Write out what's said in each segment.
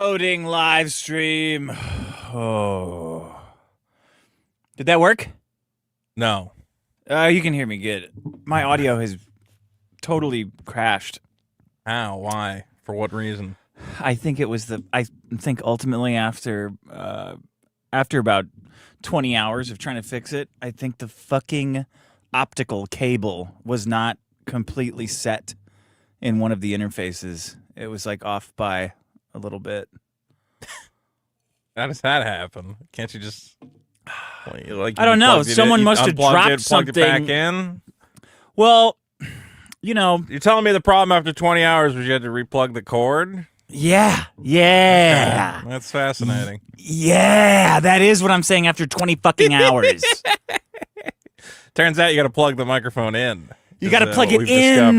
Loading live stream. Oh. Did that work? No. You can hear me good. My audio has totally crashed. How? Why? For what reason? I think it was I think ultimately after about 20 hours of trying to fix it, I think the fucking optical cable was not completely set in one of the interfaces. It was like off by a little bit. How does that happen? Can't you just like I don't know. Someone must have dropped plugged something. it back in? Well, you know, You're telling me the problem after 20 hours was you had to replug the cord? yeah. That's fascinating. Yeah, that is what I'm saying after 20 fucking hours. Turns out you got to plug the microphone in. You got to plug what it we've in. discovered.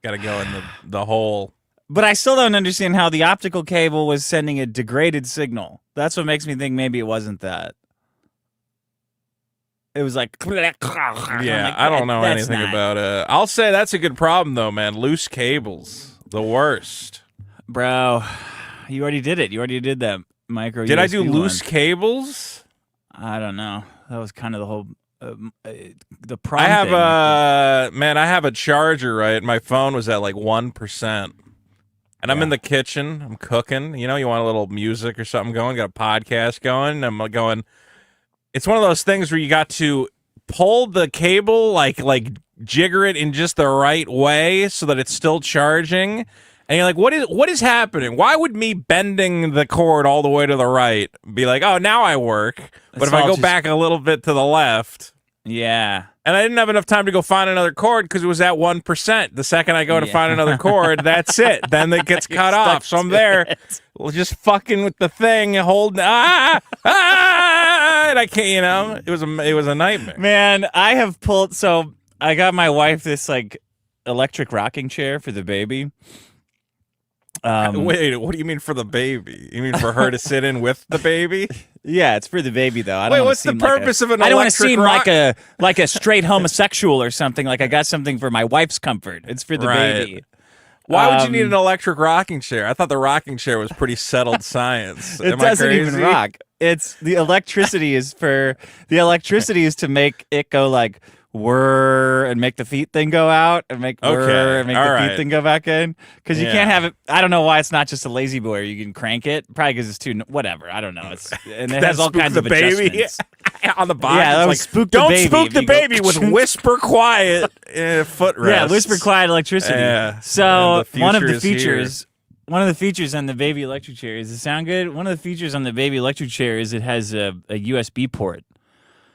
Got to go in the hole. But I still don't understand how the optical cable was sending a degraded signal. That's what makes me think maybe it wasn't that. It was like, Yeah, I don't know anything about it. I'll say that's a good problem though, man. Loose cables, the worst. Bro, you already did it. You already did that micro. Did I do USB loose one. cables? I don't know. That was kind of the whole the I problem. have I have a charger, right? My phone was at like 1%. And I'm in the kitchen, I'm cooking. You know, you want a little music or something going, got a podcast going. I'm going, it's one of those things where you got to pull the cable, like jigger it in just the right way so that it's still charging. And you're like, what is happening? Why would me bending the cord all the way to the right be like, oh, now I work? But It's if I all go just- back a little bit to the left, Yeah. and I didn't have enough time to go find another cord because it was at 1%. The second I go to find another cord, that's it. Then it gets cut off. So I'm there, just fucking with the thing, holding, and I can't, you know, it was a nightmare. Man, I have pulled. So I got my wife this like electric rocking chair for the baby. Wait, what do you mean for the baby? You mean for her to sit in with the baby? Yeah, it's for the baby though. I don't Wait, wanna what's the seem like purpose of an I don't want to electric seem rock- like a straight homosexual or something. Like I got something for my wife's comfort. It's for the Right. baby. Why would you need an electric rocking chair? I thought the rocking chair was pretty settled science. It Am I doesn't even crazy? rock. It's the electricity is to make it go like whir and make the feet thing go out and make whir and make all the right. feet thing go back in. Because you Yeah. can't have it. I don't know why it's not just a lazy boy. Or you can crank it. Probably because it's too whatever. I don't know. It's and it has all spook kinds the of baby adjustments. on the bottom. Yeah, that It's was like, spook the don't baby. spook the You go, baby with whisper quiet footrest. Yeah, whisper quiet electricity. Yeah. So And the one of the future is here. features. One of the features on the baby electric chair, does it sound good? One of the features on the baby electric chair is it has a USB port.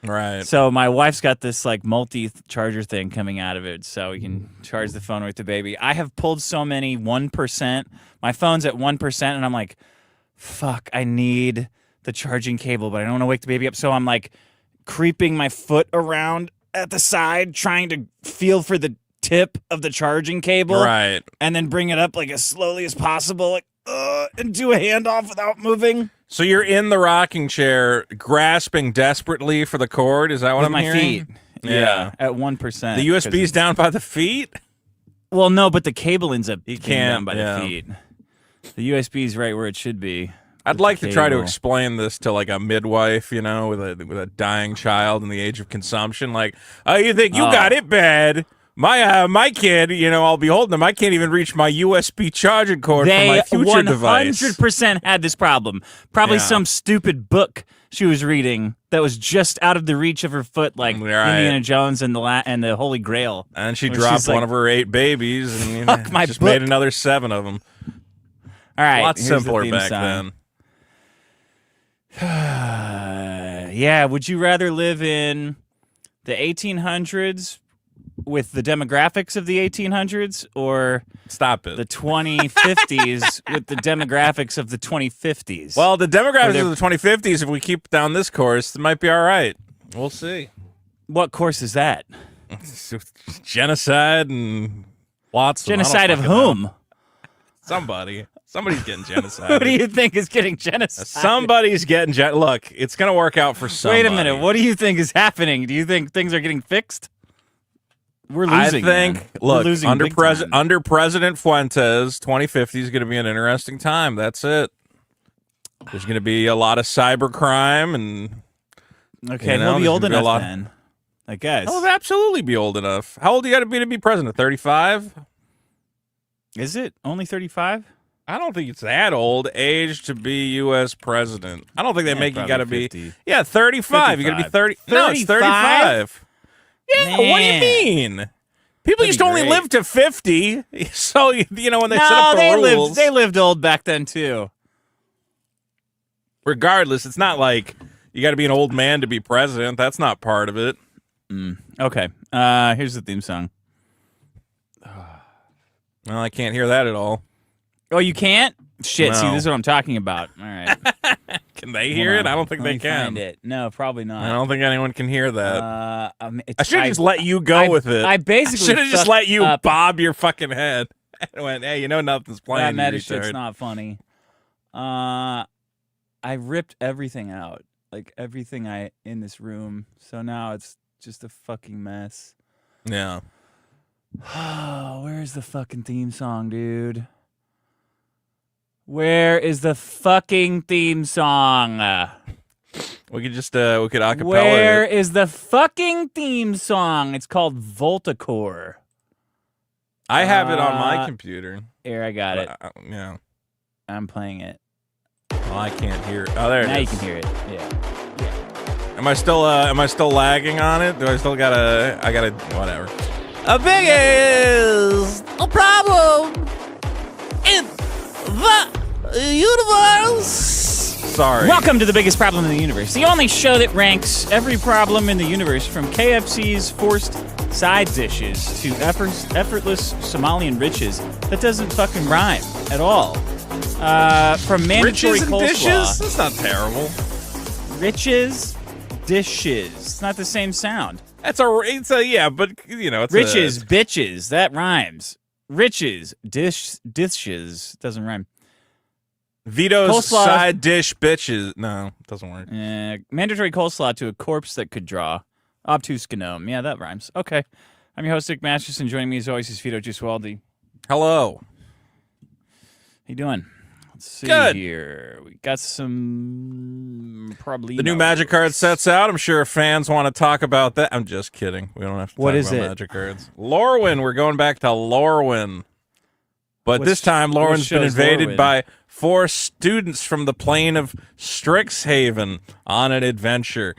Right. So my wife's got this like multi-charger thing coming out of it, so we can charge the phone with the baby. I have pulled so many 1%. My phone's at 1%, and I'm like, fuck, I need the charging cable, but I don't want to wake the baby up. So I'm like creeping my foot around at the side, trying to feel for the tip of the charging cable, Right. and then bring it up like as slowly as possible, like and do a handoff without moving. So you're in the rocking chair, grasping desperately for the cord. Is that what With I'm my hearing? feet. Yeah. At 1%. The USB's down by the feet. Well, no, but the cable ends up being can't, down by yeah. the feet. The USB is right where it should be. I'd with like the to try to cable. explain this to like a midwife, you know, with a dying child in the age of consumption. Like, oh, you think you got it bad? My kid, you know, I'll be holding him. I can't even reach my USB charging cord for my They future device. 100% had this problem. Probably Yeah. some stupid book she was reading that was just out of the reach of her foot, like Right. Indiana Jones and the Holy Grail. And she Where dropped she's like, one of her 8 babies and you know, Fuck my just book. made another 7 of them. All right, A lot here's the simpler theme back song. then. Yeah, would you rather live in the 1800s with the demographics of the 1800s or Stop it. the 2050s with the demographics of the 2050s? Well, the demographics they're- of the 2050s, if we keep down this course, it might be all right. We'll see. what course is that? Genocide and lots of Genocide I of don't fucking whom? know. Somebody's getting Who genocide. do you think is getting genocide? Somebody's getting Look, it's gonna work out for somebody. Wait a minute. What do you think is happening? Do you think things are getting fixed? We're losing. I think, man. We're look, losing under big time. under President Fuentes, 2050 is going to be an interesting time. That's it. There's going to be a lot of cybercrime, and Okay, you know, he'll be there's old gonna be a enough lot- then. I guess. he'll absolutely be old enough. How old do you got to be president? 35? Is it only 35? I don't think it's that old age to be U.S. president. I don't think they make you got to be. 50. Yeah, 35. You got to be 30. No, it's 35. Yeah, what do you Man. mean? People That'd used be to only great. live to 50. So, you know, when they set No, up the they rules. lived. They lived old back then too. Regardless, it's not like you got to be an old man to be president. That's not part of it. Okay. Here's the theme song. Well, I can't hear that at all. Oh, you can't? Shit. See, No. this is what I'm talking about. All right. Can they hear it? I don't think Let they me can. Find it. No, probably not. I don't think anyone can hear that. I should have just let you go with it. I basically should have just fucked let you up. bob your fucking head. And went, hey, you know nothing's playing. That you meta shit's retard. not funny. I ripped everything out, like everything in this room. So now it's just a fucking mess. Yeah. Where's the fucking theme song, dude? Where is the fucking theme song? We could just we could acapella Where it. is the fucking theme song? It's called Voltacore. I have it on my computer. Here, I got it. Yeah. I'm playing it. Well, I can't hear it. Oh, there Now it you is. can hear it. Yeah. Am I still lagging on it? Do I still I gotta whatever. A big is a problem in the universe. Sorry. Welcome to the biggest problem in the universe, the only show that ranks every problem in the universe from KFC's forced side dishes to effortless Somalian riches that doesn't fucking rhyme at all. From mandatory Riches and coleslaw. dishes? That's not terrible. Riches, dishes. It's not the same sound. It's a yeah, but you know, it's Riches, bitches. That rhymes. Riches, dishes. Doesn't rhyme. Vito's Coleslaw. side dish bitches. No, it doesn't work. Mandatory coleslaw to a corpse that could draw. Obtuse gnome. Yeah, that rhymes. Okay. I'm your host, Nick Masterson. Joining me as always is Vito Gesualdi. Hello. How you doing? Let's see Good. here. We got some probably The new Magic card set's out. I'm sure fans want to talk about that. I'm just kidding. We don't have to What talk is about it? Magic cards. Lorwyn. We're going back to Lorwyn. But this time, Lorwyn's been show's invaded Lorwyn? by 4 students from the plane of Strixhaven on an adventure.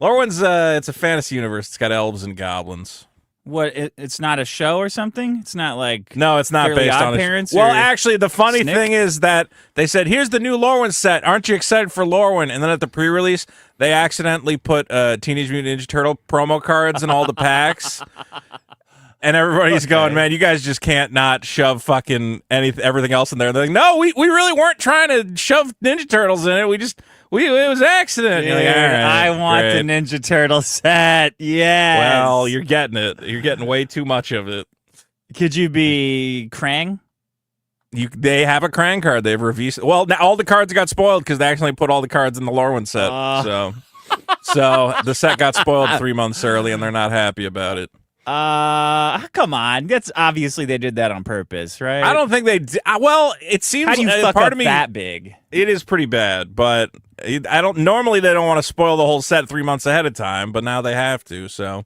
Lorwyn's it's a fantasy universe. It's got elves and goblins. What? It's not a show or something? It's not like No, it's not Fairly based Odd on Parents Well, or actually, the funny Snick? thing is that they said, "Here's the new Lorwyn set. Aren't you excited for Lorwyn?" And then at the pre-release, they accidentally put Teenage Mutant Ninja Turtle promo cards in all the packs. And everybody's going, man, you guys just can't not shove fucking everything else in there. And they're like, no, we really weren't trying to shove Ninja Turtles in it. It was accident. You're like, all right, I want great. the Ninja Turtle set. Yes. Well, you're getting it. You're getting way too much of it. Could you be Krang? They have a Krang card. They have reviews. Well, now all the cards got spoiled because they actually put all the cards in the Lorwyn set. So the set got spoiled 3 months early, and they're not happy about it. Come on. That's obviously they did that on purpose, right? I don't think they. Well, it seems. How do you fuck part up of me, that big? It is pretty bad, but I don't. Normally, they don't want to spoil the whole set 3 months ahead of time, but now they have to. So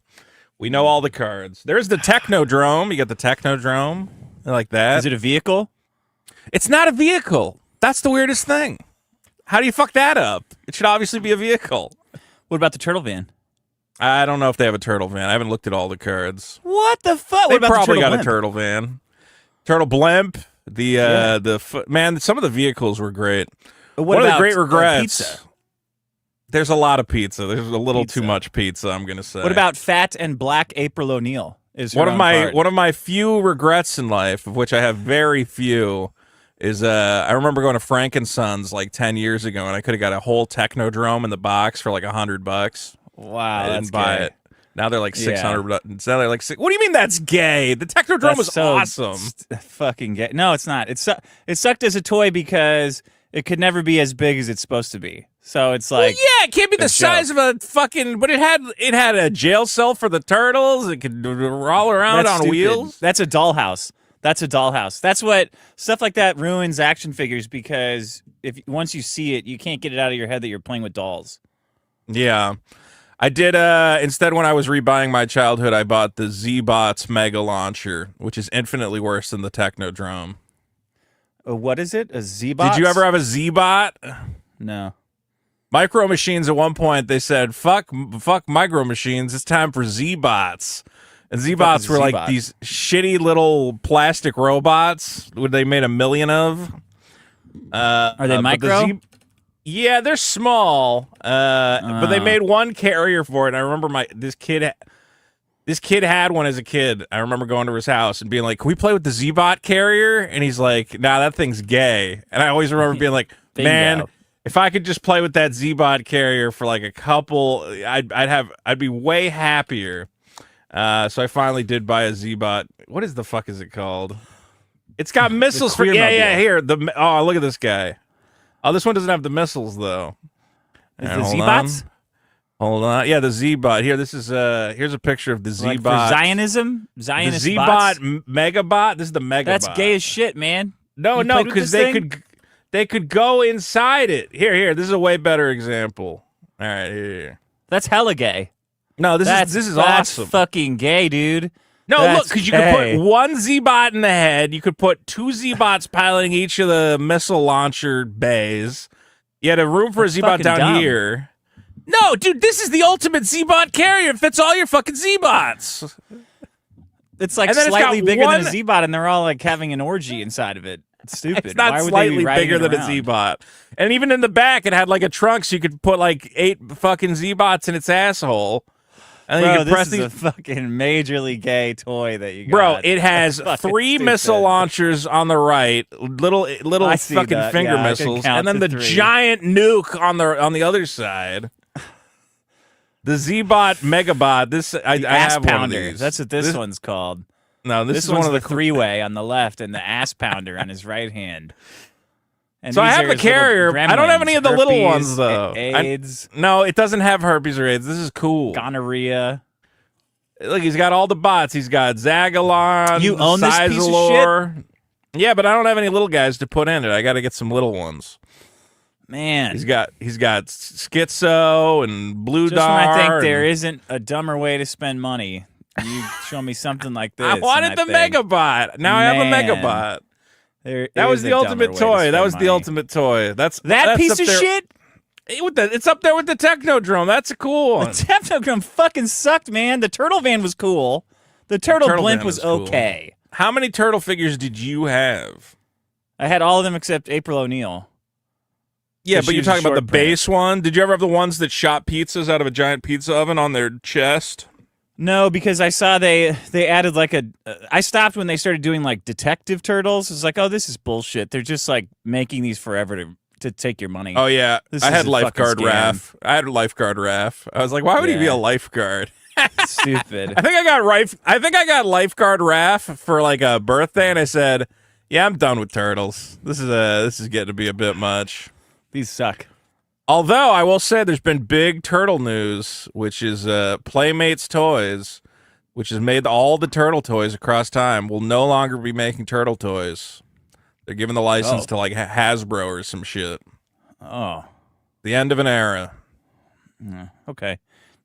we know all the cards. There's the Technodrome. You got the Technodrome. I like that. Is it a vehicle? It's not a vehicle. That's the weirdest thing. How do you fuck that up? It should obviously be a vehicle. What about the turtle van? I don't know if they have a turtle van. I haven't looked at all the cards. What the fuck? They What about probably the got turtle a turtle van. Turtle blimp. Man, some of the vehicles were great. What One of the about, great regrets. pizza? There's a lot of pizza. There's a little Pizza. too much pizza, I'm gonna say. What about fat and black April O'Neil? Is her one of own my card. one of my few regrets in life, of which I have very few, is I remember going to Frank and Sons like 10 years ago, and I could have got a whole Technodrome in the box for like $100. Wow, I that's didn't buy gay. it. Now they're like Yeah. 600. Now they're like What do you mean that's gay? The Technodrome That's was so awesome. Fucking gay. No, it's not. It sucked as a toy because it could never be as big as it's supposed to be. So it's like, yeah, it can't be the size of a fucking. But it had a jail cell for the turtles. It could roll around that's on stupid. wheels. That's a dollhouse. That's a dollhouse. That's what stuff like that ruins action figures because once you see it, you can't get it out of your head that you're playing with dolls. Yeah. I did, instead when I was rebuying my childhood, I bought the Z-Bots Mega Launcher, which is infinitely worse than the Technodrome. What is it? A Z-Bot? Did you ever have a Z-Bot? No. Micro Machines, at one point, they said, fuck Micro Machines, it's time for Z-Bots. And Z-Bots were like these shitty little plastic robots that they made 1 million of. Are they micro? Yeah, they're small, but they made one carrier for it. And I remember this kid had one as a kid. I remember going to his house and being like, "Can we play with the Z-Bot carrier?" And he's like, "Nah, that thing's gay." And I always remember being like, "Man, if I could just play with that Z-Bot carrier for like a couple, I'd be way happier." So I finally did buy a Z-Bot. What is the fuck is it called? It's got missiles for here. Oh, look at this guy. Oh, this one doesn't have the missiles though. Is the Z-Bots? Hold on. Yeah, the Z-Bot. Here, this is here's a picture of the Z-Bot. Like for Zionism? Zionist the Z-Bot Megabot. This is the Megabot. That's gay as shit, man. No, because they could go inside it. Here. This is a way better example. All right, here. That's hella gay. No, this is awesome. That's fucking gay, dude. No, look, because you could put one Z-Bot in the head. You could put 2 Z-Bots piloting each of the missile launcher bays. You had a room for a Z-Bot down here. No, dude, this is the ultimate Z-Bot carrier. It fits all your fucking Z-Bots. It's like slightly bigger than a Z-Bot, and they're all like having an orgy inside of it. It's stupid. It's not slightly bigger than a Z-Bot. And even in the back, it had like a trunk, so you could put like 8 fucking Z-Bots in its asshole. And bro, this is a fucking majorly gay toy that you got. Bro, it has 3 missile launchers on the right, little fucking finger missiles, and then the giant nuke on the other side. The Z-Bot Megabot. I have pounder. One of these. That's what this one's called. No, this is one of the 3-way on the left, and the ass pounder on his right hand. And so I have the carrier. I don't have any of the little ones though. AIDS. No, it doesn't have herpes or AIDS. This is cool. Gonorrhea. Look, he's got all the bots. He's got Zagalon. You own this piece of shit? Yeah, but I don't have any little guys to put in it. I got to get some little ones. Man, he's got Schizo and Blue Just Dar. When I think there isn't a dumber way to spend money, you show me something like this. I wanted the Megabot. Now I have a Megabot. That was the ultimate toy. That was the ultimate toy. That's piece of shit. It's up there with the Technodrome. That's a cool one. The Technodrome fucking sucked, man. The Turtle Van was cool. The Turtle Blimp was okay. Cool. How many turtle figures did you have? I had all of them except April O'Neil. Yeah, but you're talking about the base one. Did you ever have the ones that shot pizzas out of a giant pizza oven on their chest? No, because I saw they added like I stopped when they started doing like detective turtles. It's like, oh, this is bullshit. They're just like making these forever to take your money. Oh yeah, I had lifeguard Raph. I had lifeguard Raph. I was like, why would he be a lifeguard? Stupid. I think I got lifeguard Raph for like a birthday, and I said, yeah, I'm done with turtles. This is getting to be a bit much. These suck. Although I will say there's been big turtle news, which is Playmates Toys, which has made all the turtle toys across time, will no longer be making turtle toys. They're giving the license to like Hasbro or some shit. Oh. The end of an era. Okay.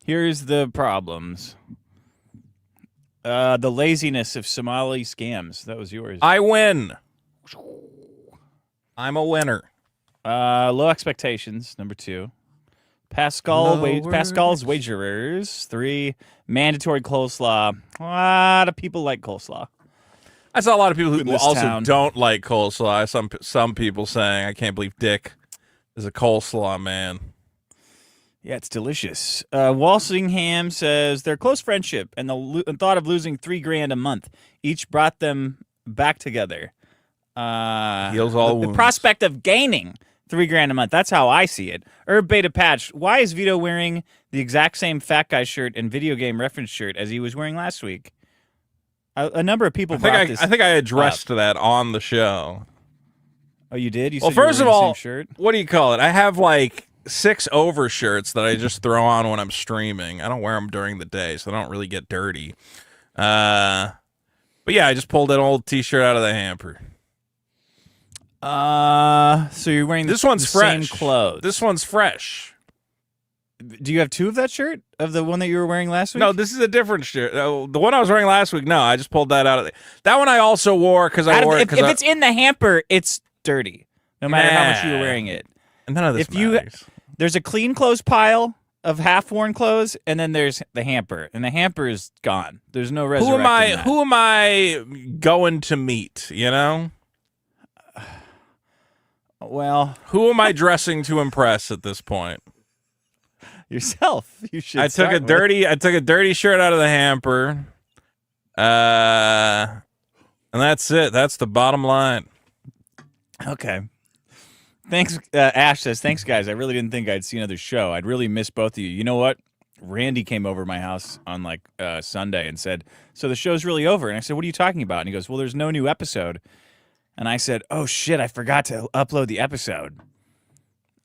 Here's the problems. The laziness of Somali scams. That was yours. I win. I'm a winner. Low expectations, number 2. Pascal's wagerers, 3. Mandatory coleslaw. A lot of people like coleslaw. I saw a lot of people who also don't like coleslaw. I saw some people saying, I can't believe Dick is a coleslaw man. Yeah, it's delicious. Walsingham says their close friendship and the thought of losing $3,000 a month each brought them back together. Heals all wounds. The prospect of gaining $3,000 a month. That's how I see it. Herb Beta Patch. Why is Vito wearing the exact same fat guy shirt and video game reference shirt as he was wearing last week? A number of people brought this. I think I addressed that on the show. Oh, you did? You Well, said you were first of wearing the all, same shirt? what do you call it? I have like 6 overshirts that I just throw on when I'm streaming. I don't wear them during the day, so they don't really get dirty. But yeah, I just pulled that old T-shirt out of the hamper. So you're wearing This one's the fresh. same clothes. This one's fresh. Do you have 2 of that shirt? Of the one that you were wearing last week? No, this is a different shirt. The one I was wearing last week, no, I just pulled that out of that one I also wore because I wore it if it's in the hamper, it's dirty. No matter how much you were wearing it. None of this matters. There's a clean clothes pile of half-worn clothes, and then there's the hamper, and the hamper is gone. There's no resurrecting that. Who am I going to meet? You know. Well, who am I dressing to impress at this point? Yourself. You should. I took a dirty shirt out of the hamper. And that's it. That's the bottom line. Okay. Thanks, Ash says, thanks, guys. I really didn't think I'd see another show. I'd really miss both of you. You know what? Randy came over my house on, Sunday and said, so the show's really over. And I said, what are you talking about? And he goes, well, there's no new episode. And I said, oh, shit, I forgot to upload the episode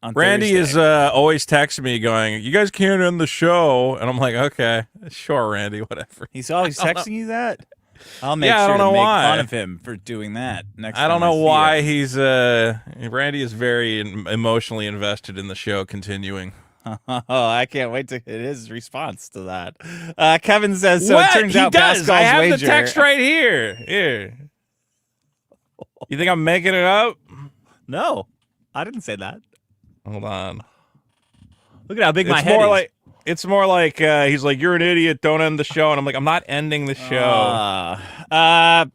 on Randy Thursday. is always texting me going, you guys can't end the show. And I'm like, okay, sure, Randy, whatever. He's always texting you that? I'll make I sure don't to know make why. fun of him for doing that next time I don't know see why him. he's Randy is very emotionally invested in the show continuing. Oh, I can't wait to get his response to that. Kevin says, so what? it turns He out does. Pascal's I have wager. the text right here. Here. You think I'm making it up? No, I didn't say that. Hold on. Look at how big my head is. It's more like he's like, you're an idiot, don't end the show. And I'm like, I'm not ending the show.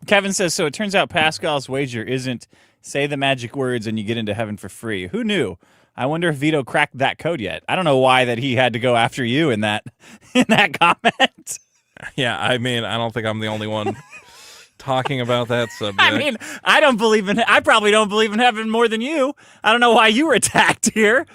Kevin says, so it turns out Pascal's wager isn't say the magic words and you get into heaven for free. Who knew? I wonder if Vito cracked that code yet. I don't know why that he had to go after you in that comment. Yeah, I mean, I don't think I'm the only one talking about that subject. I mean, I probably don't believe in heaven more than you. I don't know why you were attacked here.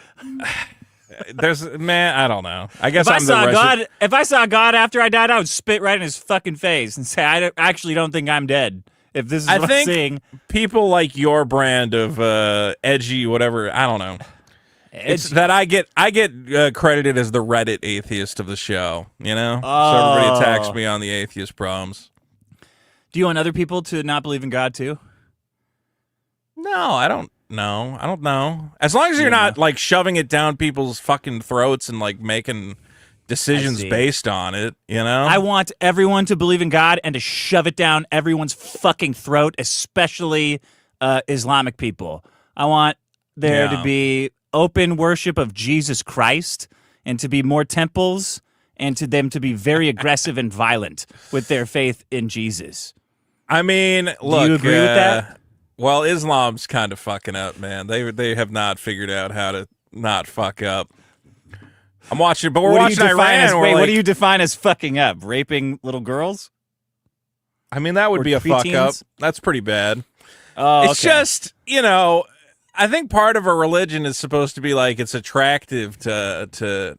I don't know. I guess If I saw God after I died, I would spit right in his fucking face and say, I actually don't think I'm dead. If this is what I'm seeing. People like your brand of edgy, whatever, I don't know. It's that I get credited as the Reddit atheist of the show, you know? So everybody attacks me on the atheist problems. Do you want other people to not believe in God too? No, I don't know. I don't know. As long as you're not like shoving it down people's fucking throats and like making decisions based on it, you know? I want everyone to believe in God and to shove it down everyone's fucking throat, especially Islamic people. I want there to be open worship of Jesus Christ and to be more temples and to them to be very aggressive and violent with their faith in Jesus. I mean, look. Do you agree with that? Well, Islam's kind of fucking up, man. They have not figured out how to not fuck up. I'm watching, but we're watching Iran. What do you define as fucking up? Raping little girls? I mean, that would be a fuck up. That's pretty bad. Oh, it's just, I think part of a religion is supposed to be like it's attractive to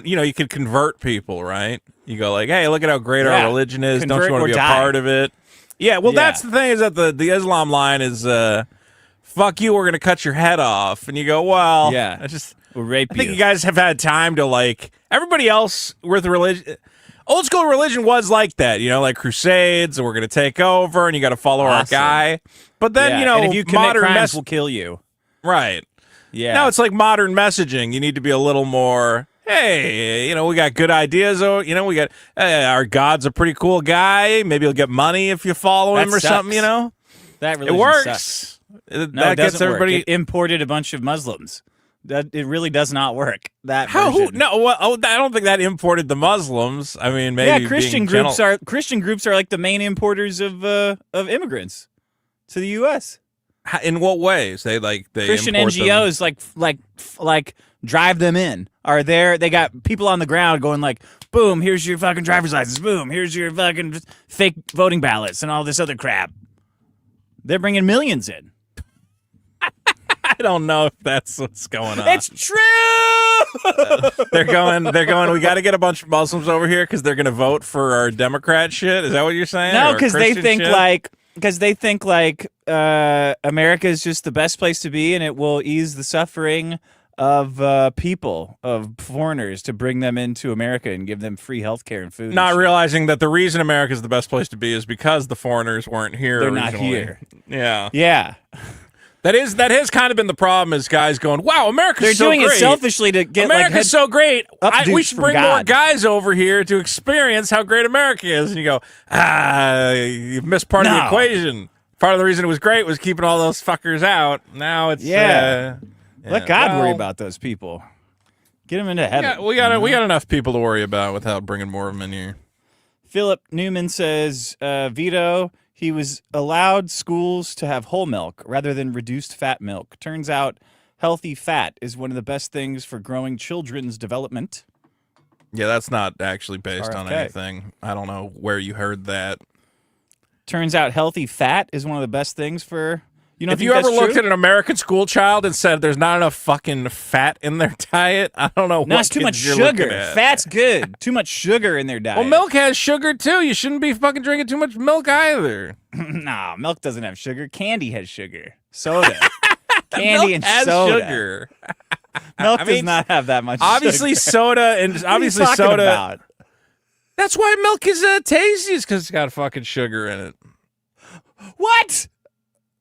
you could convert people, right? You go like, hey, look at how great our religion is. Don't you want to be a part of it? Yeah, well, that's the thing is that the Islam line is, fuck you, we're going to cut your head off. And you go, well, we'll rape I think you guys have had time to like, everybody else with religion, old school religion was like that, like crusades, and we're going to take over, and you got to follow our guy. But then, and if you commit crimes, we'll kill you. Right. Yeah. Now it's like modern messaging. You need to be a little more, hey, we got good ideas. We got our God's a pretty cool guy. Maybe you'll get money if you follow him or something, That religion it works. Sucks. That gets everybody. It imported a bunch of Muslims. It really does not work. That How? version. No, well, I don't think that imported the Muslims. I mean, maybe Christian groups are like the main importers of immigrants to the U.S. In what ways? They Christian import NGOs like drive them in. Are there? They got people on the ground going like, boom, here's your fucking driver's license. Boom, here's your fucking fake voting ballots and all this other crap. They're bringing millions in. I don't know if that's what's going on. It's true. They're going. We got to get a bunch of Muslims over here because they're going to vote for our Democrat shit. Is that what you're saying? No, Or because they Christian think shit? like Because they think like America is just the best place to be, and it will ease the suffering of people, of foreigners, to bring them into America and give them free healthcare and food. Not realizing that the reason America is the best place to be is because the foreigners weren't here. They're originally. not here. Yeah. Yeah. That has kind of been the problem, is guys going, wow, America's They're so doing great. it selfishly to get America's so great. We should bring more God. guys over here to experience how great America is. And you go, you've missed part of the equation. Part of the reason it was great was keeping all those fuckers out. Now it's let God worry about those people. Get them into heaven. Yeah, we got enough people to worry about without bringing more of them in here. Philip Newman says, Vito, he was allowed schools to have whole milk rather than reduced fat milk. Turns out healthy fat is one of the best things for growing children's development. Yeah, that's not actually based on RFK. anything. I don't know where you heard that. Turns out healthy fat is one of the best things for... If you ever looked at an American school child and said there's not enough fucking fat in their diet, I don't know No, it's too much sugar. Fat's good. Too much sugar in their diet. Well, milk has sugar, too. You shouldn't be fucking drinking too much milk either. Nah, milk doesn't have sugar. Candy has sugar. Soda. Milk Candy and has soda. sugar. Milk does not have that much obviously sugar. soda and What are you obviously talking soda. about? That's why milk is tasty, is because it's got fucking sugar in it. What?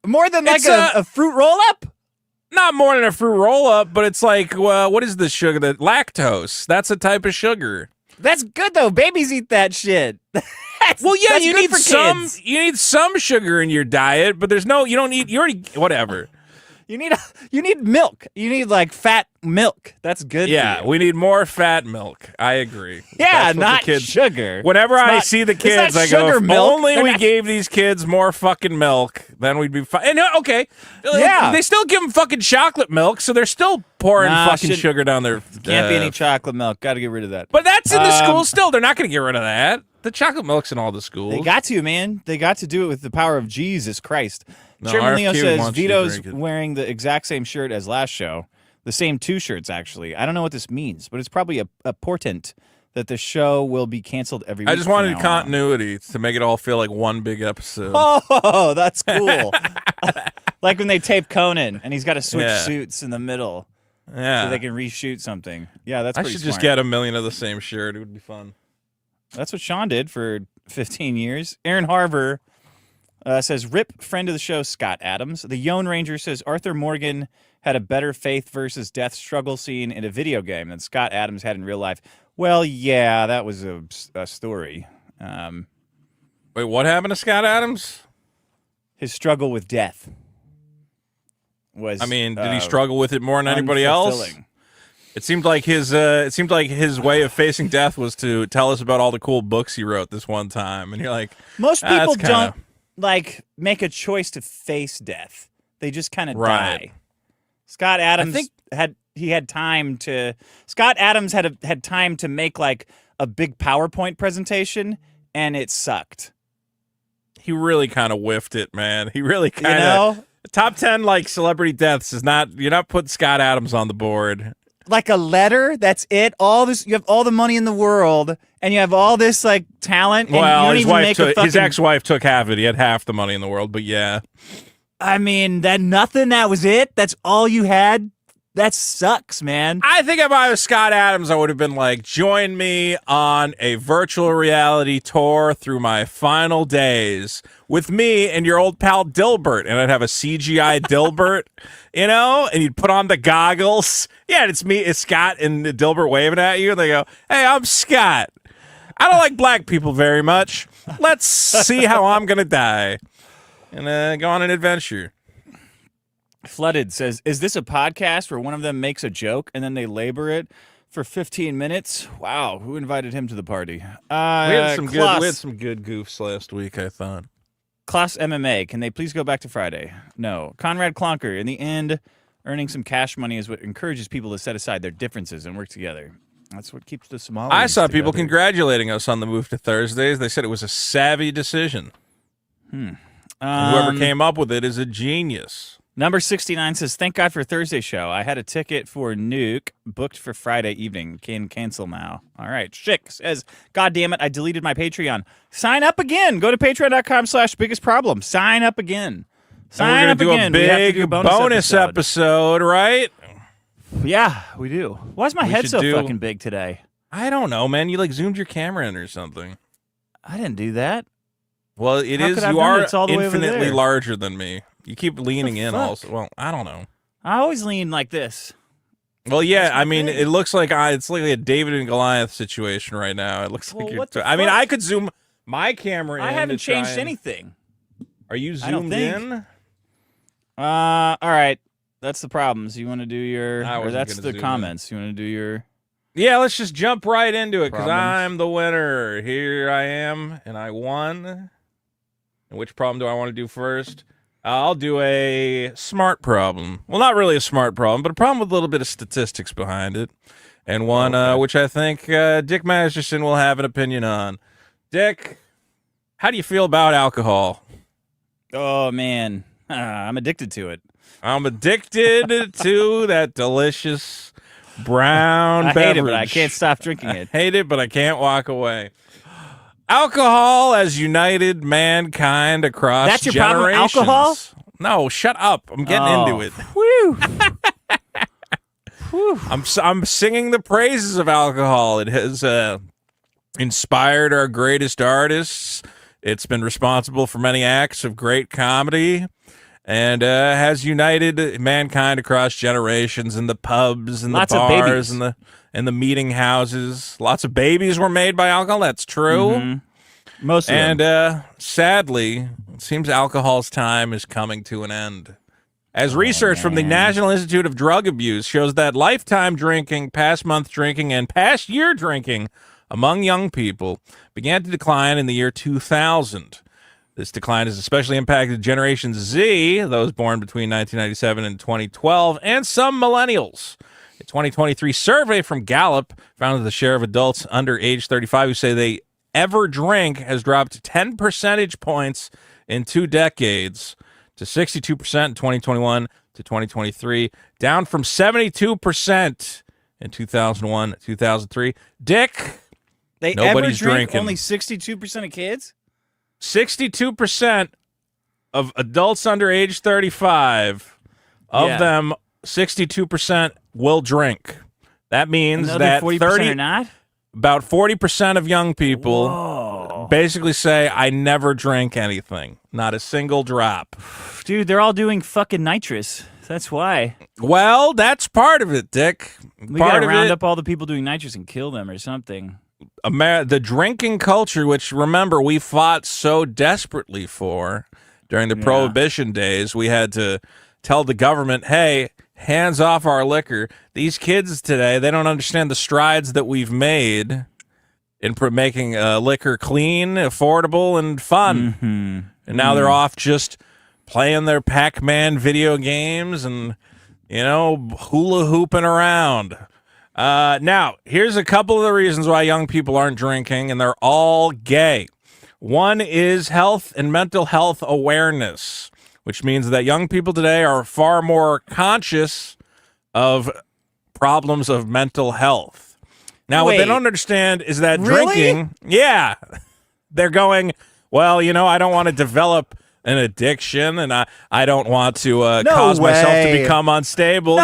More than like It's a fruit roll-up? Not more than a fruit roll-up, but it's like, what is the sugar? The lactose. That's a type of sugar. That's good, though. Babies eat that shit. Well, yeah, that's you good need for some. kids. You need some sugar in your diet, but there's no. You don't need. You already whatever. You need milk. You need like fat milk. That's good. Yeah, for you. we need more fat milk. I agree. Yeah, That's what the not kids, sugar. Whenever It's I not- see the it's not kids, I go, sugar if milk. only They're we not- gave these kids more fucking milk, then we'd be fine. And okay, Yeah. they still give them fucking chocolate milk, so they're still pouring Nah, fucking sugar down their. Can't be any chocolate milk. Got to get rid of that. But that's in the school still. They're not going to get rid of that. The chocolate milk's in all the schools. They got to, man. They got to do it with the power of Jesus Christ. No, Chairman Leo RFK says wants you to Vito's drink it. wearing the exact same shirt as last show. The same two shirts, actually. I don't know what this means, but it's probably a portent that the show will be canceled every week. I just from wanted now on. continuity to make it all feel like one big episode. Oh, that's cool. Like when they tape Conan and he's got to switch Yeah. suits in the middle Yeah. so they can reshoot something. Yeah, that's I pretty should smart. just get a million of the same shirt. It would be fun. That's what Sean did for 15 years. Aaron Harver says, rip friend of the show, Scott Adams. The Yone Ranger says, Arthur Morgan had a better faith versus death struggle scene in a video game than Scott Adams had in real life. Well, yeah, that was a story. Wait, what happened to Scott Adams? His struggle with death was. I mean, did he struggle with it more than anybody else? unfulfilling. It seemed like his way of facing death was to tell us about all the cool books he wrote this one time, and you're like, Most "Ah, people that's kinda- don't like make a choice to face death. They just kind of Right. die. Scott Adams think- had time to. Scott Adams had time to make like a big PowerPoint presentation, and it sucked. He really kind of whiffed it, man. He really You kind of know, top 10 like celebrity deaths is not. You're not putting Scott Adams on the board. like a letter. That's it. All this. You have all the money in the world, and you have all this like talent. And you Well, don't his even wife make a took, his fucking- ex-wife took half of it. He had half the money in the world, but yeah. I mean, that nothing. That was it. That's all you had. That sucks, man. I think if I was Scott Adams, I would have been like, join me on a virtual reality tour through my final days with me and your old pal Dilbert. And I'd have a CGI Dilbert, you know, and you'd put on the goggles. Yeah, and it's Scott and Dilbert waving at you. And they go, hey, I'm Scott. I don't like black people very much. Let's see how I'm going to die. And go on an adventure. Flooded says, is this a podcast where one of them makes a joke and then they labor it for 15 minutes? Wow, who invited him to the party? We had some Klaus, good goofs last week, I thought. Klaus MMA, can they please go back to Friday? No. Conrad Klonker, in the end, earning some cash money is what encourages people to set aside their differences and work together. That's what keeps the Somalians I saw people together. congratulating us on the move to Thursdays. They said it was a savvy decision. And whoever came up with it is a genius. Number 69 says, thank God for Thursday show. I had a ticket for Nuke booked for Friday evening. Can cancel now. All right. Schick says, God damn it, I deleted my Patreon. Sign up again. Go to patreon.com/biggestproblem. Sign up again. Sign up again. We're going to do a big bonus episode, right? Yeah, we do. Why is my head so fucking big today? I don't know, man. You like zoomed your camera in or something. I didn't do that. Well, it is. You are infinitely larger than me. You keep leaning in also. Well, I don't know. I always lean like this. Well, yeah, I mean, it looks like it's like a David and Goliath situation right now. It looks like you're... I mean, I could zoom my camera in. I haven't changed anything. Are you zoomed in? All right. That's the problems. You want to do your... Or that's the comments. You want to do your... Yeah, let's just jump right into it, because I'm the winner. Here I am, and I won. And which problem do I want to do first? I'll do a smart problem. Well, not really a smart problem, but a problem with a little bit of statistics behind it. And one which I think Dick Masterson will have an opinion on. Dick, how do you feel about alcohol? Oh, man. I'm addicted to it. I'm addicted to that delicious brown beverage. I hate it, but I can't stop drinking it. I hate it, but I can't walk away. Alcohol has united mankind across That's your generations. problem, alcohol? No, shut up. I'm getting into it. Whew. I'm singing the praises of alcohol. It has inspired our greatest artists. It's been responsible for many acts of great comedy, and has united mankind across generations in the pubs and the bars and the meeting houses. Lots of babies were made by alcohol. That's true. Mm-hmm. Most of them. And sadly, it seems alcohol's time is coming to an end. As research from the National Institute of Drug Abuse shows that lifetime drinking, past month drinking, and past year drinking among young people began to decline in the year 2000. This decline has especially impacted Generation Z, those born between 1997 and 2012, and some millennials. A 2023 survey from Gallup found that the share of adults under age 35 who say they ever drink has dropped 10 percentage points in 2 decades to 62% in 2021 to 2023, down from 72% in 2001 2003. Dick, nobody's drinking. Only 62% of kids? 62% of adults under age 35, of them, 62% will drink. That means that 40% are not? About 40% of young people basically say, I never drink anything. Not a single drop. Dude, they're all doing fucking nitrous. That's why. Well, that's part of it, Dick. We gotta round up all the people doing nitrous and kill them or something. The drinking culture, which, remember, we fought so desperately for during the Prohibition days. We had to tell the government, hey, hands off our liquor. These kids today, they don't understand the strides that we've made in making liquor clean, affordable, and fun. Mm-hmm. And now they're off just playing their Pac-Man video games and, hula hooping around. Now, here's a couple of the reasons why young people aren't drinking, and they're all gay. One is health and mental health awareness, which means that young people today are far more conscious of problems of mental health. Now, what they don't understand is that drinking, they're going, well, I don't want to develop an addiction, and I don't want to cause myself to become unstable.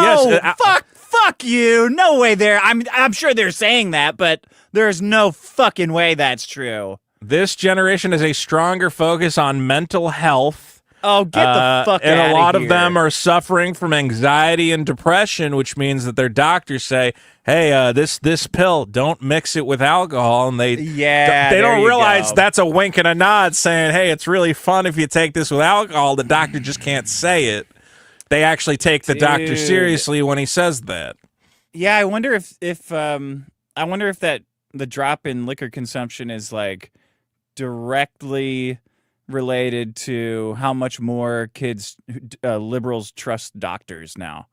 Fuck you. No way there. I'm sure they're saying that, but there's no fucking way that's true. This generation has a stronger focus on mental health. Oh, get the fuck out of here. And a lot of them are suffering from anxiety and depression, which means that their doctors say, hey, this pill, don't mix it with alcohol. And they don't realize that's a wink and a nod saying, hey, it's really fun if you take this with alcohol. The doctor just can't say it. They actually take the doctor seriously when he says that. Yeah, I wonder if that the drop in liquor consumption is like directly related to how much more liberals trust doctors now.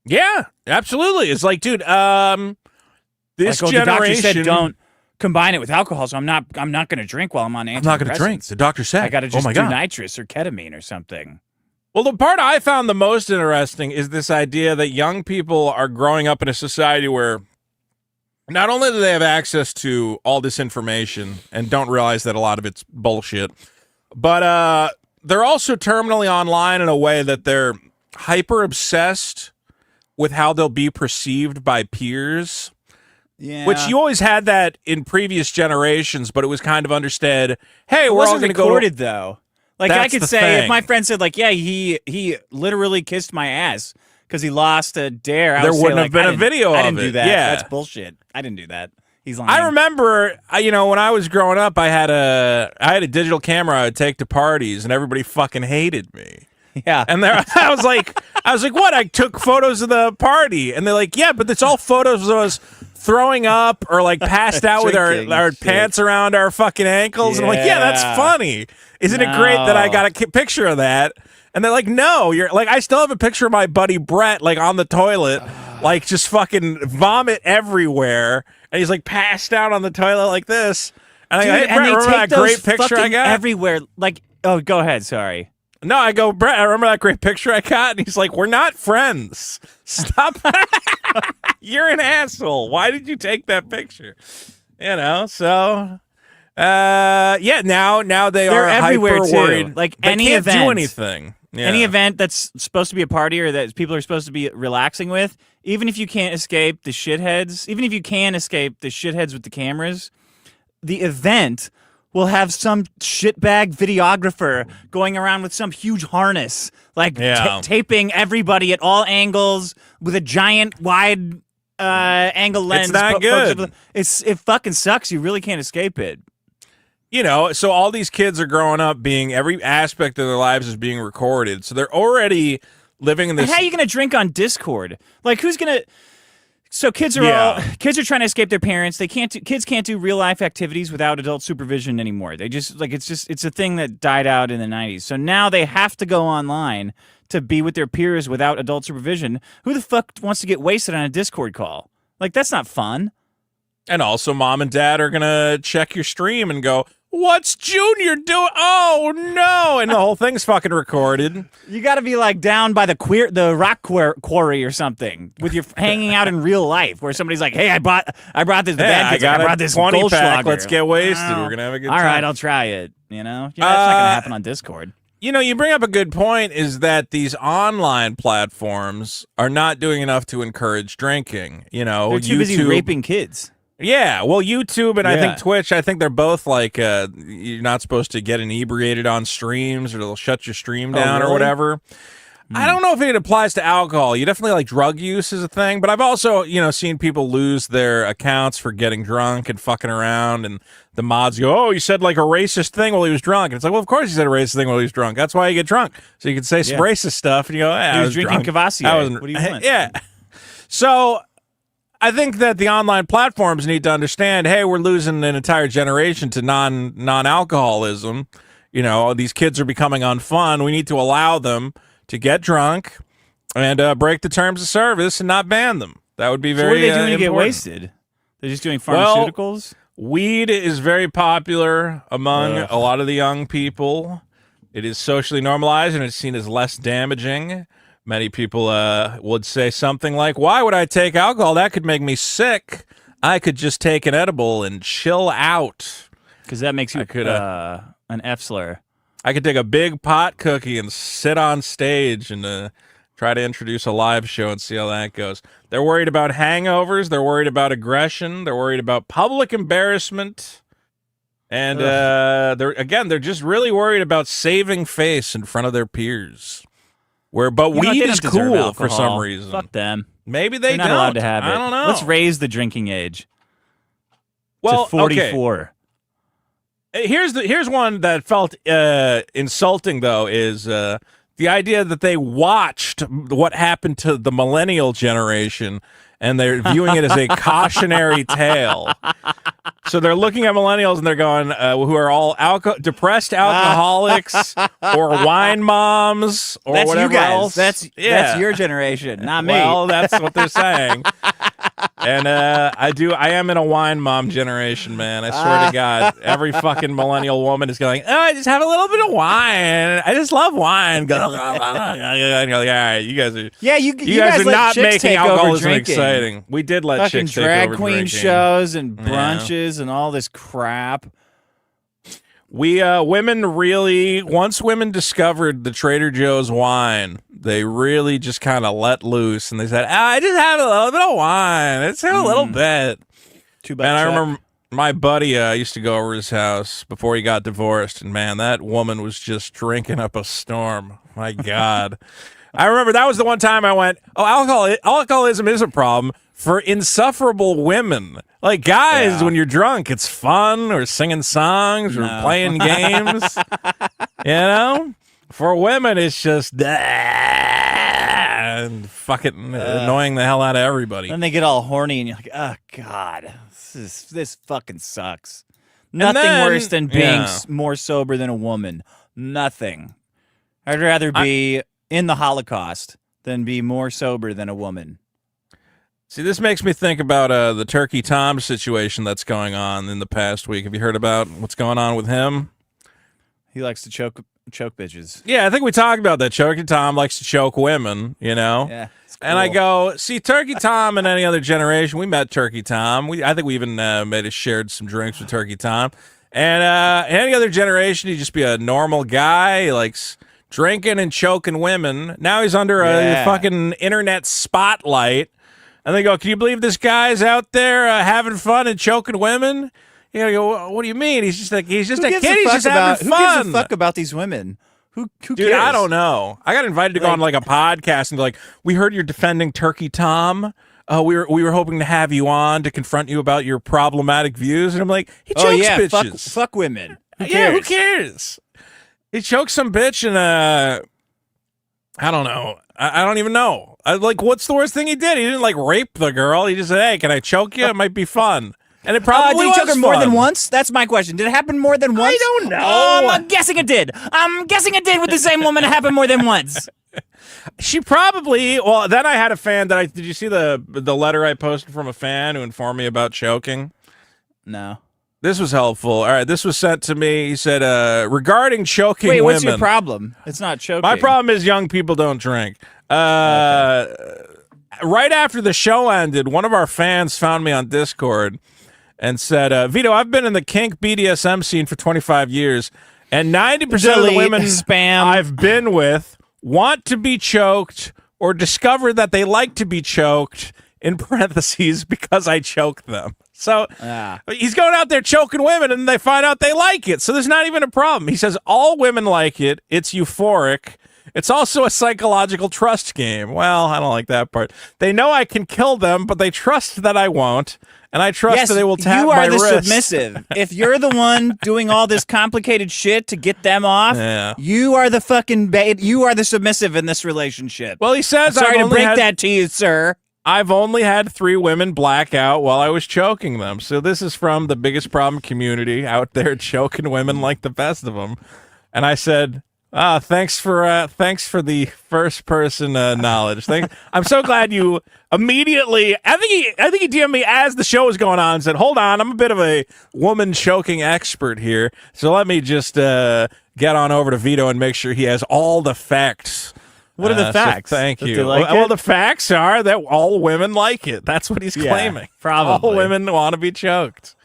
Yeah, absolutely. It's like, dude, this generation. The doctor said don't combine it with alcohol, so I'm not going to drink while I'm on antidepressants. I'm not going to drink. The doctor said I got to just do nitrous or ketamine or something. Well, the part I found the most interesting is this idea that young people are growing up in a society where not only do they have access to all this information and don't realize that a lot of it's bullshit, but they're also terminally online in a way that they're hyper obsessed with how they'll be perceived by peers. Yeah. Which you always had that in previous generations, but it was kind of understood. Hey, It we're all wasn't going to go. recorded though. Like I That's could the say thing. if my friend said like, yeah, he literally kissed my ass because he lost a dare. There would say, wouldn't have like, been I a didn't- video I of didn't do it. that. Yeah. That's bullshit. I didn't do that. He's lying. I remember, when I was growing up, I had a digital camera I would take to parties, and everybody fucking hated me. Yeah. And there, I was like, what? I took photos of the party, and they're like, yeah, but it's all photos of us throwing up or like passed out with Drinking our shit. pants around our fucking ankles. And I'm like, yeah, that's Yeah. funny. Isn't it great that I No. got a picture of that? And they're like, no, you're like, I still have a picture of my buddy Brett, like on the toilet, like just fucking vomit everywhere. And he's like passed out on the toilet like this. And I go, hey, Brett, remember that great picture I got? everywhere. Like, oh, go ahead. Sorry. No, I go, Brett, I remember that great picture I got? And he's like, we're not friends. Stop. You're an asshole. Why did you take that picture? So, yeah, now They're are everywhere hyper too. worried. Like They any can't do event. anything. Yeah. Any event that's supposed to be a party or that people are supposed to be relaxing with, even if you can't escape the shitheads, even if you can escape the shitheads with the cameras, the event will have some shitbag videographer going around with some huge harness, like Yeah. taping everybody at all angles with a giant wide angle lens. not good. It fucking sucks. You really can't escape it. So all these kids are growing up being, every aspect of their lives is being recorded. So they're already living in this. And how are you going to drink on Discord? Like, who's going to? So kids are kids are trying to escape their parents. Kids can't do real life activities without adult supervision anymore. They just it's a thing that died out in the 90s. So now they have to go online to be with their peers without adult supervision. Who the fuck wants to get wasted on a Discord call? Like, that's not fun. And also, mom and dad are going to check your stream and go, what's Junior doing? Oh, no. And the whole thing's fucking recorded. You got to be like down by the rock quarry or something with your hanging out in real life where somebody's like, hey, I brought this bad kids. I brought this 20 Goldschlager. pack. Let's get wasted. Oh. We're going to have a good All time. right, I'll try it. That's not going to happen on Discord. You bring up a good point, is that these online platforms are not doing enough to encourage drinking. They're too busy raping kids. Yeah, well, YouTube and I Yeah. think Twitch, I think they're both like, you're not supposed to get inebriated on streams or they'll shut your stream down or really? whatever. I don't know if it applies to alcohol. You definitely like drug use is a thing, but I've also, seen people lose their accounts for getting drunk and fucking around, and the mods go, oh, he said like a racist thing while he was drunk. And it's like, well, of course he said a racist thing while he was drunk. That's why you get drunk. So you can say some racist stuff and you go, He was drinking drunk. Cavassier. What do you want? Yeah. So I think that the online platforms need to understand, hey, we're losing an entire generation to non-alcoholism. These kids are becoming unfun. We need to allow them to get drunk and break the terms of service and not ban them. That would be very So what are they doing to get important. wasted? They're just doing pharmaceuticals? Weed is very popular among a lot of the young people. It is socially normalized and it's seen as less damaging. Many people would say something like, why would I take alcohol? That could make me sick. I could just take an edible and chill out. Because that makes you an F slur. I could take a big pot cookie and sit on stage and try to introduce a live show and see how that goes. They're worried about hangovers. They're worried about aggression. They're worried about public embarrassment. And they're just really worried about saving face in front of their peers. But weed is cool for some reason. Fuck them. Maybe they're not allowed to have it. I don't know. Let's raise the drinking age to 44. Okay. Here's one that felt insulting, though, is the idea that they watched what happened to the millennial generation and they're viewing it as a cautionary tale. So they're looking at millennials and they're going, who are all depressed alcoholics or wine moms or That's whatever you guys. else. That's your generation, not me. Well, that's what they're saying. And I am in a wine mom generation, man. I swear to God, every fucking millennial woman is going, oh, I just have a little bit of wine. I just love wine. And you're like, all right, you guys are, you guys are let not chicks making take over alcoholism drinking. exciting. We did let Fucking chicks take drag over queen drinking. shows and brunches and all this crap. We women really, once women discovered the Trader Joe's wine, they really just kind of let loose, and they said, I just have a little bit of wine. Let's have a little bit. Too bad. And I remember my buddy used to go over his house before he got divorced, and man, that woman was just drinking up a storm. My God. I remember that was the one time I went, oh, alcoholism is a problem for insufferable women. Like guys, when you're drunk, it's fun, or singing songs, or playing games. You know? For women, it's just and fucking annoying the hell out of everybody. Then they get all horny, and you're like, oh, God, this fucking sucks. Nothing worse than being more sober than a woman. Nothing. I'd rather be in the Holocaust than be more sober than a woman. See, this makes me think about the Turkey Tom situation that's going on in the past week. Have you heard about what's going on with him? He likes to choke bitches. Yeah, I think we talked about that. Turkey Tom likes to choke women, you know? Yeah. Cool. And I go, see, Turkey Tom and any other generation, we met Turkey Tom. I think we even shared some drinks with Turkey Tom. And any other generation, he'd just be a normal guy. He likes drinking and choking women. Now he's under a fucking internet spotlight. And they go, can you believe this guy's out there having fun and choking women? You know, you go, what do you mean? He's just a kid. He's just having fun. Who gives a fuck about these women? Who Dude, cares? I don't know. I got invited to go on like a podcast and like, we heard you're defending Turkey Tom. We were hoping to have you on to confront you about your problematic views. And I'm like, he chokes bitches. Fuck women. Who cares? Yeah, who cares? He choked some bitch and I don't know. I don't even know. What's the worst thing he did? He didn't rape the girl. He just said, "Hey, can I choke you? It might be fun." And it probably did he choke her more fun. than once? That's my question. Did it happen more than once? I don't know. I'm guessing it did. I'm guessing it did with the same woman. It happened more than once. She probably. Well, then I had a fan that did you see the letter I posted from a fan who informed me about choking? No. This was helpful. All right, this was sent to me. He said, regarding choking women. Wait, what's your problem? It's not choking. My problem is young people don't drink. Right after the show ended, one of our fans found me on Discord and said, Vito, I've been in the kink BDSM scene for 25 years, and 90% of the women spam I've been with want to be choked or discover that they like to be choked, in parentheses, because I choke them. So he's going out there choking women, and they find out they like it. So there's not even a problem. He says all women like it. It's euphoric. It's also a psychological trust game. Well, I don't like that part. They know I can kill them, but they trust that I won't, and I trust that they will tap my wrist. You are the submissive. If you're the one doing all this complicated shit to get them off, you are the fucking you are the submissive in this relationship. Well, he says, I'm sorry to break that to you, sir. I've only had 3 women black out while I was choking them. So this is from the biggest problem community out there choking women like the best of them. And I said, thanks for the first person knowledge. I'm so glad you immediately. I think he DM'd me as the show was going on and said, "Hold on, I'm a bit of a woman choking expert here, so let me just get on over to Vito and make sure he has all the facts." What are the facts? So thank you. Well, the facts are that all women like it. That's what he's claiming. Probably all women want to be choked.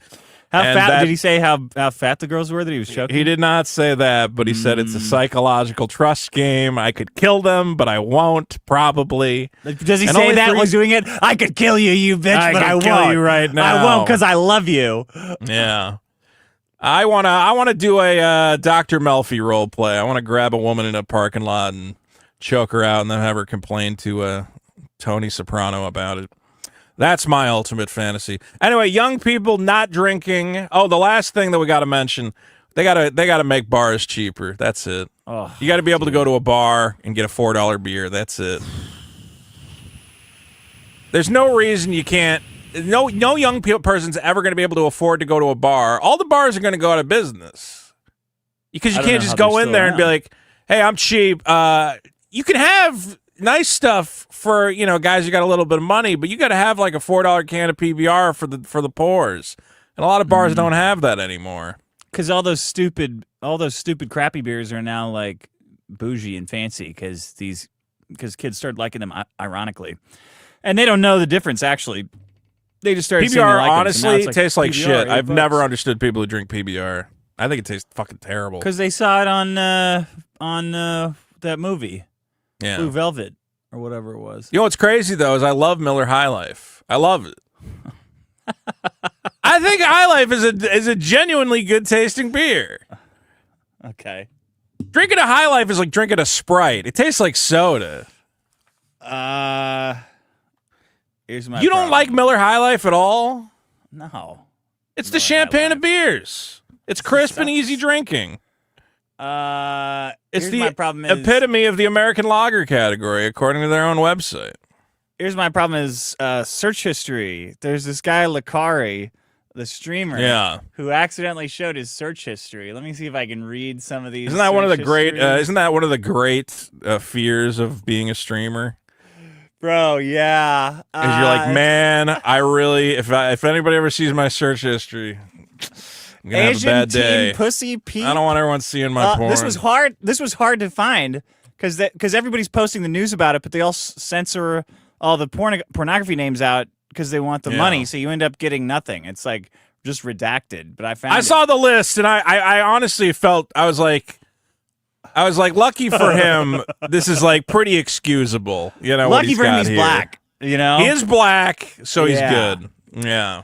How fat did he say? How fat the girls were that he was choking? He did not say that, but he said it's a psychological trust game. I could kill them, but I won't. Probably. Does he say that while doing it? I could kill you, you bitch, but I won't. Kill you right now. I won't because I love you. Yeah. I wanna do a Dr. Melfi role play. I want to grab a woman in a parking lot and choke her out, and then have her complain to Tony Soprano about it. That's my ultimate fantasy. Anyway, young people not drinking. Oh, the last thing that we got to mention, they gotta make bars cheaper. That's it. Oh, you got to be able to go to a bar and get a $4 beer. That's it. There's no reason you can't. No young person's ever going to be able to afford to go to a bar. All the bars are going to go out of business because you can't just go in there and be like, "Hey, I'm cheap." You can have nice stuff for guys who got a little bit of money, but you got to have like a $4 can of PBR for the pours, and a lot of bars don't have that anymore. Because all those stupid crappy beers are now like bougie and fancy because kids started liking them ironically, and they don't know the difference actually. They just started saying they PBR. like Honestly, them, so now it's tastes like PBR, shit. I've $8. never understood people who drink PBR. I think it tastes fucking terrible. Because they saw it on that movie, Yeah. Blue Velvet or whatever it was. You know what's crazy though is I love Miller High Life. I love it. I think High Life is a genuinely good tasting beer. Okay. Drinking a High Life is like drinking a Sprite. It tastes like soda. Here's my You don't problem. like Miller High Life at all? No. It's Miller the champagne High of beers. It's crisp and easy drinking. It's Here's the my problem is, epitome of the American lager category, according to their own website. Here's my problem is search history. There's this guy Lakari, the streamer, who accidentally showed his search history. Let me see if I can read some of these. Isn't that one of the search great? histories. Isn't that one of the great fears of being a streamer? Bro, yeah. Because you're like, man, I really, if anybody ever sees my search history, I'm gonna Asian have a bad day. Teen Pussy Pete. I don't want everyone seeing my porn. This was hard. This was hard to find because everybody's posting the news about it, but they all censor all the pornography names out because they want the money. So you end up getting nothing. It's like just redacted. But I found. I saw the list, and I honestly felt I was like, lucky for him. This is like pretty excusable. You know, lucky for him, got he's here. black. You know, He is black, so he's Yeah. good. Yeah.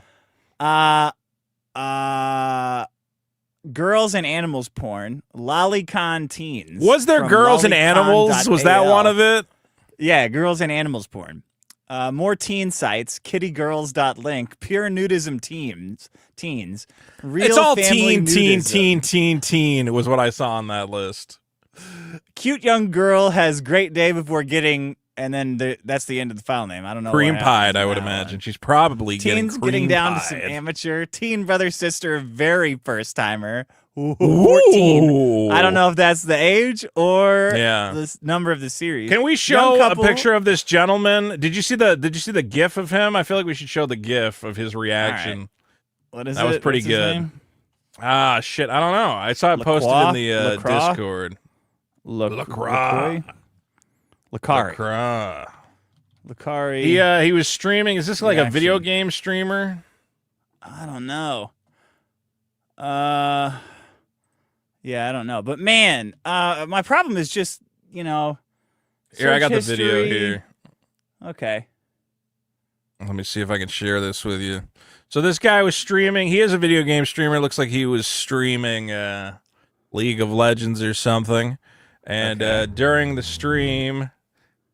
Girls and animals porn, lolicon teens. Was there from girls and animals? Was that lolicon.al. one of it? Yeah, girls and animals porn. More teen sites, kittygirls.link, pure nudism teens, real It's all family nudism. teen was what I saw on that list. Cute young girl has great day before getting, and then that's the end of the file name. I don't know. Cream what pied, happens I would now. imagine. She's probably Teens getting down to some cream-pied. amateur. Teen brother sister, very first timer. Ooh, 14. Ooh. I don't know if that's the age or Yeah. the number of the series. Can we Young show a couple. picture of this gentleman? Did you see the GIF of him? I feel like we should show the GIF of his reaction. What is That it? was pretty What's his good. name? Ah, shit. I don't know. I saw it posted in the Lacroix? Discord. Lacroix. Lacroix. Lacari. He was streaming. Is this like a video Reaction. game streamer? I don't know. Yeah, I don't know. But man, my problem is just, Here, I search got the history. video here. Okay. Let me see if I can share this with you. So this guy was streaming. He is a video game streamer. It looks like he was streaming League of Legends or something. And during the stream,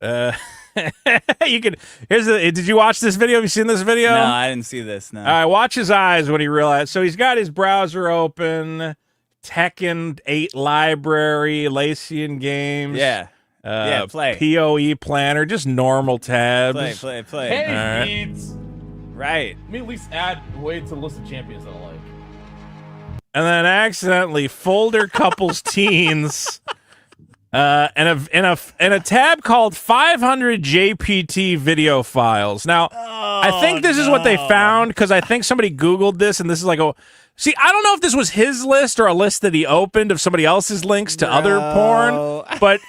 you can. Did you watch this video? Have you seen this video? No, I didn't see this. No. All right, watch his eyes when he realized. So he's got his browser open, Tekken 8 library, Lacian games. Yeah. Play. PoE planner, just normal tabs. Play. Hey, All right. beats. Right. Let me at least add way to the list of champions that I like. And then accidentally folder couples teens. And a tab called 500 JPT video files. Now, I think this is what they found because I think somebody Googled this, and this is like see, I don't know if this was his list or a list that he opened of somebody else's links to other porn, but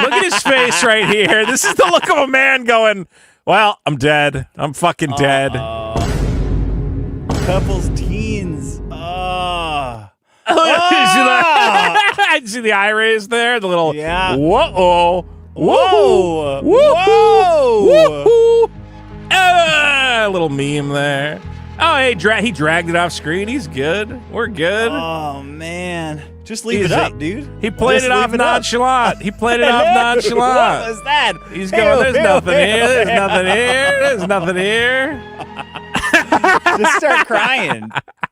look at his face right here. This is the look of a man going, well, I'm dead. I'm fucking dead. Couples teens. Oh. You see the eye raise there? The little Yeah. whoa. Whoa. Whoa. A little meme there. Oh, hey, he dragged it off screen. He's good. We're good. Oh man. Just leave He's it up, a- dude. He played Just it off leave it up. nonchalant. He played it off What nonchalant. was that? He's going, there's nothing here. There's nothing here. There's nothing here. Just start crying.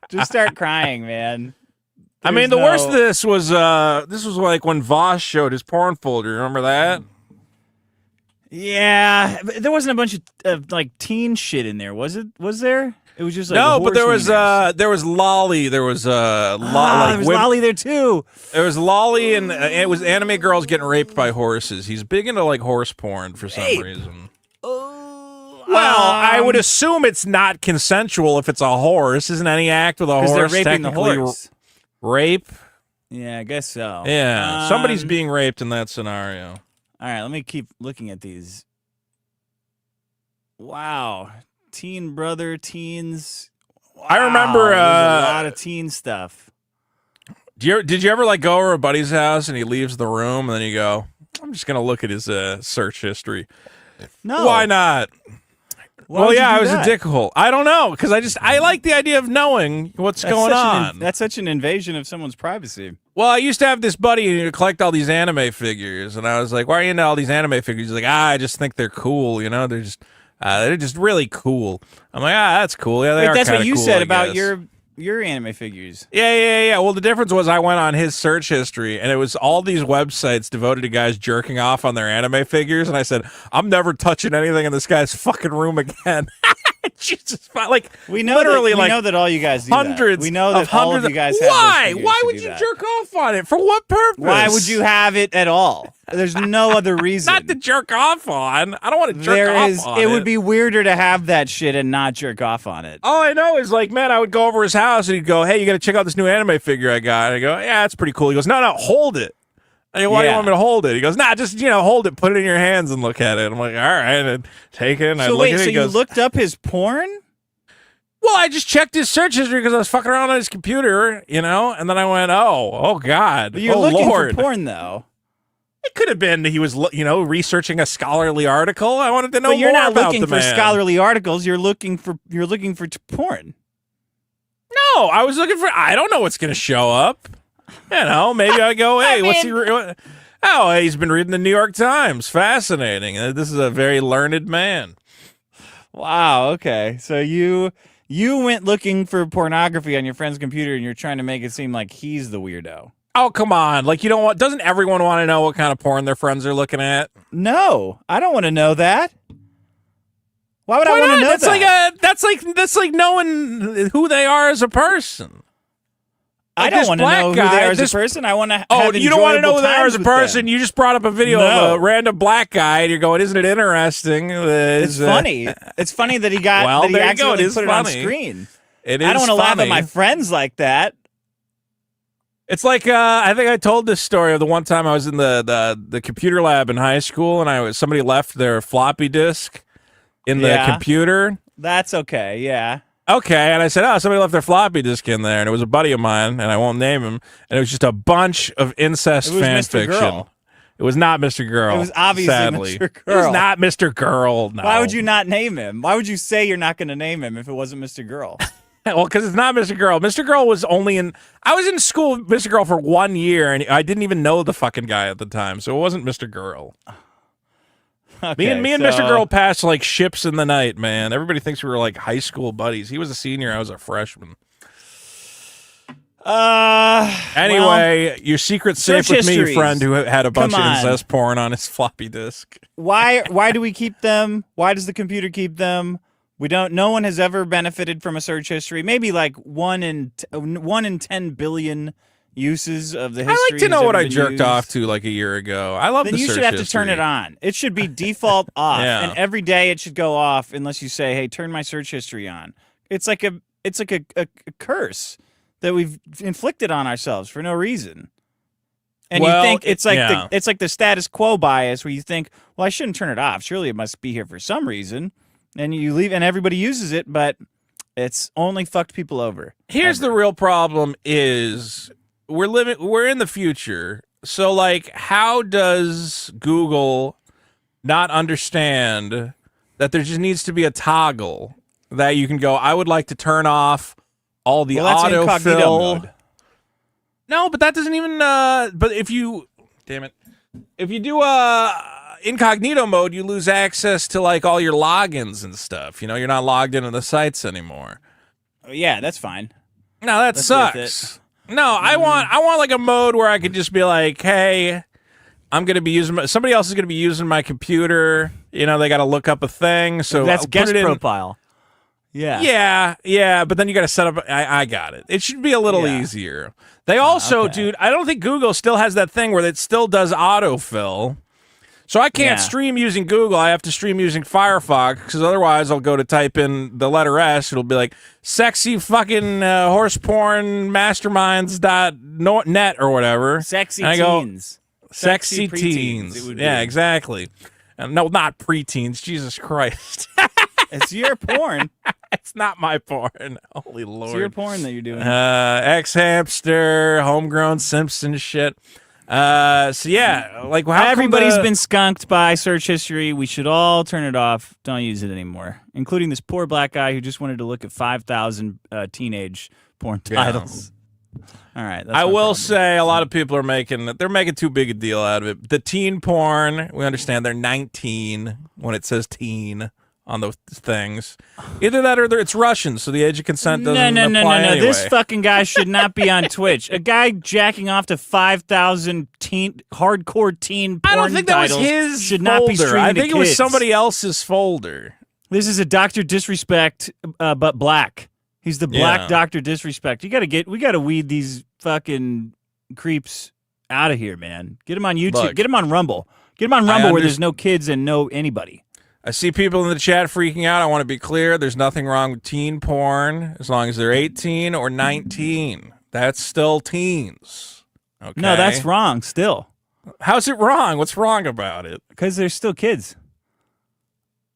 Just start crying, man. I mean, the worst of this was like when Voss showed his porn folder. Remember that? Yeah, but there wasn't a bunch of like teen shit in there, was it? Was there? It was just like No, but horse wieners. there was Lolly. There was there was Lolly there too. There was Lolly, and it was anime girls getting raped by horses. He's big into like horse porn for some reason. Oh, Well, I would assume it's not consensual if it's a horse. Isn't any act with a horse they're raping the technically horse. rape? Yeah, I guess so. Yeah, somebody's being raped in that scenario. All right, let me keep looking at these. Wow. Teen brother, teens. Wow, I remember there's a lot of teen stuff. Did you ever like go over a buddy's house and he leaves the room and then you go, I'm just gonna look at his search history. No. Why not? Why well, would you yeah, do I was that? a dickhole. I don't know because I like the idea of knowing what's going on. That's such an invasion of someone's privacy. Well, I used to have this buddy and he'd collect all these anime figures, and I was like, "Why are you into all these anime figures?" He's like, I just think they're cool. You know, they're just really cool. I'm like, that's cool. Yeah, they are. That's what you cool, said I about guess. your anime figures. Yeah. Well, the difference was I went on his search history, and it was all these websites devoted to guys jerking off on their anime figures, and I said, I'm never touching anything in this guy's fucking room again. Jesus, like We know literally that, we like know that all you guys do hundreds. that. We know that of all hundreds of you guys have Why? those figures Why to would do you that. jerk off on it? For what purpose? Why would you have it at all? There's no other reason. Not to jerk off on. I don't want to jerk off on it. It would be weirder to have that shit and not jerk off on it. All I know is like, man, I would go over his house and he'd go, hey, you got to check out this new anime figure I got. And I go, yeah, that's pretty cool. He goes, no, hold it. I go, why do you want me to hold it? He goes, nah, just, hold it, put it in your hands and look at it. I'm like, all right, and take it. And I So look wait, at it. so He goes, you looked up his porn? well, I just checked his search history because I was fucking around on his computer, and then I went, oh God, But you're oh looking Lord. for porn though. It could have been he was, researching a scholarly article. I wanted to know But you're more not about looking the for man. scholarly articles. You're looking for porn. No, I was looking for. I don't know what's going to show up. Maybe I go, hey, what's he? Oh, he's been reading the New York Times. Fascinating. This is a very learned man. Wow. Okay. So you went looking for pornography on your friend's computer, and you're trying to make it seem like he's the weirdo. Oh, come on. Like, doesn't everyone want to know what kind of porn their friends are looking at? No, I don't want to know that. Why would I want to know that? That's like knowing who they are as a person. I Like don't this want to black know who guy, they are as this- a person. I want to. Oh, you don't want to know who they are as a person? Them. You just brought up a video No. of a random black guy, and you're going, isn't it interesting? It's funny. It's funny that he got Well, that he there you go. accidentally It is put it on funny. screen. It is I don't want to laugh funny. at my friends like that. It's like I think I told this story of the one time I was in the computer lab in high school, and somebody left their floppy disk in the computer. That's okay. Yeah. Okay, and I said, somebody left their floppy disk in there, and it was a buddy of mine, and I won't name him, and it was just a bunch of incest It was fan Mr. fiction. Girl. It was not Mr. Girl. It was obviously sadly. Mr. It was Girl. not Mr. Girl. No. Why would you not name him? Why would you say you're not going to name him if it wasn't Mr. Girl? Well, because it's not Mr. Girl. Mr. Girl was only in. I was in school with Mr. Girl for 1 year, and I didn't even know the fucking guy at the time, so it wasn't Mr. Girl. Okay, Me and Mr. Girl passed like ships in the night, man. Everybody thinks we were like high school buddies. He was a senior, I was a freshman. Anyway, your secret's safe search with me, histories. friend who had a bunch of Come on. incest porn on his floppy disk. Why do we keep them? Why does the computer keep them? We don't. No one has ever benefited from a search history. Maybe like 1 in 10 billion uses of the history. I like to know has what ever I been jerked used. off to like a year ago. I love Then the you search should have to history. turn it on. It should be default off, Yeah. and every day it should go off unless you say, "Hey, turn my search history on." It's like a curse that we've inflicted on ourselves for no reason. And Well, you think it's like yeah. it's like the status quo bias where you think, "Well, I shouldn't turn it off. Surely it must be here for some reason." And you leave, and everybody uses it, but it's only fucked people over. Here's the real problem: is we're in the future. So, like, how does Google not understand that there just needs to be a toggle that you can go, I would like to turn off all the Well, that's incognito autofill. mode. No, but that doesn't even. But if you do incognito mode, you lose access to like all your logins and stuff. You're not logged into the sites anymore. Oh, yeah, that's fine. No, that That's worth sucks. No, I want like a mode where I could just be like, hey, I'm gonna be using somebody else is gonna be using my computer. They got to look up a thing. So That's I'll guest put it in. profile. Yeah, but then you got to set up. I got it. It should be a little easier. They also, dude, I don't think Google still has that thing where it still does autofill. So I can't stream using Google. I have to stream using Firefox because otherwise I'll go to type in the letter S. It'll be like sexy fucking horse porn masterminds.net or whatever. Sexy and I teens. Go, sexy teens. It would Yeah, be. exactly. No, not preteens. Jesus Christ. It's your porn. It's not my porn. Holy Lord. It's your porn that you're doing. Ex-hamster, homegrown Simpson shit. So yeah, like how everybody's been skunked by search history. We should all turn it off. Don't use it anymore, including this poor black guy who just wanted to look at 5,000 teenage porn titles. All right. That's I will problem. say a lot of people are making too big a deal out of it. The teen porn, we understand they're 19 when it says teen on those things. Either that or it's Russian, so the age of consent doesn't apply anyway. This fucking guy should not be on Twitch. A guy jacking off to 5,000 hardcore teen porn I don't think that was titles his should folder. not be streaming I to think it was kids. somebody else's folder. This is a Dr. Disrespect, but black. He's the black Dr. Disrespect. We got to weed these fucking creeps out of here, man. Get him on YouTube. Look, Get him on Rumble. Get him on Rumble where there's no kids and no anybody. I see people in the chat freaking out. I want to be clear. There's nothing wrong with teen porn as long as they're 18 or 19. That's still teens. Okay. No, that's wrong still. How's it wrong? What's wrong about it? Because they're still kids.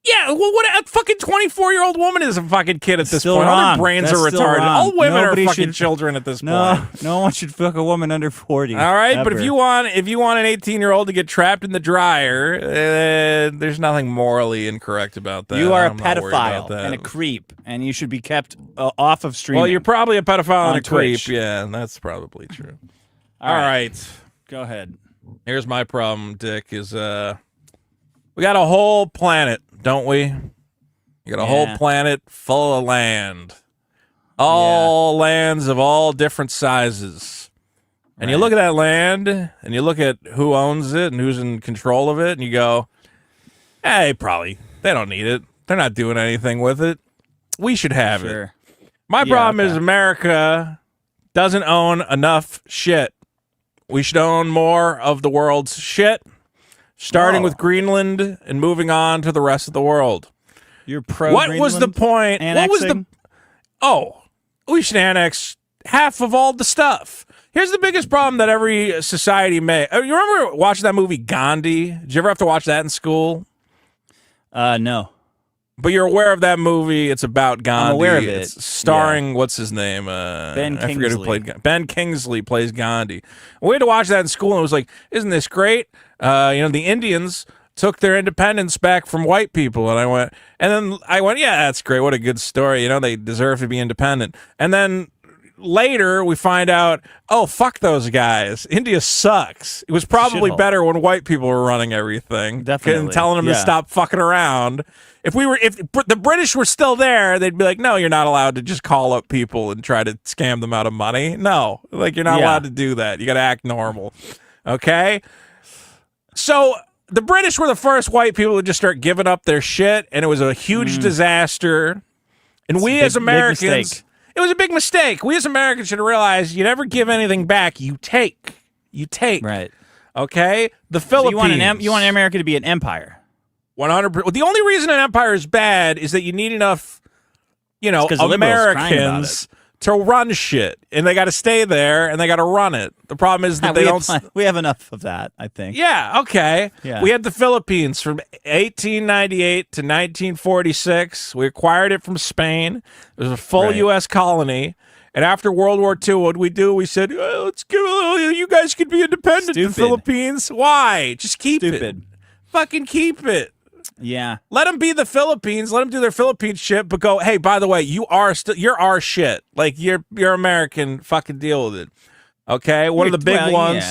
Yeah, well, what a fucking 24-year-old woman is a fucking kid at this Still point. All wrong. their brains That's are still retarded. wrong. All women Nobody are fucking should- children at this No, point. no one should fuck a woman under 40. All right, but ever. if you want an 18-year-old to get trapped in the dryer, there's nothing morally incorrect about that. You are a I'm not worried about pedophile that. and a creep, and you should be kept off of streaming. Well, you're probably a pedophile and On a creep. Twitch. Yeah, that's probably true. All All right. right. Go ahead. Here's my problem, Dick, is we got a whole planet, don't we? You got a whole planet full of land. All lands of all different sizes. And you look at that land, and you look at who owns it and who's in control of it, and you go, hey, they don't need it. They're not doing anything with it. We should have it. My problem is America doesn't own enough shit. We should own more of the world's shit, starting with Greenland and moving on to the rest of the world. You're pro What was the point? Annexing? What was the... Oh, we should annex half of all the stuff. Here's the biggest problem that every society may... You remember watching that movie Gandhi? Did you ever have to watch that in school? No. But you're aware of that movie. It's about Gandhi. I'm aware of it. It's starring, what's his name? Ben Kingsley. I forget who played Ben Kingsley plays Gandhi. We had to watch that in school, and it was like, isn't this great? The Indians took their independence back from white people. And I went, yeah, that's great. What a good story. They deserve to be independent. And then later we find out, oh, fuck those guys. India sucks. It was probably Shithole. better when white people were running everything. Definitely. And telling them to stop fucking around. If the British were still there, they'd be like, no, you're not allowed to just call up people and try to scam them out of money. No, like you're not allowed to do that. You got to act normal. Okay? So the British were the first white people to just start giving up their shit, and it was a huge disaster. And we as Americans, it was a big mistake. We as Americans should realize you never give anything back. You take. Right. Okay? The Philippines. So you want America to be an empire. 100%. The only reason an empire is bad is that you need enough, 'cause the liberals crying about Americans to run shit, and they got to stay there and they got to run it. The problem is that We have enough of that, I think. Yeah, okay. Yeah. We had the Philippines from 1898 to 1946. We acquired it from Spain. It was a full U.S. colony. And after World War II, what did we do? We said, let's give you guys could be independent, the Philippines. Why? Just keep it. Fucking keep it. Yeah. Let them be the Philippines. Let them do their Philippine shit, but go, hey, by the way, you're our shit. Like, you're American. Fucking deal with it. Okay? One of the big ones.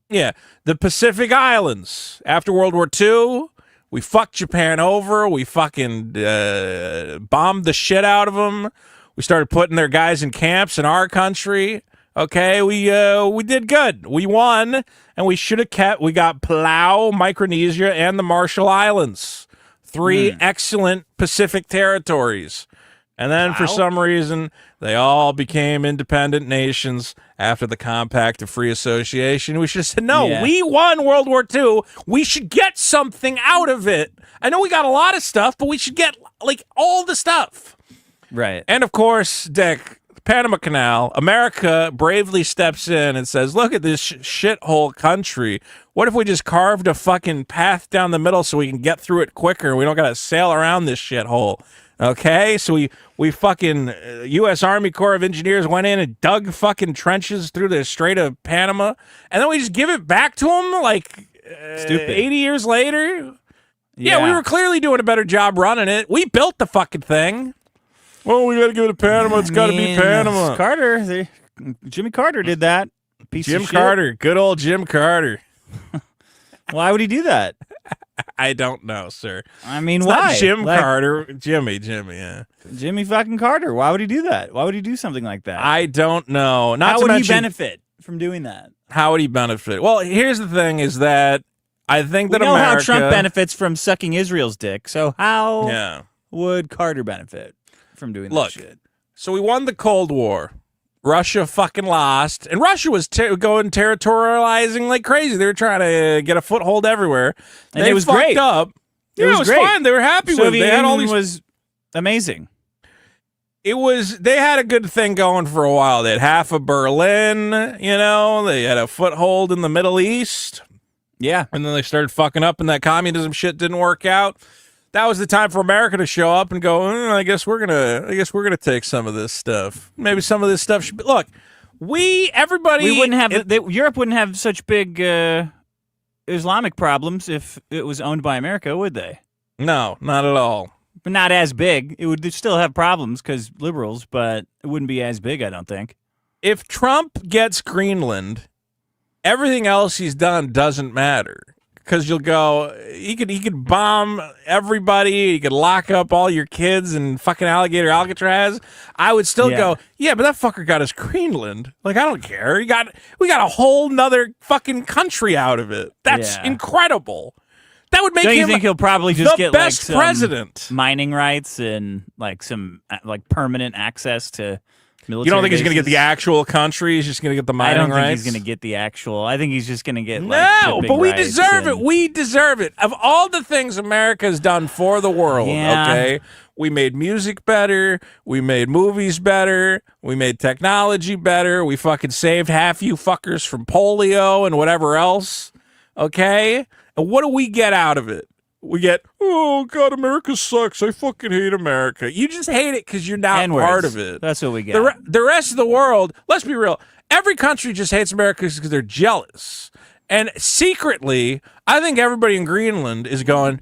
Yeah. The Pacific Islands. After World War II, we fucked Japan over. We fucking bombed the shit out of them. We started putting their guys in camps in our country. Okay, we did good. We won, and we should have kept. We got Palau, Micronesia, and the Marshall Islands. 3 excellent Pacific territories. And then for some reason, they all became independent nations after the Compact of Free Association. We should have said, no, we won World War II. We should get something out of it. I know we got a lot of stuff, but we should get, like, all the stuff. Right. And, of course, Dick, the Panama Canal, America bravely steps in and says, look at this shithole country. What if we just carved a fucking path down the middle so we can get through it quicker? We don't got to sail around this shithole. Okay, so we fucking U.S. Army Corps of Engineers went in and dug fucking trenches through the Strait of Panama, and then we just give it back to them like 80 years later. Yeah, we were clearly doing a better job running it. We built the fucking thing. Well, we got to give it to Panama. It's got to be Panama. Jimmy Carter did that. Jim Carter, good old Jim Carter. Why would he do that? I don't know, sir. I mean, it's why? Not Jim Carter. Jimmy, yeah. Jimmy fucking Carter. Why would he do that? Why would he do something like that? I don't know. How would he benefit from doing that? How would he benefit? Well, here's the thing is that I think that we know America... how Trump benefits from sucking Israel's dick, so how would Carter benefit from doing that shit? So we won the Cold War. Russia fucking lost, and Russia was going territorializing like crazy. They were trying to get a foothold everywhere. And it was great. Up. It was great. Fine. They were happy with it. They had all these. Was amazing. It was. They had a good thing going for a while. They had half of Berlin. You know, they had a foothold in the Middle East. Yeah, and then they started fucking up, and that communism shit didn't work out. That was the time for America to show up and go, I guess we're gonna take some of this stuff. Maybe some of this stuff should be. Look, everybody. We wouldn't have Europe wouldn't have such big Islamic problems if it was owned by America, would they? No, not at all. But not as big. It would still have problems because liberals, but it wouldn't be as big, I don't think. If Trump gets Greenland, everything else he's done doesn't matter. Because you'll go, he could bomb everybody. He could lock up all your kids in fucking alligator Alcatraz. I would still go, yeah, but that fucker got us Greenland. Like, I don't care. We got a whole nother fucking country out of it. That's incredible. That would make him. Do you him think he'll probably just get best like president, mining rights and like some like permanent access to military You don't think bases? he's going to get the actual country? He's just going to get the mining rights? I don't think he's going to get the actual. I think he's just going to get no, but we deserve it. We deserve it. Of all the things America's done for the world, okay? We made music better. We made movies better. We made technology better. We fucking saved half you fuckers from polio and whatever else, okay? And what do we get out of it? We get, oh, God, America sucks. I fucking hate America. You just hate it because you're not part of it. That's what we get. The rest of the world, let's be real, every country just hates America because they're jealous. And secretly, I think everybody in Greenland is going,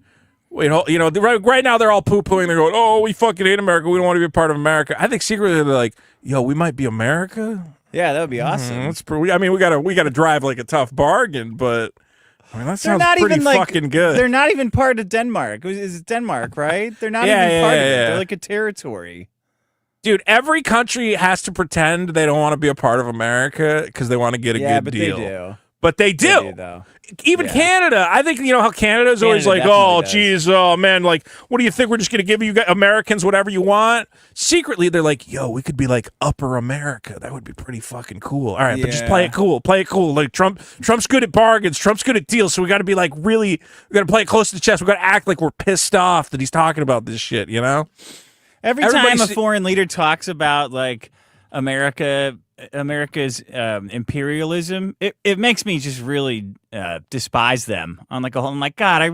wait, you know, right now they're all poo-pooing. They're going, oh, we fucking hate America. We don't want to be a part of America. I think secretly they're like, yo, we might be America. Yeah, that would be awesome. I mean, we gotta drive like a tough bargain, but... I mean, that sounds pretty fucking good. They're not even part of Denmark. Is it Denmark, right? They're not even part of it. They're like a territory. Dude, every country has to pretend they don't want to be a part of America because they want to get a good deal. They do. But they do. They do, though. Even Canada. I think, you know how Canada's always like, oh, geez, oh, man, like, what do you think? We're just going to give you Americans whatever you want? Secretly, they're like, yo, we could be like Upper America. That would be pretty fucking cool. All right, but just play it cool. Play it cool. Like, Trump's good at bargains. Trump's good at deals. So we got to be like we got to play it close to the chest. We got to act like we're pissed off that he's talking about this shit, you know? Every time a foreign leader talks about, like, America's imperialism, it makes me just really despise them on like a whole. I'm like, God, I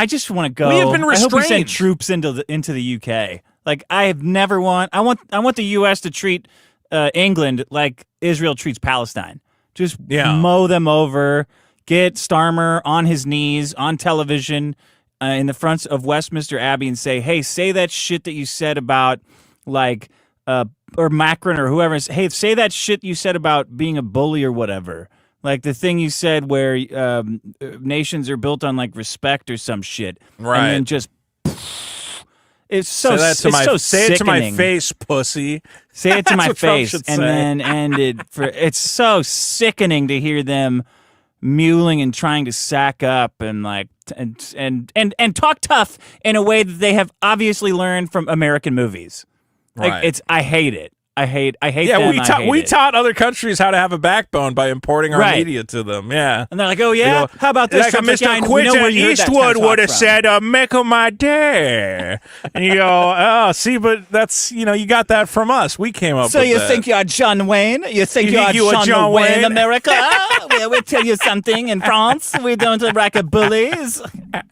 just want to go. We have been restrained. I hope we send troops into the UK. Like, I want the US to treat England like Israel treats Palestine. Just mow them over. Get Starmer on his knees on television in the front of Westminster Abbey and say, hey, say that shit that you said about like. Or Macron or whoever, hey, say that shit you said about being a bully or whatever. Like the thing you said where nations are built on like respect or some shit. Right. And then just, it's so say it to my face, pussy. Say it to my face and then end it for, it's so sickening to hear them mewling and trying to sack up and like and talk tough in a way that they have obviously learned from American movies. Like Right. I hate it. I hate Yeah, them. we taught other countries how to have a backbone by importing our Right. media to them. Yeah. And they're like, oh yeah, how about this? Like Trump's Mr. yeah, we know where Quentin you heard that Eastwood TED would have talk said, "Make 'em my day," and you go, "Oh, see, but that's you got that from us. We came up." So with you that. think you're John Wayne? You think You think you you're are John, John Wayne, Wayne? America? Well, we'll tell you something. In France, we don't rack a bullies.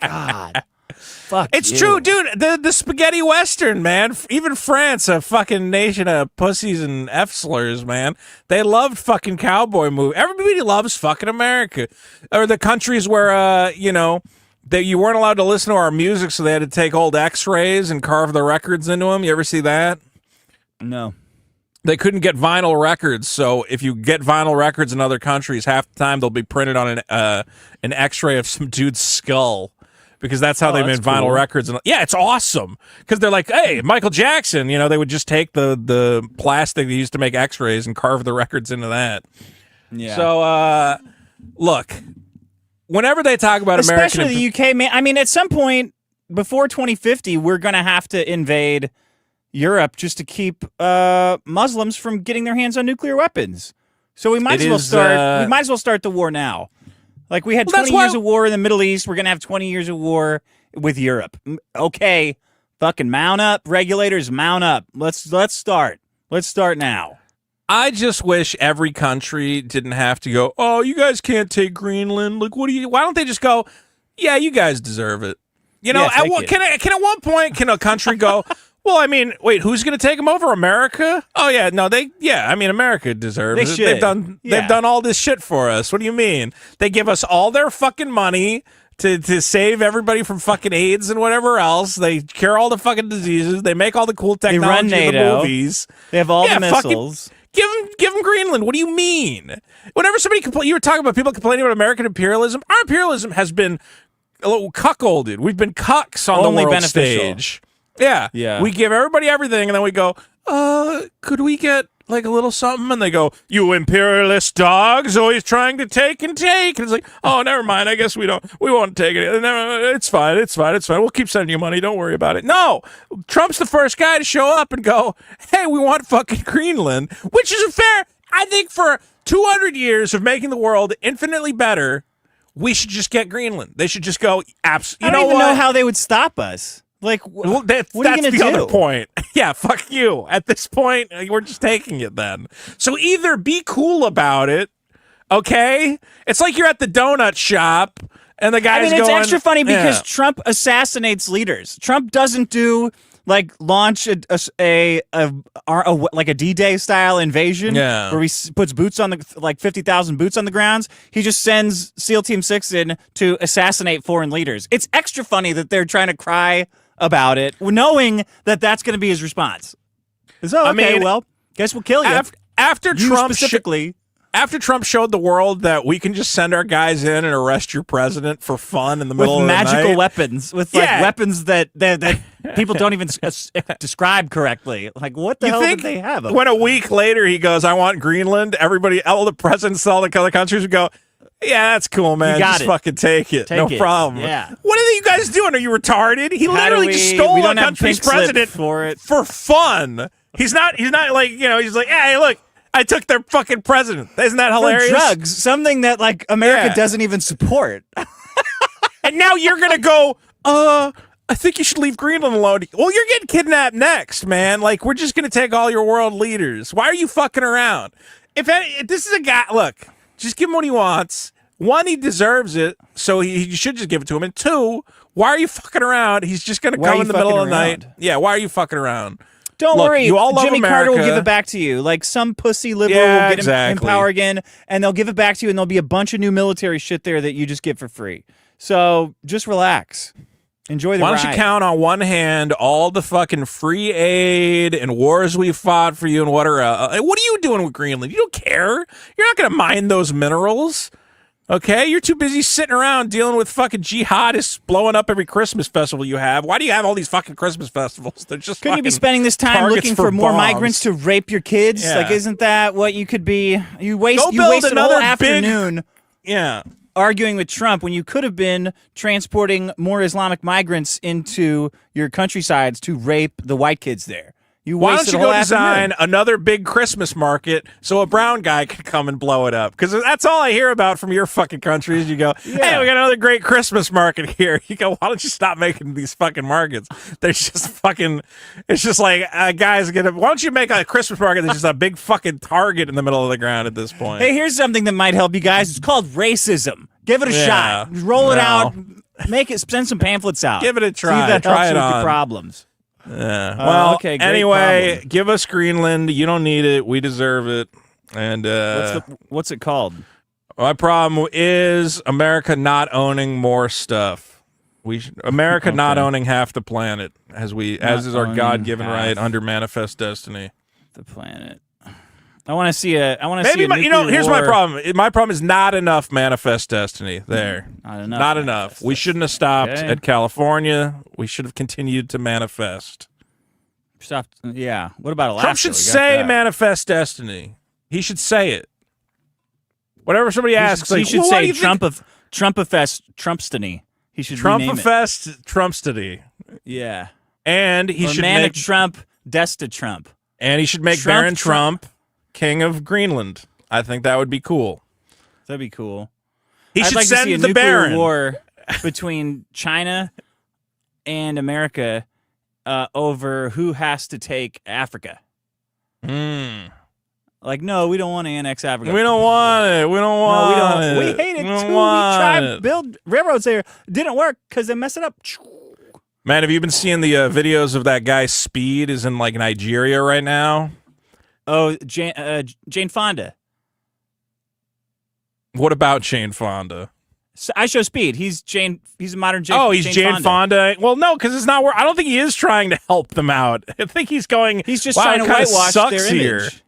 God. Fuck It's you. true, dude. The spaghetti western, man. Even France, a fucking nation of pussies and F slurs, man. They loved fucking cowboy movie. Everybody loves fucking America, or the countries where that you weren't allowed to listen to our music, so they had to take old X-rays and carve the records into them. You ever see that? No. They couldn't get vinyl records, so if you get vinyl records in other countries, half the time they'll be printed on an X-ray of some dude's skull. Because that's how they made that's vinyl cool. records. And yeah, it's awesome. Because they're like, hey, Michael Jackson, they would just take the plastic they used to make X-rays and carve the records into that. Yeah. So, look, whenever they talk about especially American... the UK, man. I mean, at some point before 2050, we're gonna have to invade Europe just to keep Muslims from getting their hands on nuclear weapons. So we might as well start. We might as well start the war now. Like we had 20 years of war in the Middle East. We're gonna have 20 years of war with Europe. Okay, fucking mount up, regulators, mount up. Let's start. Let's start now. I just wish every country didn't have to go, oh, you guys can't take Greenland. Like, why don't they just go, yeah, you guys deserve it. Yeah, Can at one point, can a country go, well, I mean, wait, who's going to take them over? America? Oh, yeah, no, America deserves They it. should. They've done all this shit for us. What do you mean? They give us all their fucking money to save everybody from fucking AIDS and whatever else. They cure all the fucking diseases. They make all the cool They technology run in the NATO. movies. They have all the fucking- missiles. Give them Greenland. What do you mean? Whenever somebody you were talking about people complaining about American imperialism. Our imperialism has been a little cuckolded. We've been cucks on Only the world beneficial. stage. Yeah. Yeah. We give everybody everything, and then we go, could we get like a little something? And they go, you imperialist dogs, always trying to take and take. And it's like, oh, never mind. I guess we won't take it. No, it's fine. We'll keep sending you money. Don't worry about it. No, Trump's the first guy to show up and go, hey, we want fucking Greenland, which is fair. I think for 200 years of making the world infinitely better, we should just get Greenland. They should just go, absolutely. I don't even know how they would stop us. Like, Well, what are you that's gonna the do? other point. Yeah, fuck you. At this point, we're just taking it then. So either be cool about it, okay? It's like you're at the donut shop and the guy's I mean, it's going, extra funny because yeah. Trump assassinates leaders. Trump doesn't do like launch a like a D-Day style invasion, Yeah. where he puts boots on the 50,000 boots on the grounds. He just sends SEAL Team 6 in to assassinate foreign leaders. It's extra funny that they're trying to cry about it, knowing that that's going to be his response. So, okay, I mean, well, guess we'll kill you. After You Trump specifically. After Trump showed the world that we can just send our guys in and arrest your president for fun in the middle With of the magical night. weapons, with Yeah. weapons that people don't even describe correctly. Like, what the You hell think did they have? when a week later he goes, I want Greenland, everybody, all the presidents, all the other countries would go, yeah, that's cool, man. You got Just it. fucking take it. No Take it. problem. Yeah. What are you guys doing? Are you retarded? He How literally do just we stole don't a have country's pink slip president for it. for fun. He's not like, he's like, hey, look, I took their fucking president. Isn't that hilarious? For drugs, something that like America Yeah. doesn't even support. And now you're going to go, I think you should leave Greenland alone. Well, you're getting kidnapped next, man. Like, we're just going to take all your world leaders. Why are you fucking around? If this is a guy, look, just give him what he wants. One, he deserves it, so he should just give it to him. And two, why are you fucking around? He's just going to Why are come you in the middle of the fucking night. around? Yeah, why are you fucking around? Don't Look, worry, you all love Jimmy Carter will America. give it back to you. Like some pussy liberal Yeah, will get him in exactly. power again, and they'll give it back to you, and there'll be a bunch of new military shit there that you just get for free. So just relax. Enjoy the Why ride. don't you count on one hand all the fucking free aid and wars we fought for you and what are you doing with Greenland? You don't care. You're not going to mine those minerals. Okay? You're too busy sitting around dealing with fucking jihadists blowing up every Christmas festival you have. Why do you have all these fucking Christmas festivals? They're just Couldn't you be fucking spending this time targets looking for more bombs. migrants to rape your kids? Yeah. Like, isn't that what you could be? You Go wasted a build whole another big- afternoon. Yeah. arguing with Trump when you could have been transporting more Islamic migrants into your countrysides to rape the white kids there. Why don't wasted you a whole go $500,000. design another big Christmas market so a brown guy can come and blow it up? Because that's all I hear about from your fucking country is you go, hey, we got another great Christmas market here. You go, why don't you stop making these fucking markets? There's just fucking, it's just like, guys, why don't you make a Christmas market that's just a big fucking Target in the middle of the ground at this point? Hey, here's something that might help you guys. It's called racism. Give it a shot. Roll it out. Make it. Send some pamphlets out. Give it a try. See if that Try helps it with on. your problems. Well, okay, great anyway, problem. give us Greenland. You don't need it. We deserve it. And What's it called? my problem is America not owning more stuff. America not owning half the planet, as is our God-given right under Manifest Destiny. The planet. I want to see a. I want to Maybe see. here's my problem. My problem is not enough Manifest Destiny. There, Not enough. not enough. We shouldn't have stopped Okay. at California. We should have continued to manifest. Stop. Yeah. What about Alaska? Trump should We got say that. Manifest Destiny. He should say it. Whatever somebody asks, He should "Well, what do say you think?" Trumpfest Trumpstony. He should rename it. Trumpfest Trumpstony. Yeah. And he Or should Manic make Trump, Desta Trump. Baron Trump. Trump king of Greenland. I think that would be cool. That'd be cool. He I'd should like to see send a the nuclear Baron. war between China and America over who has to take Africa. Like, no, we don't want to annex Africa. We don't want it. We don't want it. We hate it don't too. We want tried it. to build railroads there. Didn't work because they messed it up. Man, have you been seeing the videos of that guy Speed is in like Nigeria right now? Oh, Jane Fonda. What about Jane Fonda? So I show Speed. He's a modern Jane. Oh, he's Jane Fonda. Well, no, because it's not. I don't think he is trying to help them out. I think he's going. He's just wow, trying it to kinda whitewash sucks their here. image.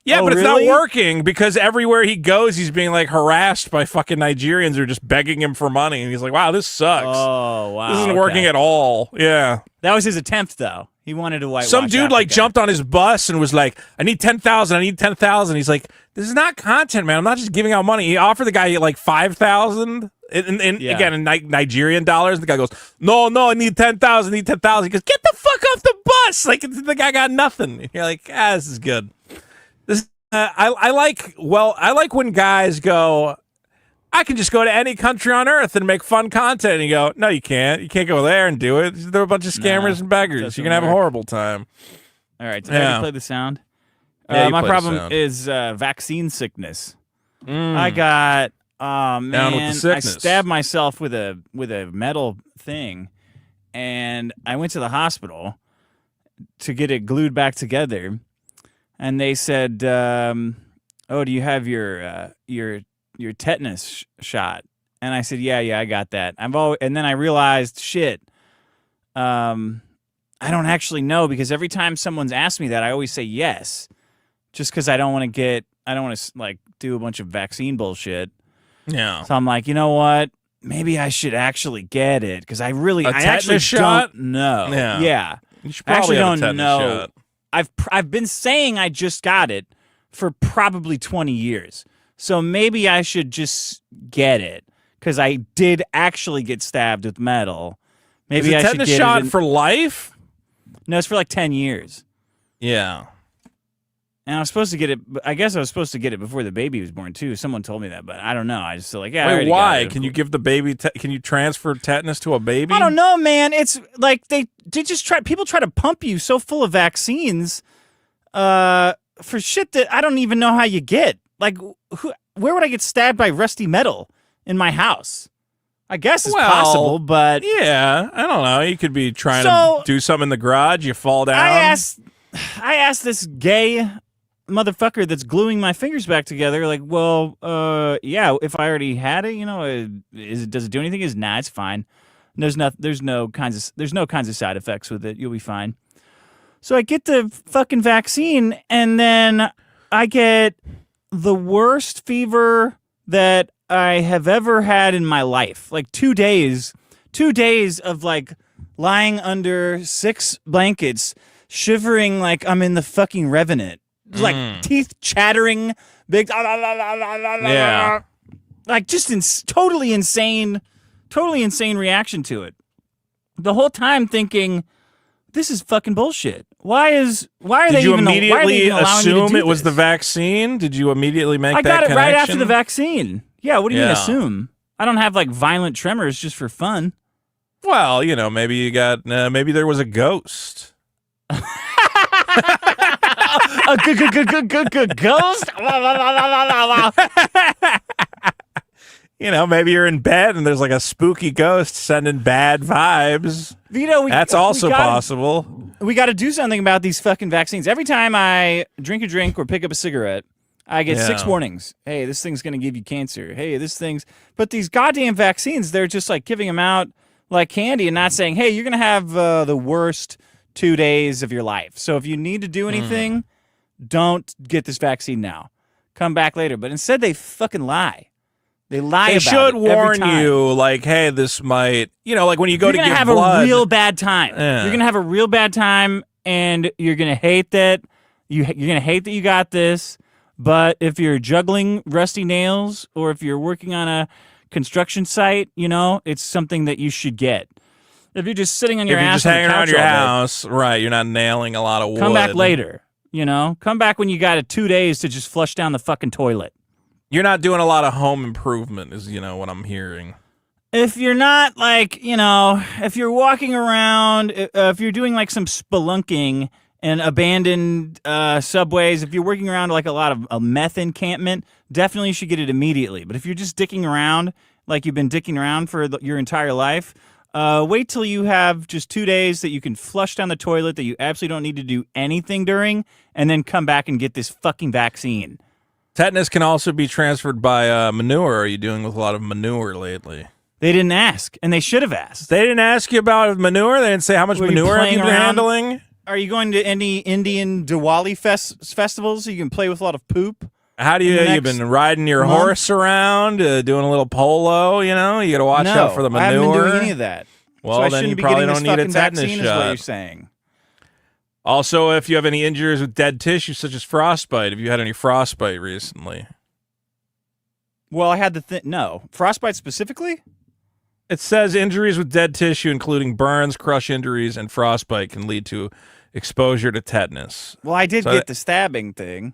Yeah, Oh, but it's really? not working because everywhere he goes, he's being like harassed by fucking Nigerians who are just begging him for money, and he's like, "Wow, this sucks. Oh, wow. This isn't okay. working at all." Yeah. That was his attempt, though. He wanted to whitewash Some dude like Africa. jumped on his bus and was like, "I need 10,000. I need 10,000." He's like, "This is not content, man. I'm not just giving out money." He offered the guy like 5,000. Again, in Nigerian dollars, and the guy goes, "No, I need 10,000. I need 10,000." He goes, "Get the fuck off the bus!" Like the guy got nothing. You're like, this is good. This I like when guys go, "I can just go to any country on earth and make fun content." And you go, "No, you can't. You can't go there and do it. They're a bunch of scammers and beggars. doesn't You're gonna have a work. horrible time." All right, did I already play the sound? Yeah, you my played the problem sound. is vaccine sickness. I got man, Down with the sickness. I stabbed myself with a metal thing, and I went to the hospital to get it glued back together, and they said, "Oh, do you have your tetanus shot?" And I said, "Yeah, I got that." And then I realized, shit. I don't actually know because every time someone's asked me that, I always say yes, just because I don't want to like do a bunch of vaccine bullshit. Yeah. So I'm like, you know what? Maybe I should actually get it because I actually tetanus shot? don't know. Yeah. You should I actually probably have a don't tetanus know. shot. I've been saying I just got it for probably 20 years. So maybe I should just get it because I did actually get stabbed with metal. Maybe Is a I should tetanus get shot it. for life? No, it's for like 10 years. Yeah. And I was supposed to get it. I guess I was supposed to get it before the baby was born too. Someone told me that, but I don't know. I just feel like, yeah. I Wait, already why? got it. Can you give the baby? Can you transfer tetanus to a baby? I don't know, man. It's like they just try. People try to pump you so full of vaccines, for shit that I don't even know how you get. Like, where would I get stabbed by rusty metal in my house? I guess it's possible, but Yeah, I don't know. You could be trying So- to do something in the garage. You fall down. I asked this gay motherfucker that's gluing my fingers back together, like, well, yeah, if I already had it, does it do anything? Nah, it's fine. There's no kinds of side effects with it. You'll be fine. So I get the fucking vaccine, and then I get the worst fever that I have ever had in my life. Like 2 days of like lying under 6 blankets, shivering like I'm in the fucking Revenant. Like teeth chattering, big. Yeah. Like just totally insane reaction to it. The whole time thinking, this is fucking bullshit. Why are they even immediately allowing assume me to do it was this? the vaccine? Did you immediately make that connection? I got it right after the vaccine. Yeah, what do you mean Yeah. assume? I don't have like violent tremors just for fun. Well, maybe you got maybe there was a ghost. A ghost? Maybe you're in bed and there's like a spooky ghost sending bad vibes. Vito, That's also possible. We got to do something about these fucking vaccines. Every time I drink a drink or pick up a cigarette, I get 6 warnings. Hey, this thing's going to give you cancer. Hey, But these goddamn vaccines, they're just like giving them out like candy and not saying, hey, you're going to have the worst 2 days of your life. So if you need to do anything, don't get this vaccine now. Come back later. But instead, they fucking lie. They lie about it. They should warn you, like, hey, this might, like when you go to give blood. You're going to have a real bad time. Yeah. You're going to have a real bad time, and you're going to hate that. You're going to hate that you got this. But if you're juggling rusty nails or if you're working on a construction site, it's something that you should get. If you're just sitting on your ass, just hanging around your house, right? You're not nailing a lot of wood. Come back later. Come back when you got 2 days to just flush down the fucking toilet. You're not doing a lot of home improvement, is what I'm hearing. If you're not like, if you're walking around, if you're doing like some spelunking in abandoned subways, if you're working around like a lot of a meth encampment, definitely you should get it immediately. But if you're just dicking around like you've been dicking around for your entire life, wait till you have just 2 days that you can flush down the toilet, that you absolutely don't need to do anything during, and then come back and get this fucking vaccine. Tetanus can also be transferred by manure. Are you dealing with a lot of manure lately? They didn't ask, and they should have asked. They didn't ask you about manure? They didn't say how much manure have you been handling? Are you going to any Indian Diwali festivals so you can play with a lot of poop? How do you've been riding your horse around, doing a little polo, you got to watch out for the manure? I haven't been doing any of that. Well, so I then shouldn't you be probably getting don't this need a fucking tetanus vaccine shot. is what you're saying. Also, if you have any injuries with dead tissue, such as frostbite, have you had any frostbite recently? Well, I had no. Frostbite specifically? It says injuries with dead tissue, including burns, crush injuries, and frostbite, can lead to exposure to tetanus. Well, I did get the stabbing thing.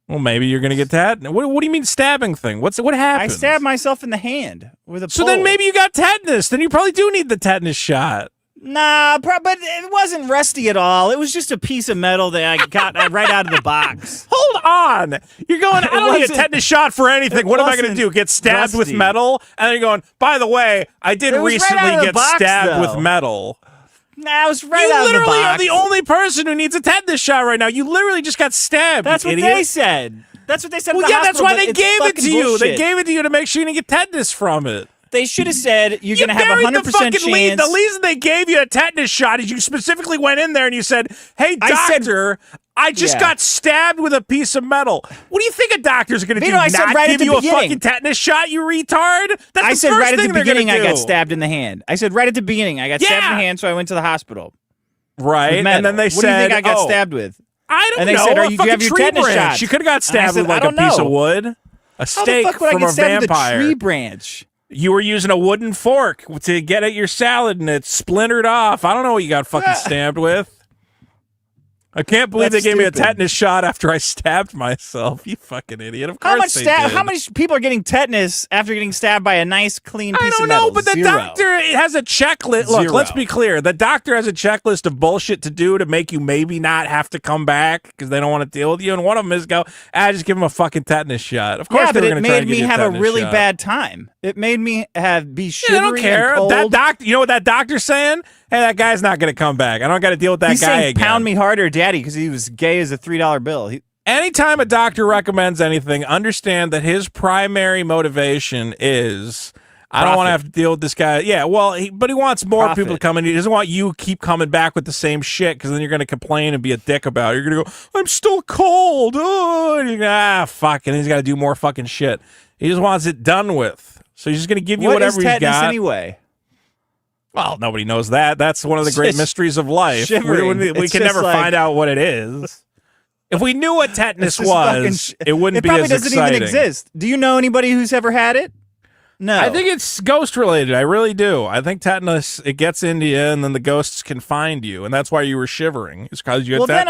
Well, maybe you're going to get tetanus. What do you mean stabbing thing? What happened? I stabbed myself in the hand with a pole. So then maybe you got tetanus. Then you probably do need the tetanus shot. Nah, but it wasn't rusty at all. It was just a piece of metal that I got right out of the box. Hold on. You're going, I don't need a tetanus shot for anything. What am I going to do? Get stabbed with metal? And then you're going, by the way, I did recently get stabbed with metal. Nah, it was right out of the box. You literally are the only person who needs a tetanus shot right now. You literally just got stabbed. That's what they said. That's what they said. Well, at the that's hospital, why they gave it to you. Bullshit. They gave it to you to make sure you didn't get tetanus from it. They should have said you're going to have 100% chance. The reason they gave you a tetanus shot is you specifically went in there and you said, "Hey, doctor, I just got stabbed with a piece of metal." What do you think a doctor's going to do? I said right give at the you beginning. a fucking tetanus shot, you retard? That's I the said first right at thing the beginning I got stabbed in the hand. I said right at the beginning I got stabbed in the hand, so I went to the hospital. Right, and then they said, "What do you think I got stabbed with?" I don't know. And they said, do you have your tetanus shot? She could have got stabbed with like a piece of wood, a steak from a vampire. With a tree branch. You were using a wooden fork to get at your salad and it splintered off. I don't know what you got fucking stabbed with. I can't believe they gave me a tetanus shot after I stabbed myself. You fucking idiot. Of course they did. How many people are getting tetanus after getting stabbed by a nice, clean piece of metal? I don't know, but the doctor has a checklist. Look, let's be clear. The doctor has a checklist of bullshit to do to make you maybe not have to come back because they don't want to deal with you. And one of them is just give him a fucking tetanus shot. Of course, but it made me have a really bad time. It made me be shivery. I don't care. And cold. That doctor, you know what that doctor's saying? Hey, that guy's not going to come back. I don't got to deal with that He's guy saying, again. "Pound me harder, daddy," because he was gay as a $3 bill. Anytime a doctor recommends anything, understand that his primary motivation is, I don't want to have to deal with this guy. Yeah, well, but he wants more people to come in. He doesn't want you to keep coming back with the same shit because then you're going to complain and be a dick about it. You're going to go, "I'm still cold." Oh, and you're gonna, fuck. And then he's got to do more fucking shit. He just wants it done with. So he's just going to give you whatever he's got. What is tetanus anyway? Well, nobody knows that. That's one of the great mysteries of life. Shivering. We can never find out what it is. If we knew what tetanus This is fucking was, it wouldn't be probably as doesn't exciting. even exist. Do you know anybody who's ever had it? No. I think it's ghost related. I really do. I think tetanus, it gets into you, and then the ghosts can find you, and that's why you were shivering. It's because you had tetanus. Then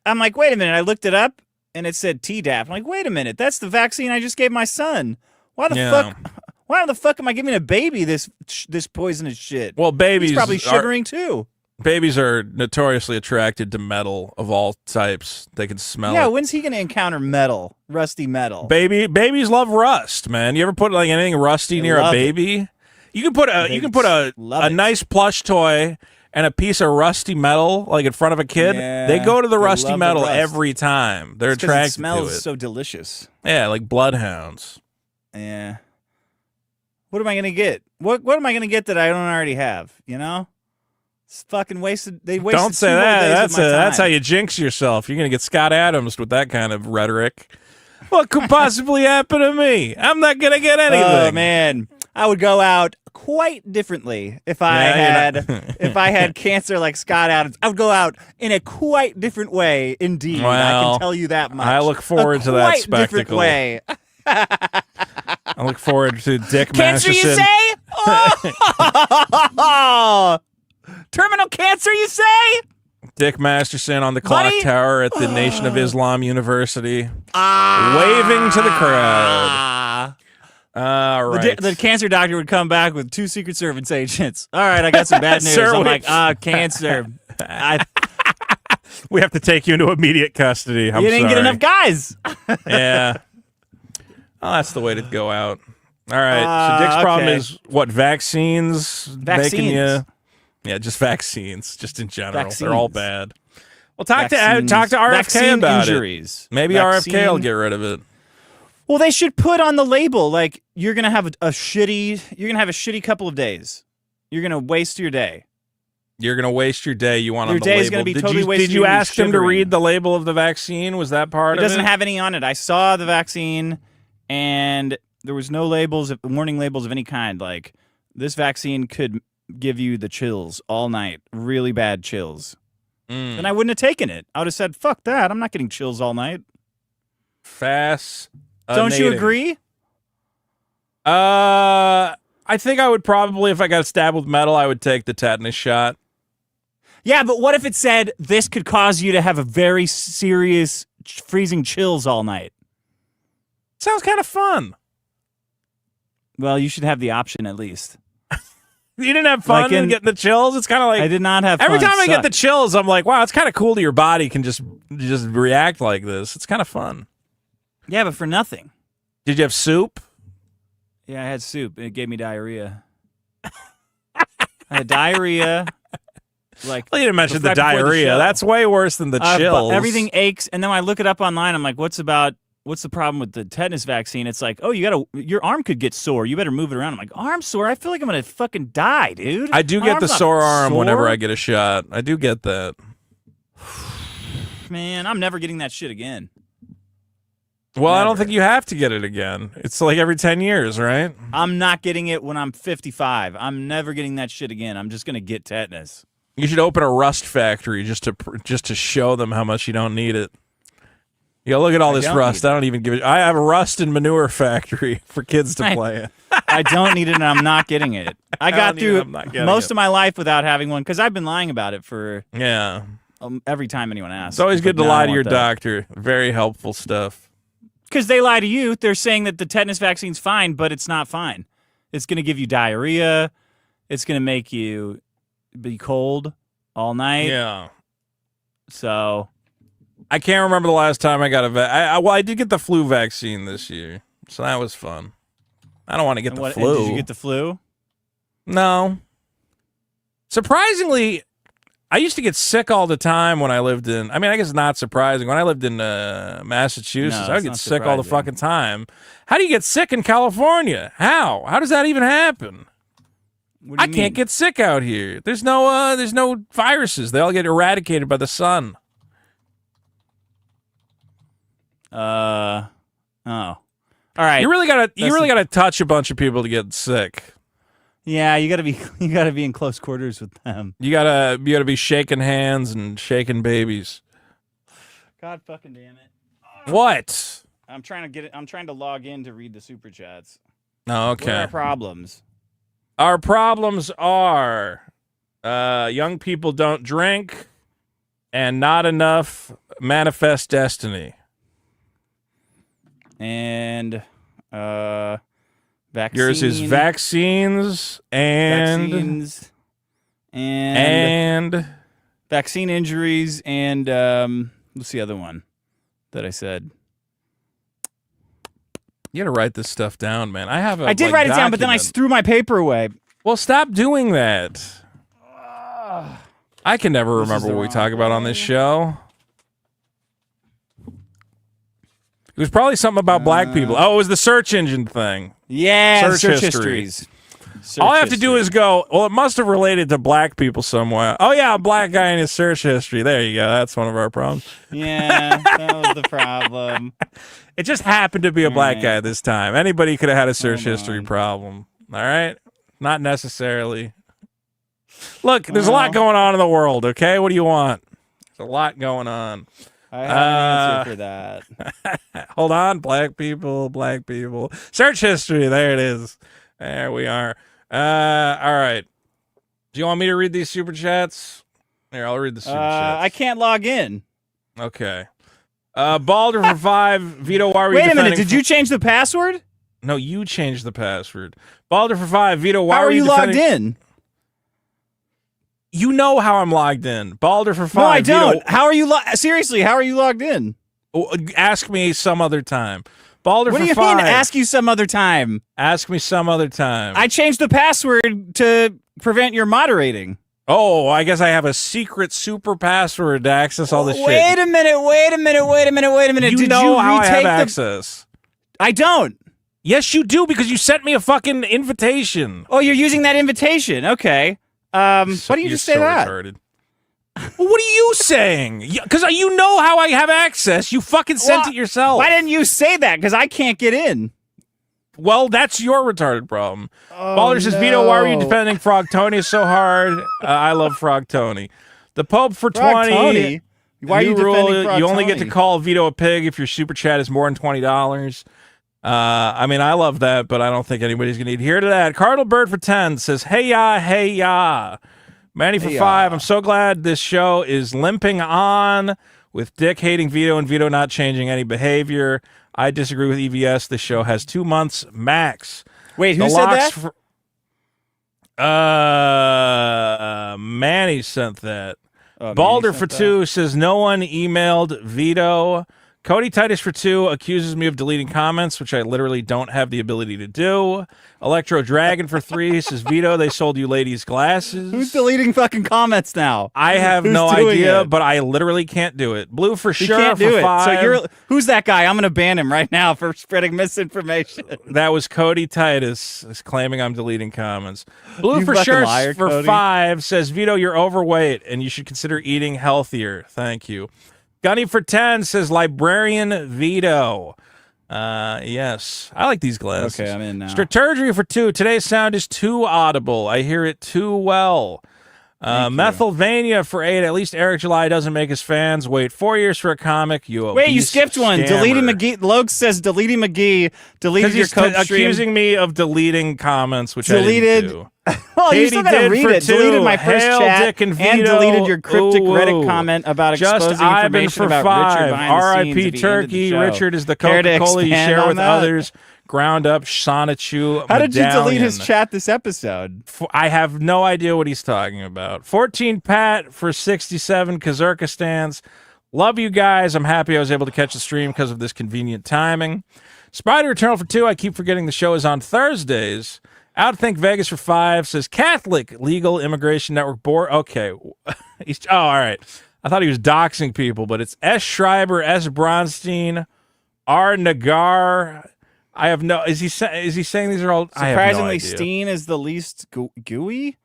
I'm like, wait a minute. I looked it up, and it said Tdap. I'm like, wait a minute. That's the vaccine I just gave my son. Why the fuck am I giving a baby this poisonous shit? Well, babies He's probably shivering too. Babies are notoriously attracted to metal of all types. They can smell it. Yeah, when's he gonna encounter metal, rusty metal? Babies love rust, man. You ever put like anything rusty near a baby? You can put a nice plush toy and a piece of rusty metal like in front of a kid. Yeah, they go to the rusty love metal the rust. every time. They're It's 'cause attracted it smells to it. so delicious. Yeah, like bloodhounds. Yeah. What am I gonna get? What am I gonna get that I don't already have? You know, it's fucking wasted. They wasted. Don't say 2 whole that. days of my That's how time. you jinx yourself. You're gonna get Scott Adams with that kind of rhetoric. What could possibly happen to me? I'm not gonna get anything. Oh man, I would go out quite differently if I had cancer like Scott Adams. I would go out in a quite different way. Indeed, I Well, can tell you that much. I look forward to that quite different spectacle. way. I look forward to Dick Cancer, Masterson. you say? Oh! Terminal cancer, you say? Dick Masterson on the clock Buddy? tower at the Nation of Islam University, waving to the crowd. All right. The cancer doctor would come back with 2 Secret Service agents. All right, I got some bad news. Sir, I'm we- like, cancer. We have to take you into immediate custody. I'm You didn't get sorry. enough guys. Yeah. Well, that's the way to go out. All right. So Dick's problem okay. is what vaccines making Vaccines. you. Yeah, just vaccines, just in general. Vaccines. They're all bad. Well, talk to Vaccines. RFK Vaccine about injuries. it. Maybe Vaccine. RFK will get rid of it. Well, they should put on the label like you're gonna have a shitty couple of days. You're gonna waste your day. You're gonna waste your day. You want Your on the day label. is gonna be did totally you, wasted. Did you You're gonna be ask him to shivering. read the label of the vaccine? Was that part It of it? doesn't have any on it. I saw the vaccine, and there was no warning labels of any kind. Like this vaccine could give you the chills all night, really bad chills. Then I wouldn't have taken it. I would have said, "Fuck that! I'm not getting chills all night." Fast. Don't you agree? I think I would probably, if I got stabbed with metal, I would take the tetanus shot. Yeah, but what if it said this could cause you to have a very serious freezing chills all night? Sounds kind of fun. Well, you should have the option at least. You didn't have fun Like in- getting the chills? It's kind of like I did not have every fun. time It I get the sucked. chills, I'm like, wow, it's kind of cool that your body can just react like this. It's kind of fun. Yeah, but for nothing. Did you have soup? Yeah, I had soup. It gave me diarrhea. I had diarrhea. Like Well, you didn't mention the right before the diarrhea. show. That's way worse than the chills. Everything aches, and then when I look it up online, I'm like, what's the problem with the tetanus vaccine? It's like, oh, your arm could get sore. You better move it around. I'm like, arm sore? I feel like I'm gonna fucking die, dude. I do My get the arm's not sore arm whenever sore. I get a shot. I do get that. Man, I'm never getting that shit again. Well, I don't Never. think you have to get it again. It's like every 10 years, right? I'm not getting it when I'm 55. I'm never getting that shit again. I'm just gonna get tetanus. You should open a rust factory just to show them how much you don't need it. Yeah, look at all this don't rust. need I don't even give it. I have a rust and manure factory for kids to play in. I don't need it, and I'm not getting it. I got don't need it, through I'm not getting most it. of my life without having one because I've been lying about it for Yeah. every time anyone asks. It's always good to lie to your doctor. Very helpful stuff. Because they lie to you. They're saying that the tetanus vaccine's fine, but it's not fine. It's going to give you diarrhea. It's going to make you be cold all night. Yeah. So I can't remember the last time I got a well, I did get the flu vaccine this year, so that was fun. I don't want to get the and flu. did you get the flu? No. Surprisingly, I used to get sick all the time when I lived in. I mean, I guess not surprising. When I lived in Massachusetts, No, I would it's get not sick all the surprising. fucking time. How do you get sick in California? How? How does that even happen? What do I you can't mean? get sick out here. There's no viruses. They all get eradicated by the sun. Oh. All right. You really gotta touch a bunch of people to get sick. Yeah, you gotta be in close quarters with them. You gotta be shaking hands and shaking babies. God fucking damn it. What? I'm trying to get it. I'm trying to log in to read the super chats. Oh, What are okay. our problems? Our problems are young people don't drink and not enough manifest destiny. And vaccine. Yours is vaccines vaccines and vaccine injuries and what's the other one that I said? You gotta write this stuff down, man. I did write it down, but then I threw my paper away. Well, stop doing that. I can never remember what we talk about on this show. It was probably something about black people. Oh, it was the search engine thing. Yeah, search histories. All I have to do is go, well, it must have related to black people somewhere. Oh, yeah, a black guy in his search history. There you go. That's one of our problems. Yeah, that was the problem. It just happened to be a black guy this time. Anybody could have had a search history problem. All right? Not necessarily. Look, there's a lot going on in the world, okay? What do you want? There's a lot going on. I have an answer for that. Hold on. Black people. Search history. There it is. There we are. All right. Do you want me to read these super chats? Here, I'll read the super chats. I can't log in. Okay. Balder for 5. Vito, why were you Wait a minute. defending Did you change the password? No, you changed the password. Balder for 5. Vito, why How were are you defending... logged in? You know how I'm logged in. Balder for 5. No, I don't. Vito... How are you seriously, how are you logged in? Ask me some other time. Balder what for do you 5. mean ask you some other time? Ask me some other time. I changed the password to prevent your moderating. Oh, I guess I have a secret super password to access all this shit. Wait a minute. You know how I have access. I don't. Yes, you do, because you sent me a fucking invitation. Oh, you're using that invitation. Okay. Why do you just say that? Retarded. Well, what are you saying? Because you know how I have access. You fucking sent it yourself. Why didn't you say that? Because I can't get in. Well, that's your retarded problem. Baller says, Vito, why are you defending Frog Tony so hard? I love Frog Tony. The Pope for Frog 20. Tony? Why are you defending Frog You only Tony? get to call Vito a pig if your super chat is more than $20. I mean, I love that, but I don't think anybody's going to adhere to that. Cardinal Bird for 10 says, hey ya. Manny for 5. I'm so glad this show is limping on with Dick hating Vito and Vito not changing any behavior. I disagree with EVS. This show has 2 months max. Wait, who said that? Manny sent that. Balder for 2 says no one emailed Vito. Cody Titus for 2 accuses me of deleting comments, which I literally don't have the ability to do. Electro Dragon for 3 says, Vito, they sold you ladies glasses. Who's deleting fucking comments now? I have no idea, but I literally can't do it. Blue for sure can't for do 5. So who's that guy? I'm going to ban him right now for spreading misinformation. That was Cody Titus is claiming I'm deleting comments. Blue You for fucking sure liar, for Cody. 5 says, Vito, you're overweight and you should consider eating healthier. Thank you. Gunny for 10 says Librarian Vito. Yes. I like these glasses. Okay, I'm in now. Straturgery for 2. Today's sound is too audible. I hear it too well. Methylvania for 8. At least Eric July doesn't make his fans wait 4 years for a comic. You Wait, you skipped one. Scammer. Deleting McGee. Logue says deleting McGee. Deleted your He's code stream. accusing me of deleting comments, which I Deleted. didn't do. Well, you Katie still gotta did read for it. 2. Deleted my first Hail, chat Dick and and Vito. deleted your cryptic Ooh, Reddit ooh. comment about Just exposing Ivan information for about 5. Richard behind the scenes R.I.P. if he ended the Turkey. show. Richard is the Care to Coca-Cola you expand share on with that? others. Ground up Sonichu. How did you delete his medallion. chat this episode? I have no idea what he's talking about. 14 Pat for 67 Kazakhstan's. Love you guys. I'm happy I was able to catch the stream because of this convenient timing. Spider Eternal for 2. I keep forgetting the show is on Thursdays. Outthink Vegas for 5 says Catholic Legal Immigration Network Board. Okay. All right. I thought he was doxing people, but it's S. Schreiber, S. Bronstein, R. Nagar. I have no. Is he saying these are all? I have no Surprisingly, idea. Steen is the least gooey.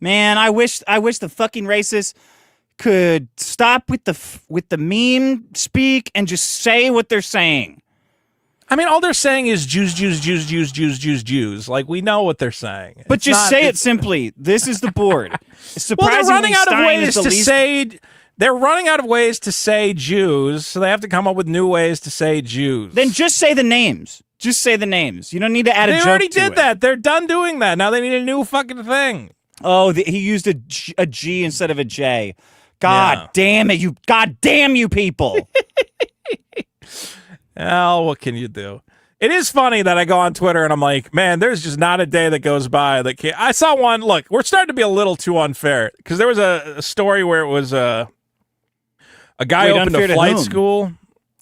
Man, I wish the fucking racists could stop with the meme speak and just say what they're saying. I mean, all they're saying is Jews, Jews, Jews, Jews, Jews, Jews, Jews. Like, we know what they're saying. But just say it simply. This is the board. Well, they're running out of Stein is ways the to least- say They're running out of ways to say Jews, so they have to come up with new ways to say Jews. Then just say the names. Just say the names. You don't need to add a joke to it. They already did that. They're done doing that. Now they need a new fucking thing. Oh, he used a G instead of a J. God damn it, you! God damn you, people! Oh, what can you do? It is funny that I go on Twitter and I'm like, man, there's just not a day that goes by that can't. I saw one. Look, we're starting to be a little too unfair because there was a story where it was a guy opened a flight school.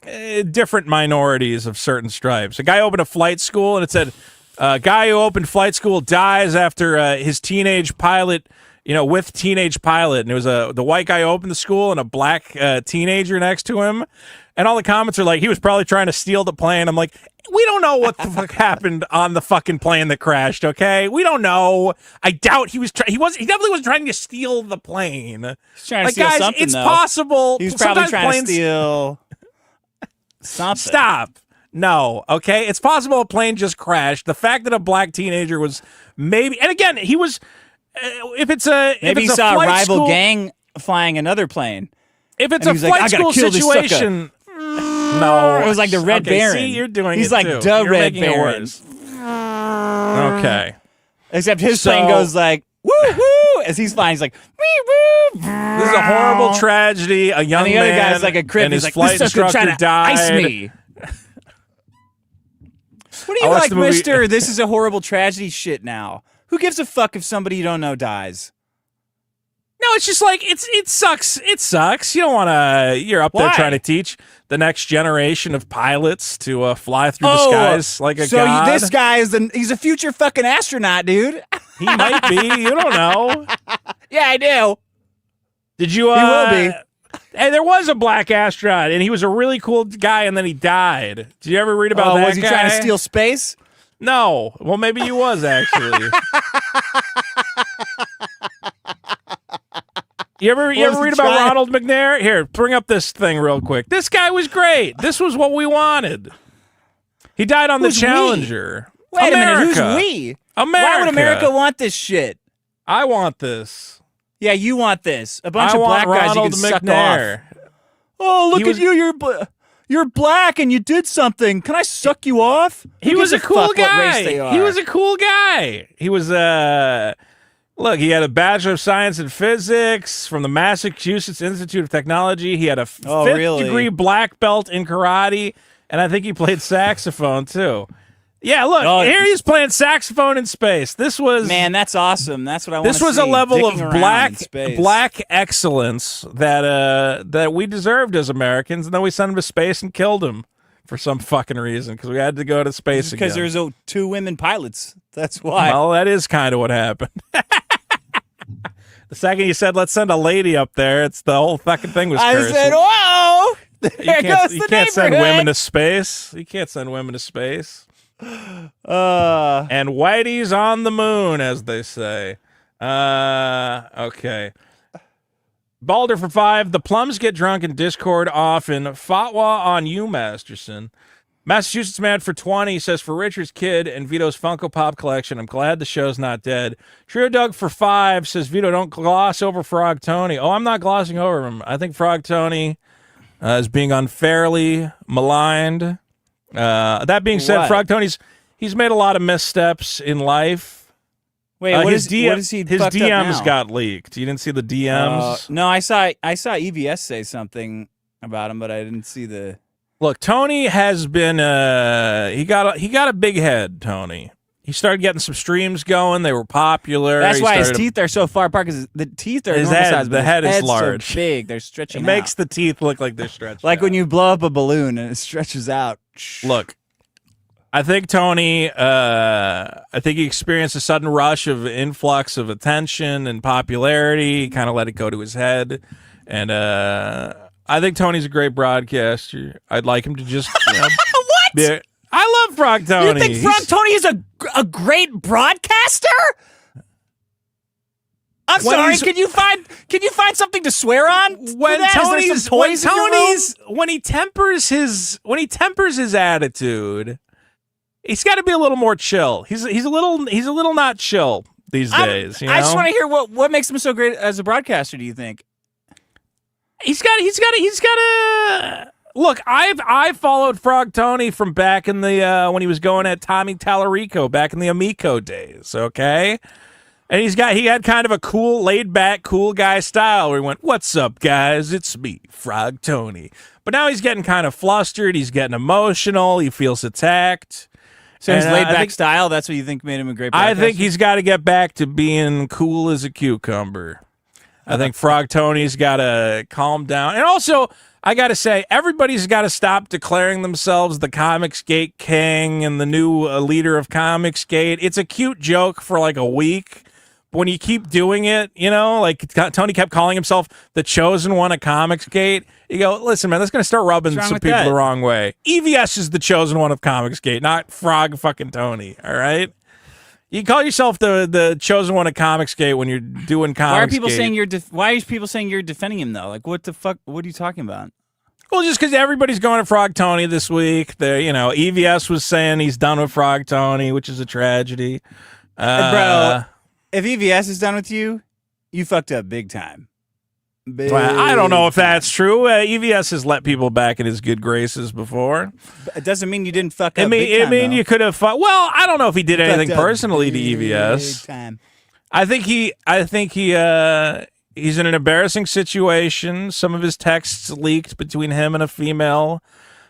Different minorities of certain stripes. A guy opened a flight school and it said, guy who opened flight school dies after his teenage pilot, with teenage pilot. And it was the white guy who opened the school and a black teenager next to him. And all the comments are like, he was probably trying to steal the plane. I'm like, we don't know what the fuck happened on the fucking plane that crashed, okay? We don't know. I doubt he definitely wasn't trying to steal the plane. He's trying to steal guys, something, it's though. possible. He was probably trying to steal something. Stop. No, okay? It's possible a plane just crashed. The fact that a black teenager was maybe, and again, he was, maybe he saw a rival gang flying another plane. If it's a flight school situation, no, it was like the Red Baron. See, you're doing He's it like too. the You're Red making it Baron. worse. Okay. Except his plane goes like woo woo as he's flying. He's like wee woo. This is a horrible tragedy. A young and the other man guy's like a crip. and He's his like, flight this sucker instructor trying to died. ice me. What do you like, Mister? This is a horrible tragedy. Shit. Now, who gives a fuck if somebody you don't know dies? No, it's just like it sucks. It sucks. You don't want to. You're up there trying to teach the next generation of pilots to fly through the skies like a god. So this guy he's a future fucking astronaut, dude. He might be. You don't know. Yeah, I do. Did you? He will be. Hey, there was a black astronaut, and he was a really cool guy, and then he died. Did you ever read about that? Was he trying to steal space? No. Well, maybe he was actually. You ever read about Ronald McNair? Here, bring up this thing real quick. This guy was great. This was what we wanted. He died on the Challenger. Wait America. a minute, who's we? America. Why would America want this shit? I want this. Yeah, you want this. A bunch of black guys you can suck off. Oh, look at you. You're black and you did something. Can I suck you off? He was a cool guy. He was a cool guy. He was look, he had a Bachelor of Science in Physics from the Massachusetts Institute of Technology. He had a fifth degree black belt in karate, and I think he played saxophone too. Yeah, look, here he's playing saxophone in space. This was that's awesome. That's what I want to see. This was a level of black excellence that we deserved as Americans, and then we sent him to space and killed him for some fucking reason because we had to go to space again. Because there's 2 women pilots. That's why. Well, that is kind of what happened. The second you said, let's send a lady up there, it's the whole fucking thing was cursed. I said, whoa! There goes the You can't send women to space. You can't send women to space. And Whitey's on the moon, as they say. Okay. Balder for 5. The Plums get drunk in Discord often. Fatwa on you, Masterson. Massachusetts Man for 20 says, for Richard's kid and Vito's Funko Pop collection, I'm glad the show's not dead. Trio Doug for 5 says, Vito, don't gloss over Frog Tony. Oh, I'm not glossing over him. I think Frog Tony is being unfairly maligned. That being said, Frog Tony's he's made a lot of missteps in life. Wait, what is he? His DMs got leaked. You didn't see the DMs? No, I saw EVS say something about him, but I didn't see the. Look, Tony has been he got a big head, Tony. He started getting some streams going. They were popular. That's why his teeth are so far apart, because the teeth are normal size, but the head is his large. So big. They're stretching It makes the teeth look like they're stretched like out. when you blow up a balloon and it stretches out. Look, I think Tony, he experienced a sudden rush of influx of attention and popularity. He kind of let it go to his head. And I think Tony's a great broadcaster. I'd like him to just... What? I love Frog Tony. You think Frog Tony is a great broadcaster? I'm sorry. Can you find something to swear on? When he tempers his attitude, he's got to be a little more chill. He's a little not chill these days. You know? I just want to hear what makes him so great as a broadcaster. Do you think? He's got a look. I followed Frog Tony from back in the when he was going at Tommy Tallarico back in the Amico days. Okay, and he had kind of a cool, laid back, cool guy style where he went, "What's up, guys? It's me, Frog Tony." But now he's getting kind of flustered. He's getting emotional. He feels attacked. So his laid back style. That's what you think made him a great. I think he's got to get back to being cool as a cucumber. I think Frog Tony's got to calm down. And also, I got to say, everybody's got to stop declaring themselves the Comicsgate king and the new leader of Comicsgate. It's a cute joke for like a week. But when you keep doing it, like Tony kept calling himself the chosen one of Comicsgate, you go, listen, man, that's going to start rubbing some people the wrong way. EVS is the chosen one of Comicsgate, not Frog fucking Tony, all right? You call yourself the chosen one of Comicsgate when you're doing Comicsgate. Why are people saying you're defending him though? Like, what the fuck? What are you talking about? Well, just because everybody's going to Frog Tony this week. EVS was saying he's done with Frog Tony, which is a tragedy. Bro, if EVS is done with you, you fucked up big time. I don't know if that's true. EVS has let people back in his good graces before. But it doesn't mean you didn't fuck up. I mean, you could have. Well, I don't know if he did anything personally to EVS. Time. I think he's in an embarrassing situation. Some of his texts leaked between him and a female,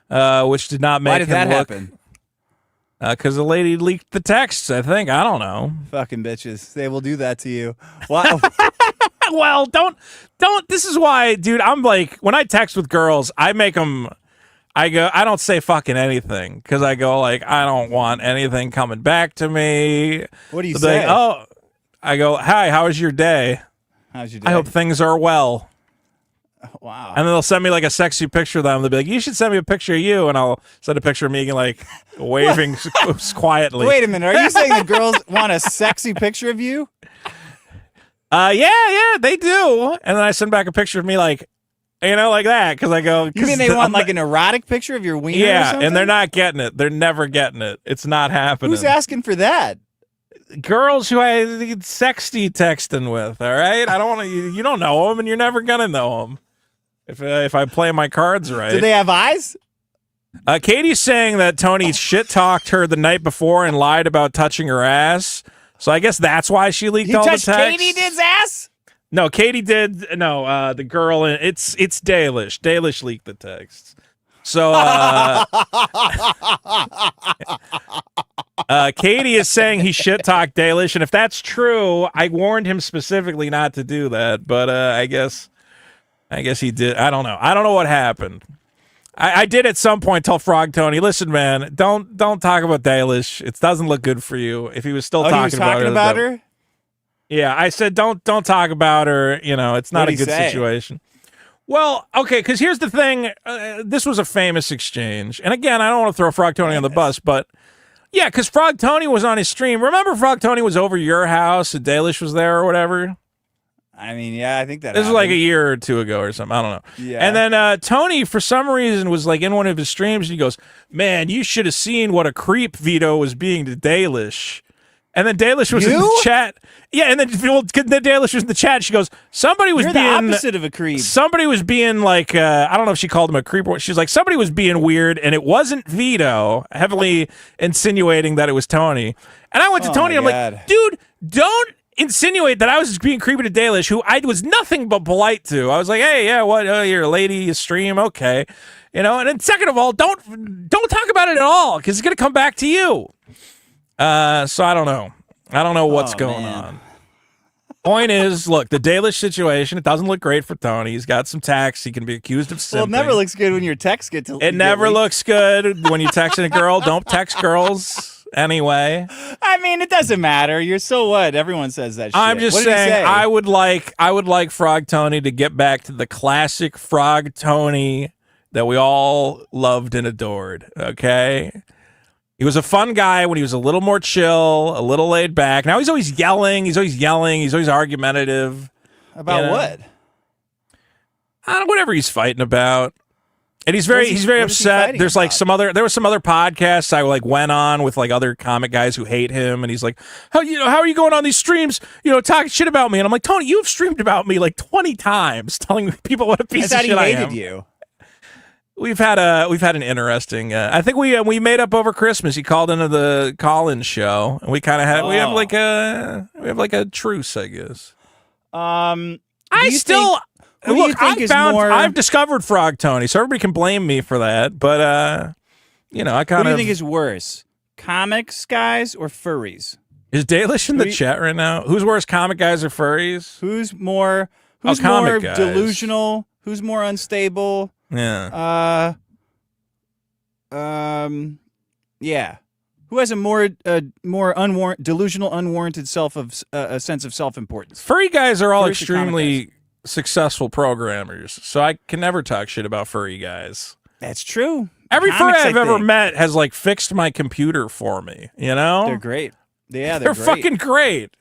which did not make him look. Why did that happen? Because the lady leaked the texts, I think. I don't know. Fucking bitches. They will do that to you. Wow. Well, don't. This is why, dude, I'm like, when I text with girls, I don't say fucking anything. Because I go, like, I don't want anything coming back to me. What do you say? I go, hi, how was your day? How's your day? I hope things are well. Wow. And then they'll send me like a sexy picture of them. They'll be like, you should send me a picture of you. And I'll send a picture of me like waving quietly. Wait a minute. Are you saying the girls want a sexy picture of you? Yeah, they do. And then I send back a picture of me like that. Because I go. You mean they want like an erotic picture of your wiener or something? And they're not getting it. They're never getting it. It's not happening. Who's asking for that? Girls who I sexty texting with, all right? I don't want to. You don't know them, and you're never gonna know them. If I play my cards right. Do they have eyes? Katie's saying that Tony shit talked her the night before and lied about touching her ass. So I guess that's why she leaked all the texts. Katie did's ass? No, Katie did. No, the girl. It's Dalish. Dalish leaked the texts. So Katie is saying he shit talked Dalish, and if that's true, I warned him specifically not to do that. But I guess he did. I don't know. I don't know what happened. I did at some point tell Frog Tony, listen, man, don't talk about Dalish. It doesn't look good for you. If he was still talking about her. Yeah, I said don't talk about her. It's not a good situation. Well, okay, because here's the thing. This was a famous exchange. And again, I don't want to throw Frog Tony on the bus, but yeah, because Frog Tony was on his stream. Remember Frog Tony was over your house and Dalish was there or whatever? I mean, yeah, I think that This was like a year or two ago or something. I don't know. Yeah. And then Tony, for some reason, was like in one of his streams and he goes, man, you should have seen what a creep Vito was being to Dalish. And then Dalish was in the chat. Yeah, and then Dalish was in the chat. She goes, somebody was You're being the opposite of a creep. Somebody was being like, I don't know if she called him a creep or what. She was like, somebody was being weird, and it wasn't Vito, heavily insinuating that it was Tony. And I went to Tony, and I'm like, dude, don't insinuate that I was being creepy to Dalish, who I was nothing but polite to. I was like, hey, yeah, what? You're a lady, you stream, okay. And then second of all, don't talk about it at all, because it's going to come back to you. So I don't know. I don't know what's going on. Point is, look, the Dalish situation, it doesn't look great for Tony. He's got some texts. He can be accused of simping. Well, it never looks good when your texts get to It never looks good when you're texting a girl. Don't text girls anyway. I mean, it doesn't matter. You're so what? Everyone says that shit. I'm just saying, I would like Frog Tony to get back to the classic Frog Tony that we all loved and adored, okay? He was a fun guy when he was a little more chill, a little laid back. Now he's always yelling. He's always argumentative. About what? Whatever he's fighting about. And he's very What is he upset. fighting There's like about? there was some other podcasts I like went on with like other comic guys who hate him, and he's like, how are you going on these streams, talking shit about me? And I'm like, Tony, you've streamed about me like 20 times, telling people what a piece of shit I am. He hated you. We've had an interesting. I think we made up over Christmas. He called into the call-in show, and we kind of had we have like a truce, I guess. I've discovered Frog Tony, so everybody can blame me for that. But I kind of. What do you think is worse, comics guys or furries? Is Dalish in the chat right now? Who's worse, comic guys or furries? Who's more guys. Delusional? Who's more unstable? Yeah. Yeah. Who has a more delusional, unwarranted a sense of self-importance? Furry guys are all Furries or comic extremely successful programmers, so I can never talk shit about furry guys. That's true. Every Comics, furry I've ever think. met has like fixed my computer for me. They're great. Yeah, they're great. fucking great.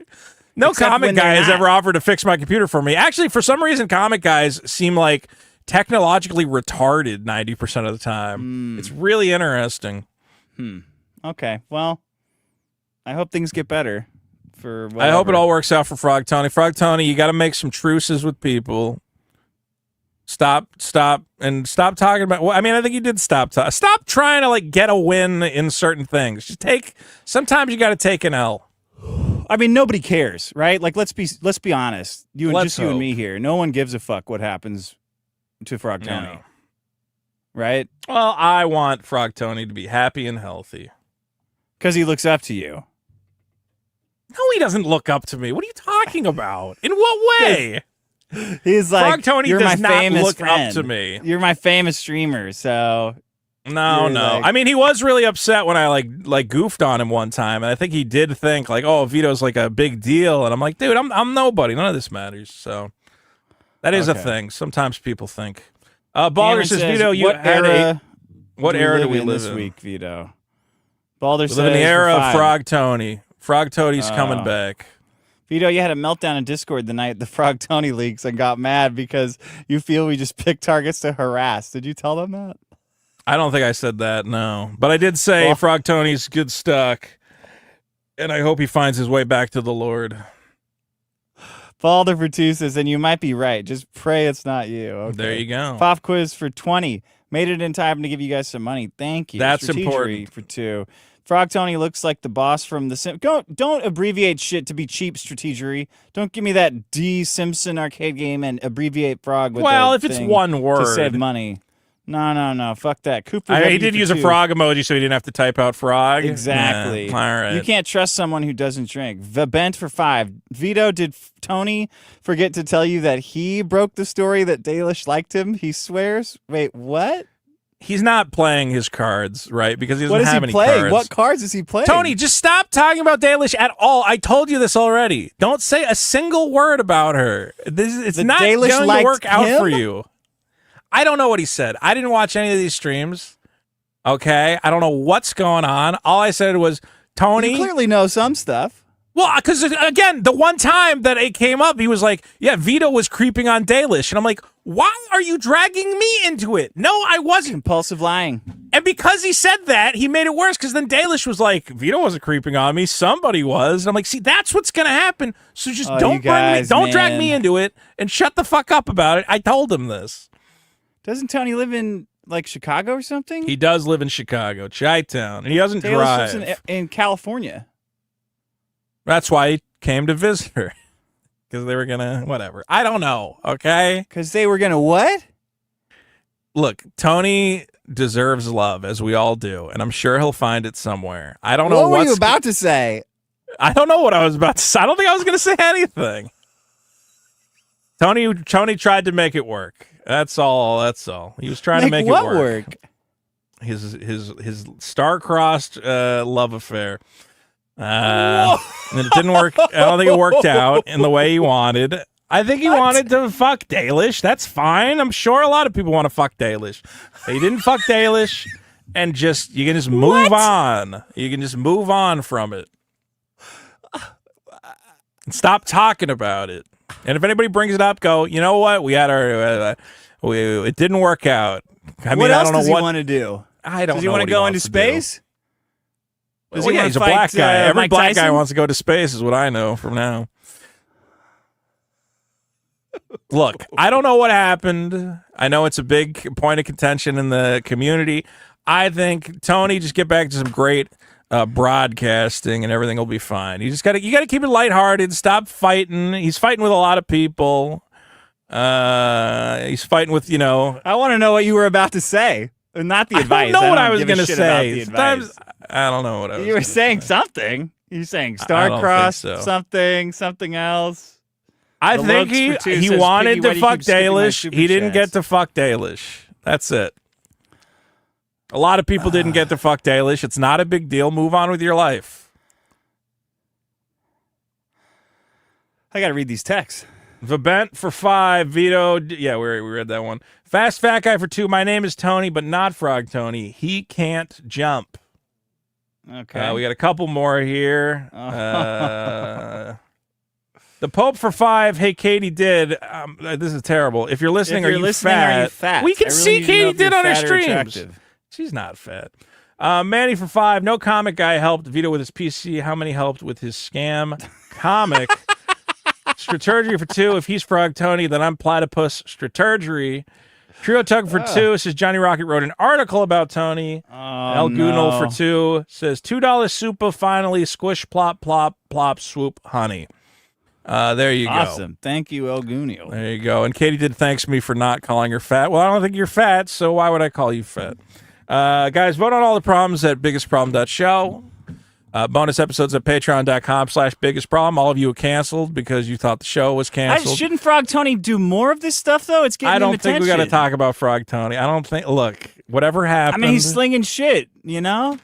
No Except comic when guy they're has not. ever offered to fix my computer for me. Actually, for some reason, comic guys seem like technologically retarded 90% of the time. It's really interesting. Okay, well, I hope things get better. I hope it all works out for Frog Tony. Frog Tony, you got to make some truces with people. Stop talking about. Well, I mean, I think you did stop trying to like get a win in certain things. Sometimes you got to take an L. I mean, nobody cares, right? Like, let's be honest. You and me here. No one gives a fuck what happens to Frog Tony, No. right? Well, I want Frog Tony to be happy and healthy. Because he looks up to you. No, he doesn't look up to me. What are you talking about? In what way? He's like, Frog Tony you're does my not famous look friend. up to me. You're my famous streamer, so No. like- I mean, he was really upset when I like goofed on him one time, and I think he did think like, "Oh, Vito's like a big deal," and I'm like, "Dude, I'm nobody. None of this matters." So that is a Okay. thing. Sometimes people think. Balder Cameron says, "Vito, you what had era? what era do we in live this in? week, Vito?" Balder We says, live in the era "For of five." Frog Tony. Frog Tony's coming back." Vito, you had a meltdown in Discord the night the Frog Tony leaks and got mad because you feel we just picked targets to harass. Did you tell them that? I don't think I said that, no. But I did say Well- Frog Tony's good stuck, and I hope he finds his way back to the Lord. Balder for 2 says, and you might be right. Just pray it's not you. Okay. There you go. Pop quiz for 20. Made it in time to give you guys some money. Thank you. That's Strategery important. for 2. Frog Tony looks like the boss from the Sim. Don't abbreviate shit to be cheap. Strategery. Don't give me that D Simpson arcade game and abbreviate Frog with Well, a if it's thing one word. to save money. No. Fuck that. Cooper. He W did for use a 2. frog emoji so he didn't have to type out frog. Exactly. Yeah, all right. You can't trust someone who doesn't drink. Bent for 5. Vito, did Tony forget to tell you that he broke the story that Dalish liked him? He swears. Wait, what? He's not playing his cards, right? Because he doesn't What is have he any playing? cards. What cards is he playing? Tony, just stop talking about Dalish at all. I told you this already. Don't say a single word about her. It's The not Dalish going to liked work out for him? you. I don't know what he said. I didn't watch any of these streams. Okay? I don't know what's going on. All I said was, Tony. You clearly know some stuff. Well, because again, the one time that it came up, he was like, yeah, Vito was creeping on Dalish. And I'm like, why are you dragging me into it? No, I wasn't. Compulsive lying. And because he said that, he made it worse because then Dalish was like, Vito wasn't creeping on me. Somebody was. And I'm like, see, that's what's going to happen. So just Oh, don't you guys, don't drag man. me into it and shut the fuck up about it. I told him this. Doesn't Tony live in like Chicago or something? He does live in Chicago, Chi-Town, and he doesn't Dalish drive. lives in California. That's why he came to visit her. Because they were going to, whatever. I don't know, okay? Because they were going to what? Look, Tony deserves love, as we all do, and I'm sure he'll find it somewhere. I don't know What were what's you about to say? I don't know what I was about to say. I don't think I was going to say anything. Tony tried to make it work. That's all. He was trying to make what it work. His star-crossed love affair. And it didn't work. I don't think it worked out in the way he wanted. I think he wanted to fuck Dalish. That's fine. I'm sure a lot of people want to fuck Dalish. He didn't fuck Dalish, and you can just move on. You can just move on from it. And stop talking about it. And if anybody brings it up, go, you know what? We had our, it didn't work out. I mean, what else I don't know does what he want to do? I don't Does he know want what to go wants into to do. space? Does Well, he yeah, wanna he's a fight, black guy. Every Mike black guy Tyson? wants to go to space, is what I know from now. Look, I don't know what happened. I know it's a big point of contention in the community. I think Tony, just get back to some great broadcasting, and everything will be fine. You got to keep it lighthearted. Stop fighting. He's fighting with a lot of people. He's fighting with I want to know what you were about to say. Not the advice. I don't know what I was going to say. Sometimes I don't know what I was. You were saying something. You're saying star-crossed, so. something else. I The think Looks for two he says, wanted Piggy, to why do you fuck keep skipping my Dalish. super He didn't get chats? to fuck Dalish. That's it. A lot of people didn't get to fuck Dalish. It's not a big deal. Move on with your life. I got to read these texts. Vabent for 5. Vito. Yeah, we read that one. Fast Fat Guy for 2. My name is Tony, but not Frog Tony. He can't jump. Okay. We got a couple more here. The Pope for 5. Hey, Katie did. This is terrible. If you're listening, If you're are you listening, fat? are you fat? We can I really see need to know Katie if you're did on her fat or streams. attractive. She's not fat. Manny for 5. No comic guy helped Vito with his PC. How many helped with his scam comic? Strategy for 2. If he's Frog Tony, then I'm Platypus Strategy. Trio Tug for 2 says Johnny Rocket wrote an article about Tony. El Gunal for 2 says $2 super finally squish plop plop plop swoop honey. There you go. Awesome. Thank you, El Gunio. There you go. And Katie did thanks me for not calling her fat. Well, I don't think you're fat, so why would I call you fat? Guys, vote on all the problems at biggestproblem.show. Bonus episodes at patreon.com/biggestproblem. All of you are canceled because you thought the show was canceled. Shouldn't Frog Tony do more of this stuff, though? It's getting I don't attention. think we got to talk about Frog Tony. I don't think. Look, whatever happened. I mean, he's slinging shit, you know?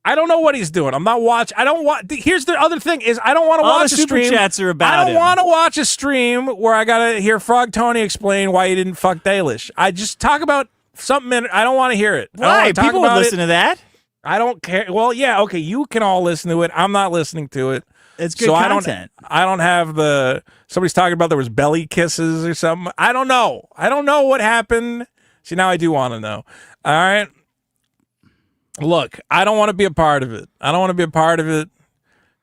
I don't know what he's doing. I'm not watching. I don't want. Here's the other thing: is I don't want to All watch the a super stream. chats are about I don't him. want to watch a stream where I gotta hear Frog Tony explain why he didn't fuck Dalish. I just talk about something. I don't want to hear it. I don't Why? wanna talk People would about listen it. to that. I don't care. Well, yeah, okay. You can all listen to it. I'm not listening to it. It's good So content. I don't have the. Somebody's talking about there was belly kisses or something. I don't know. I don't know what happened. See, now I do want to know. All right. Look, I don't want to be a part of it. I don't want to be a part of it.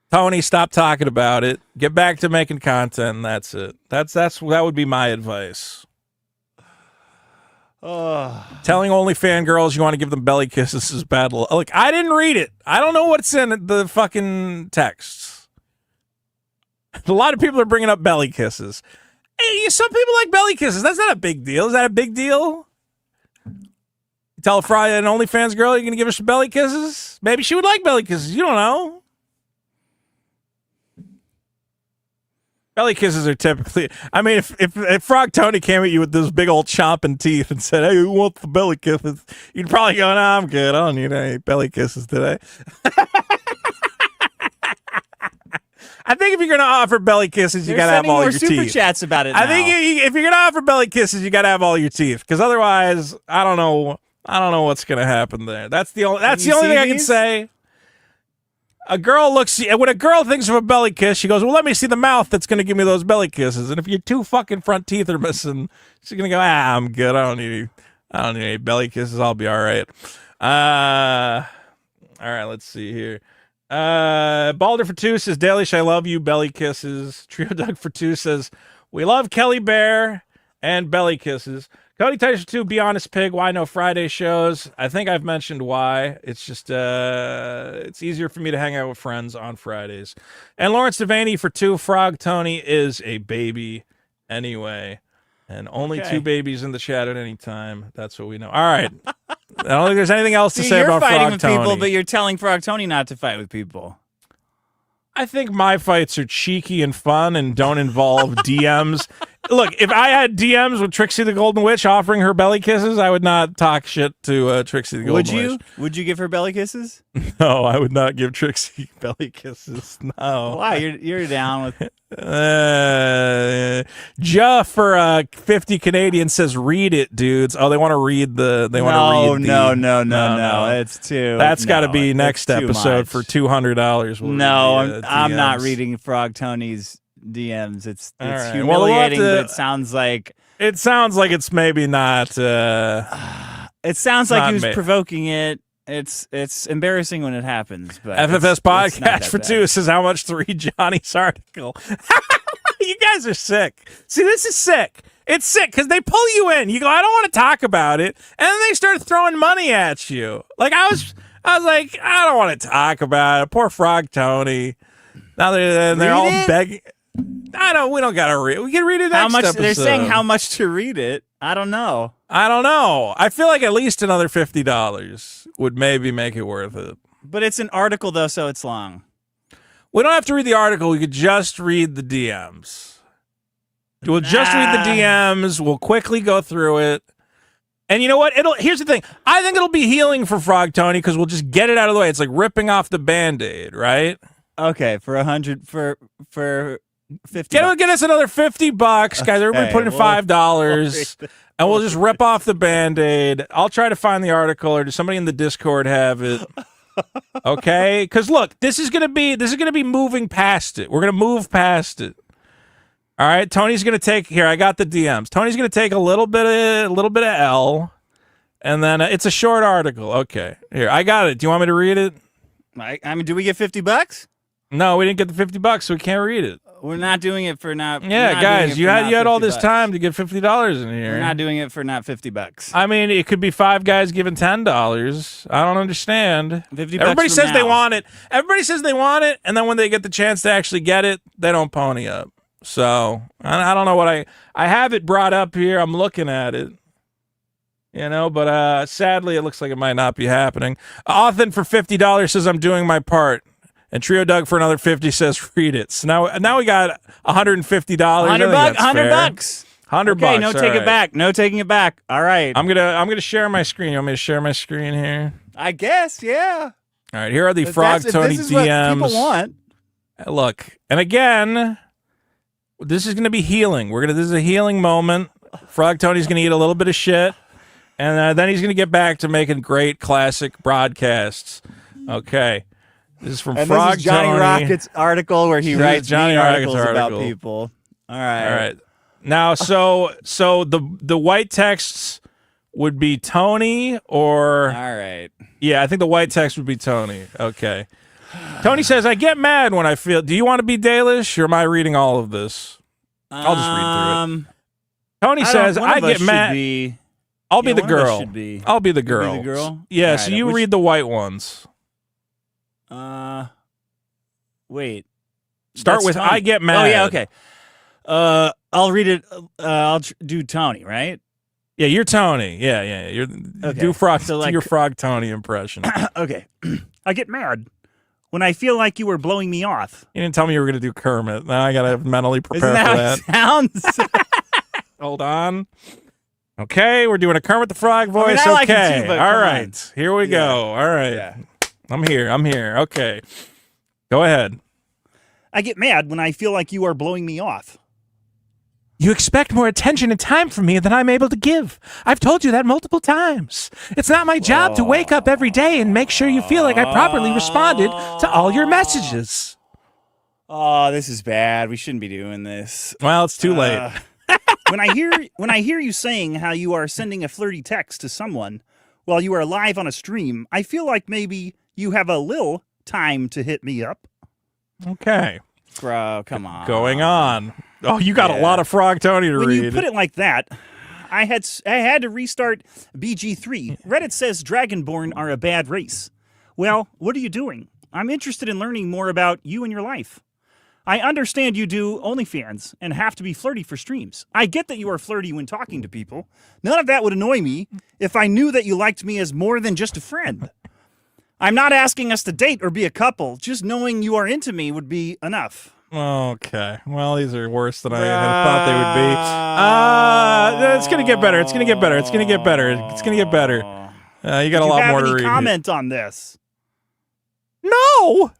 Tony, stop talking about it. Get back to making content, and that's it. That would be my advice. Telling OnlyFans girls you want to give them belly kisses is bad. Look, I didn't read it. I don't know what's in the fucking texts. A lot of people are bringing up belly kisses. Hey, some people like belly kisses. That's not a big deal. Is that a big deal? Tell an OnlyFans girl you're going to give her some belly kisses? Maybe she would like belly kisses. You don't know. Belly kisses are typically. I mean, if Frog Tony came at you with those big old chomping teeth and said, "Hey, who wants the belly kisses?" You'd probably go, "No, I'm good. I don't need any belly kisses today." I think if you're gonna offer belly kisses, you gotta have all your super teeth. chats about it. I think if you're gonna offer belly kisses, you gotta have all your teeth, because otherwise, I don't know what's gonna happen there. That's the only thing I can say. When a girl thinks of a belly kiss, she goes, "Well, let me see the mouth that's going to give me those belly kisses." And if your 2 fucking front teeth are missing, she's going to go, "I'm good. I don't need any belly kisses. I'll be all right." All right, let's see here. Balder for 2 says, "Dalish, I love you. Belly kisses." Trio Doug for 2 says, "We love Kelly Bear and belly kisses." Cody Tyson 2, Be Honest Pig, why no Friday shows? I think I've mentioned why. It's just, it's easier for me to hang out with friends on Fridays. And Lawrence Devaney for 2, Frog Tony is a baby anyway. And only 2 babies in the chat at any time. That's what we know. All right. I don't think there's anything else to say about Frog Tony. You're fighting with people, but you're telling Frog Tony not to fight with people. I think my fights are cheeky and fun and don't involve DMs. Look, if I had DMs with Trixie the Golden Witch offering her belly kisses, I would not talk shit to Trixie the Golden Witch. Would you give her belly kisses? No, I would not give Trixie belly kisses. No. Why? You're down with Ja for 50 Canadian says, "Read it, dudes." Oh, they want to read the. They want to read. No. It's too. That's got to be next episode for $200. I'm not reading Frog Tony's DMs. It's right. humiliating, but it sounds like it's maybe not. It sounds like Not he was me. provoking it. It's embarrassing when it happens, but FFS it's not Podcast that for bad. 2 says how much to read Johnny's article. You guys are sick. See, this is sick. It's sick because they pull you in. You go, I don't want to talk about it, and then they start throwing money at you. Like I was like, I don't want to talk about it. Poor Frog Tony. Now they're Read all it? begging. We don't gotta read. We can read it next How much? episode. They're saying how much to read it. I don't know. I don't know. I feel like at least another $50 would maybe make it worth it. But it's an article though, so it's long. We don't have to read the article. We could just read the DMs. We'll just read the DMs. We'll quickly go through it. And you know what? Here's the thing. I think it'll be healing for Frog Tony because we'll just get it out of the way. It's like ripping off the Band-Aid, right? Okay, for 100 for 50. Get us another $50, guys. Everybody put in $5, and we'll just rip off the Band-Aid. I'll try to find the article, or does somebody in the Discord have it? Okay, because look, this is gonna be moving past it. We're gonna move past it. All right, Tony's gonna take here. I got the DMs. Tony's gonna take a little bit of L, and then it's a short article. Okay, here I got it. Do you want me to read it? I mean, do we get $50? No, we didn't get the $50, so we can't read it. We're not doing it for not. Yeah, guys, you had all this time to get $50 in here. We're not doing it for not $50. I mean, it could be 5 guys giving $10. I don't understand. $50 Everybody from says they now. want it. Everybody says they want it, and then when they get the chance to actually get it, they don't pony up. So I don't know what I have it brought up here. I'm looking at it, but sadly, it looks like it might not be happening. Authen for $50 says I'm doing my part. And Trio Doug for another 50 says read it. So now we got $150. $100. $100. $100. Okay, no, all take right. it back. No taking it back. All right. I'm gonna share my screen. You want me to share my screen here? I guess, yeah. All right, here are the If Frog this Tony is what DMs. people want. Look, and again, this is gonna be healing. This is a healing moment. Frog Tony's gonna eat a little bit of shit, and then he's gonna get back to making great classic broadcasts. Okay. This is from And Frog this is Johnny Tony. Rocket's article where he This is writes Johnny many Rocket's articles about article. people. All right. All right. Now, so the white texts would be Tony or All right. yeah, I think the white text would be Tony. Okay. Tony says, I get mad when I feel. Do you want to be Dalish or am I reading all of this? I'll just read through it. Tony says, I get mad. I'll be the girl. I'll be the girl. Be the girl? Yeah, All so right, you read the white ones. Wait. Start That's with Tony. I get mad. Oh yeah, okay. I'll read it. I'll do Tony, right? Yeah, you're Tony. Yeah. You're Okay. do frog. So, do like- your Frog Tony impression. Okay. I get mad when I feel like you were blowing me off. You didn't tell me you were going to do Kermit. Now I got to mentally prepare Isn't for that that. how it sounds? Hold on. Okay, we're doing a Kermit the Frog I mean, voice. I like him Okay, too, but all come right. on. Here we Yeah. go. All right. Yeah. I'm here. Okay. Go ahead. I get mad when I feel like you are blowing me off. You expect more attention and time from me than I'm able to give. I've told you that multiple times. It's not my job to wake up every day and make sure you feel like I properly responded to all your messages. Oh, this is bad. We shouldn't be doing this. Well, it's too late. When I hear you saying how you are sending a flirty text to someone while you are live on a stream, I feel like maybe you have a little time to hit me up. Okay. Bro, come on. Going on. Oh, you got a lot of Frog Tony to When read. you put it like that, I had to restart BG3. Reddit says Dragonborn are a bad race. Well, what are you doing? I'm interested in learning more about you and your life. I understand you do OnlyFans and have to be flirty for streams. I get that you are flirty when talking to people. None of that would annoy me if I knew that you liked me as more than just a friend. I'm not asking us to date or be a couple. Just knowing you are into me would be enough. Okay. Well, these are worse than I had thought they would be. It's going to get better. It's going to get better. It's going to get better. It's going to get better. You got a lot more to read. Do you have any comment on this? No.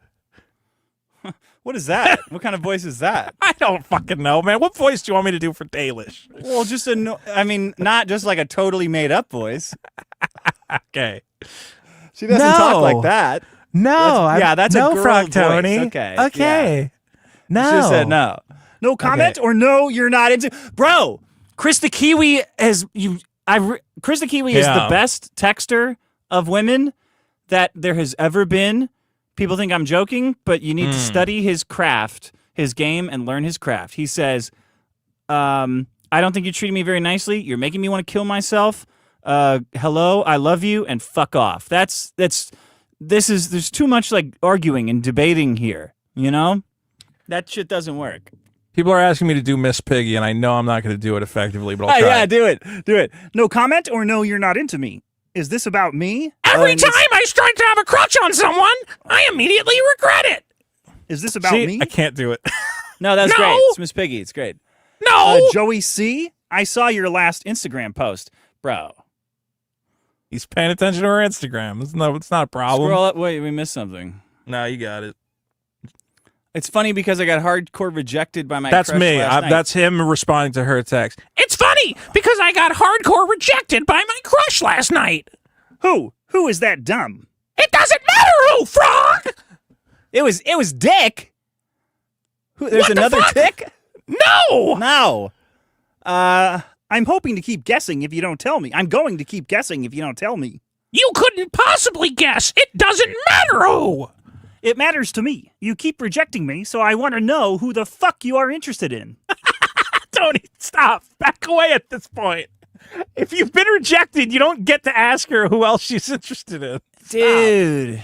What is that? What kind of voice is that? I don't fucking know, man. What voice do you want me to do for Dalish? Well, just not just like a totally made up voice. Okay. She doesn't talk like that. No. That's no a girl Frog voice. Tony. Okay. Okay. No. She just said no. No comment Okay. or no, you're not into. Bro, Chris the Kiwi Krista Kiwi is the best texter of women that there has ever been. People think I'm joking, but you need to study his craft, his game, and learn his craft. He says, I don't think you're treating me very nicely. You're making me want to kill myself. Hello, I love you, and fuck off. There's too much like arguing and debating here, you know? That shit doesn't work. People are asking me to do Miss Piggy, and I know I'm not going to do it effectively, but I'll try. Yeah, do it. No comment or no, you're not into me. Is this about me? Every time I start to have a crush on someone, I immediately regret it. Is this about me? I can't do it. No, that's great. It's Miss Piggy. It's great. No. Joey C., I saw your last Instagram post. Bro. He's paying attention to our Instagram. It's not a problem. Scroll up. Wait, we missed something. No, you got it. It's funny because I got hardcore rejected by my That's crush me. last night. That's him responding to her text. It's funny because I got hardcore rejected by my crush last night. Who? Who is that dumb? It doesn't matter who, Frog. It was Dick. There's What the another fuck? Dick? No. No. I'm hoping to keep guessing if you don't tell me. I'm going to keep guessing if you don't tell me. You couldn't possibly guess. It doesn't matter who. It matters to me. You keep rejecting me, so I want to know who the fuck you are interested in. Tony, stop. Back away at this point. If you've been rejected, you don't get to ask her who else she's interested in. Dude. And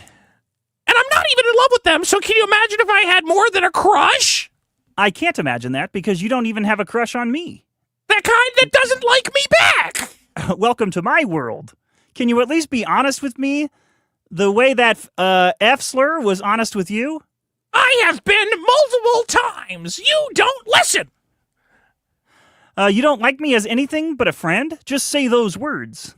I'm not even in love with them, so can you imagine if I had more than a crush? I can't imagine that because you don't even have a crush on me. The kind that doesn't like me back. Welcome to my world. Can you at least be honest with me the way that F slur was honest with you? I have been multiple times. You don't listen. You don't like me as anything but a friend? Just say those words.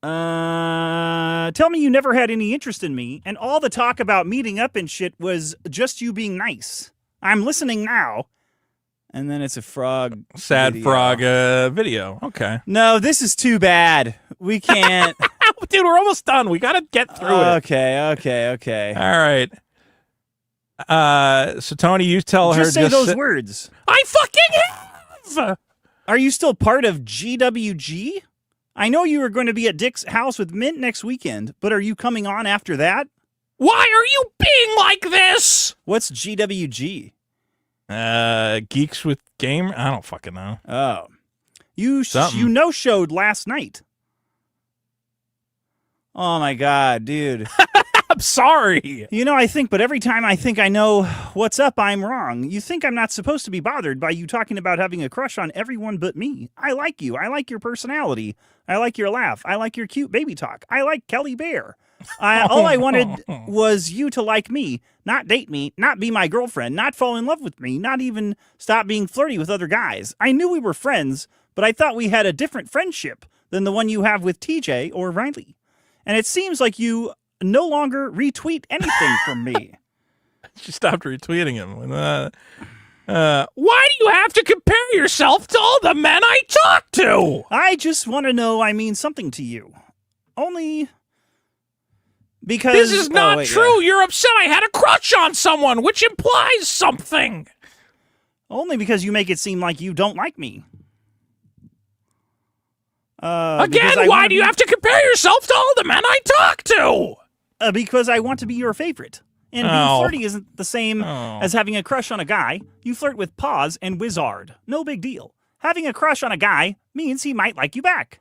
Tell me you never had any interest in me, and all the talk about meeting up and shit was just you being nice. I'm listening now. And then it's a frog. Sad video. frog video. Okay. No, this is too bad. We can't. Dude, we're almost done. We got to get through it. Okay. All right. So, Tony, you tell her Just say those words. I fucking have. Are you still part of GWG? I know you were going to be at Dick's house with Mint next weekend, but are you coming on after that? Why are you being like this? What's GWG? Geeks with Game? I don't fucking know. Oh. You no-showed last night. Oh, my God, dude. I'm sorry. You know, but every time I think I know what's up, I'm wrong. You think I'm not supposed to be bothered by you talking about having a crush on everyone but me. I like you. I like your personality. I like your laugh. I like your cute baby talk. I like Kelly Bear. All I wanted was you to like me, not date me, not be my girlfriend, not fall in love with me, not even stop being flirty with other guys. I knew we were friends, but I thought we had a different friendship than the one you have with TJ or Riley. And it seems like you no longer retweet anything from me. She stopped retweeting him. Why do you have to compare yourself to all the men I talk to? I just want to know I mean something to you. Only because... This is not true. You're upset I had a crush on someone, which implies something. Only because you make it seem like you don't like me. Again, why do you have to compare yourself to all the men I talk to? Because I want to be your favorite. And being flirty isn't the same as having a crush on a guy. You flirt with Paws and Wizard. No big deal. Having a crush on a guy means he might like you back.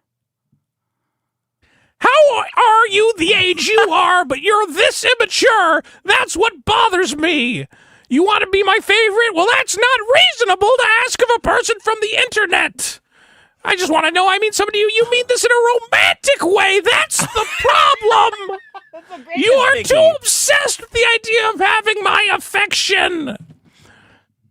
How are you the age you are, but you're this immature? That's what bothers me. You want to be my favorite? Well, that's not reasonable to ask of a person from the internet. I just want to know I mean something to you. You mean this in a romantic way. That's the problem. You are too obsessed with the idea of having my affection.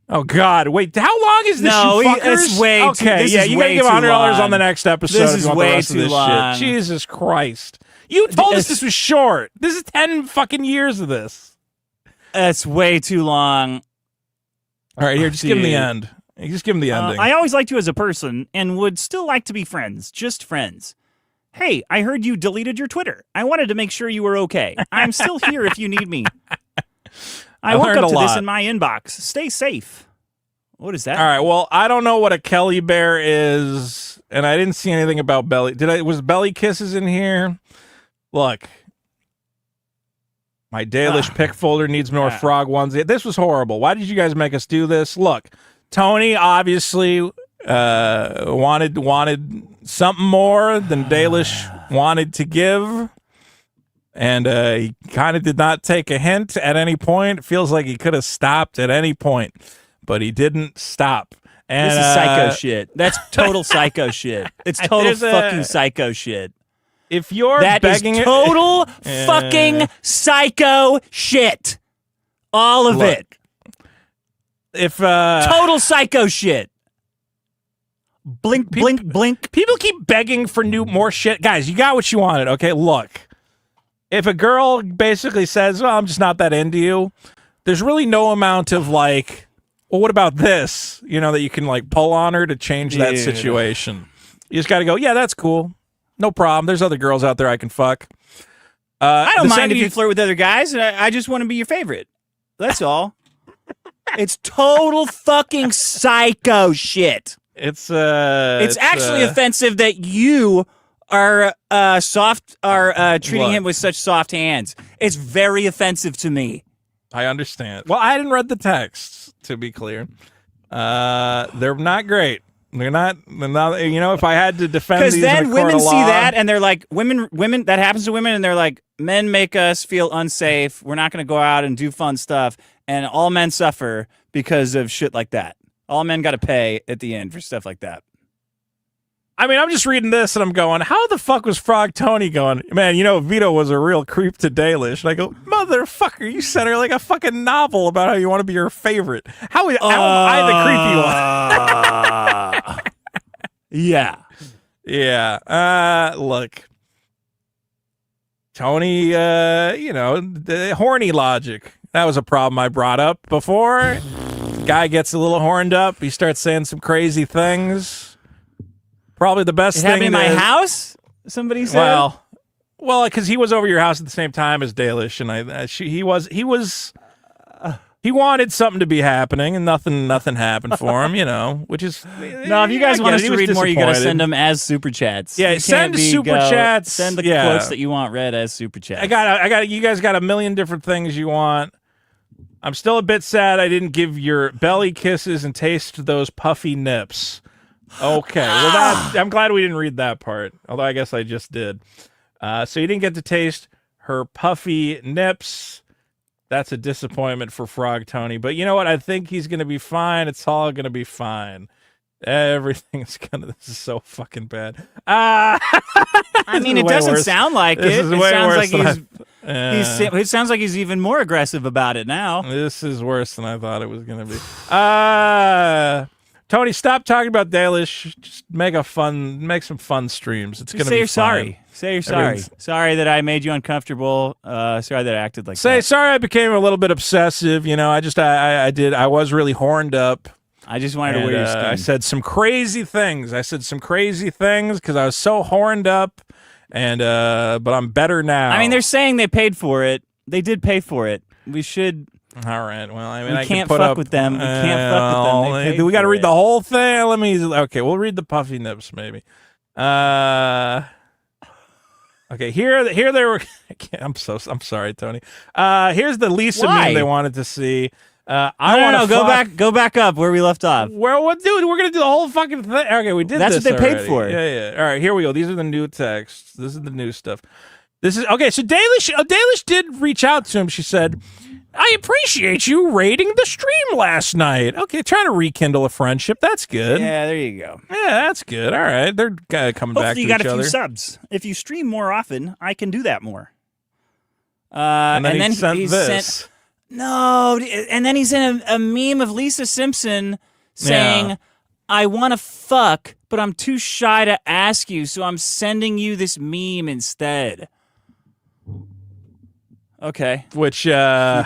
Oh, God. Wait, how long is this, No, you fuckers? it's way too- Okay, this yeah, is you gotta way give too $100 on long. the next episode. This if is you want the way rest of too this long. Shit. Jesus Christ. You told us this was short. This is 10 fucking years of this. That's way too long. All right, here, just give him the Dude. end. Just give him the ending. I always liked you as a person and would still like to be friends. Just friends. Hey, I heard you deleted your Twitter. I wanted to make sure you were okay. I'm still here if you need me. I woke learned up a to this lot. in my inbox. Stay safe. What is that? All right. Well, I don't know what a Kelly bear is, and I didn't see anything about belly. Was belly kisses in here? Look, my Dalish pick folder needs more frog ones. This was horrible. Why did you guys make us do this? Look, Tony obviously wanted something more than Dalish wanted to give. And he kind of did not take a hint at any point. It feels like he could have stopped at any point, but he didn't stop. And, This is psycho shit. That's total psycho shit. It's total fucking psycho shit. If you're That is begging total fucking psycho shit. All of Look, it. if Total psycho shit. Blink, blink, blink. people keep begging for more shit, guys, you got what you wanted. Okay, look. If a girl basically says, well, I'm just not that into you, there's really no amount of like, well, what about this? You know, that you can like pull on her to change that situation. You just got to go, yeah, that's cool. No problem. There's other girls out there I can fuck. I don't mind if you flirt with other guys. I just want to be your favorite. That's all. It's total fucking psycho shit. It's actually offensive that you are treating him with such soft hands. It's very offensive to me. I understand. Well, I hadn't read the texts, to be clear. They're not great. They're not. You know, if I had to defend these, because then in a court women of see law, that and they're like, women. That happens to women, and they're like, men make us feel unsafe. We're not going to go out and do fun stuff, and all men suffer because of shit like that. All men got to pay at the end for stuff like that. I mean, I'm just reading this and I'm going, how the fuck was Frog Tony going? Man, you know, Vito was a real creep to Dalish. And I go, motherfucker, you sent her like a fucking novel about how you want to be her favorite. How am I the creepy one? Yeah. Yeah. Look, Tony, you know, the horny logic. That was a problem I brought up before. Guy gets a little horned up. He starts saying some crazy things. Probably the best It thing happened in my house? Somebody said? Well, because he was over your house at the same time as Dalish, and he wanted something to be happening, and nothing happened for him, you know, which is... No, if you guys want us to read more, you got to send them as super chats. Yeah, send super chats. Send the quotes that you want read as super chats. I got. You guys got a million different things you want. I'm still a bit sad I didn't give your belly kisses and taste those puffy nips. Okay, well, I'm glad we didn't read that part, although I guess I just did. So you didn't get to taste her puffy nips. That's a disappointment for Frog Tony. But you know what? I think he's going to be fine. It's all going to be fine. Everything's going to... This is so fucking bad. I mean, it doesn't sound like it. It sounds like it sounds like he's even more aggressive about it now. This is worse than I thought it was going to be. Tony, stop talking about Dalish. Just make some fun streams. It's going to be you're fun. sorry. Say you're sorry. Sorry that I made you uncomfortable. Sorry that I acted like that. Say sorry I became a little bit obsessive. You know, I was really horned up. I just wanted to wear your skin. I said some crazy things. Because I was so horned up. And but I'm better now. I mean, they're saying they paid for it. They did pay for it. We should... All right. Well, I mean, we can't fuck with them. We can't fuck with them. Do we got to read the whole thing? Okay, we'll read the puffy nips maybe. Okay, here they were. I'm sorry, Tony. Here's the Lisa meme they wanted to see. Go back up where we left off. What, dude? We're gonna do the whole fucking thing. Okay, we did. That's this what they already. paid for. Yeah. All right, here we go. These are the new texts. This is the new stuff. This is okay. So Dalish did reach out to him. She said, I appreciate you raiding the stream last night. Okay, trying to rekindle a friendship. That's good. Yeah, there you go. Yeah, that's good. All right, they're coming back to Hopefully you got each a other. few subs. If you stream more often, I can do that more. And then he sent this. And then he sent a meme of Lisa Simpson saying, I want to fuck, but I'm too shy to ask you, so I'm sending you this meme instead. Okay. Which, keep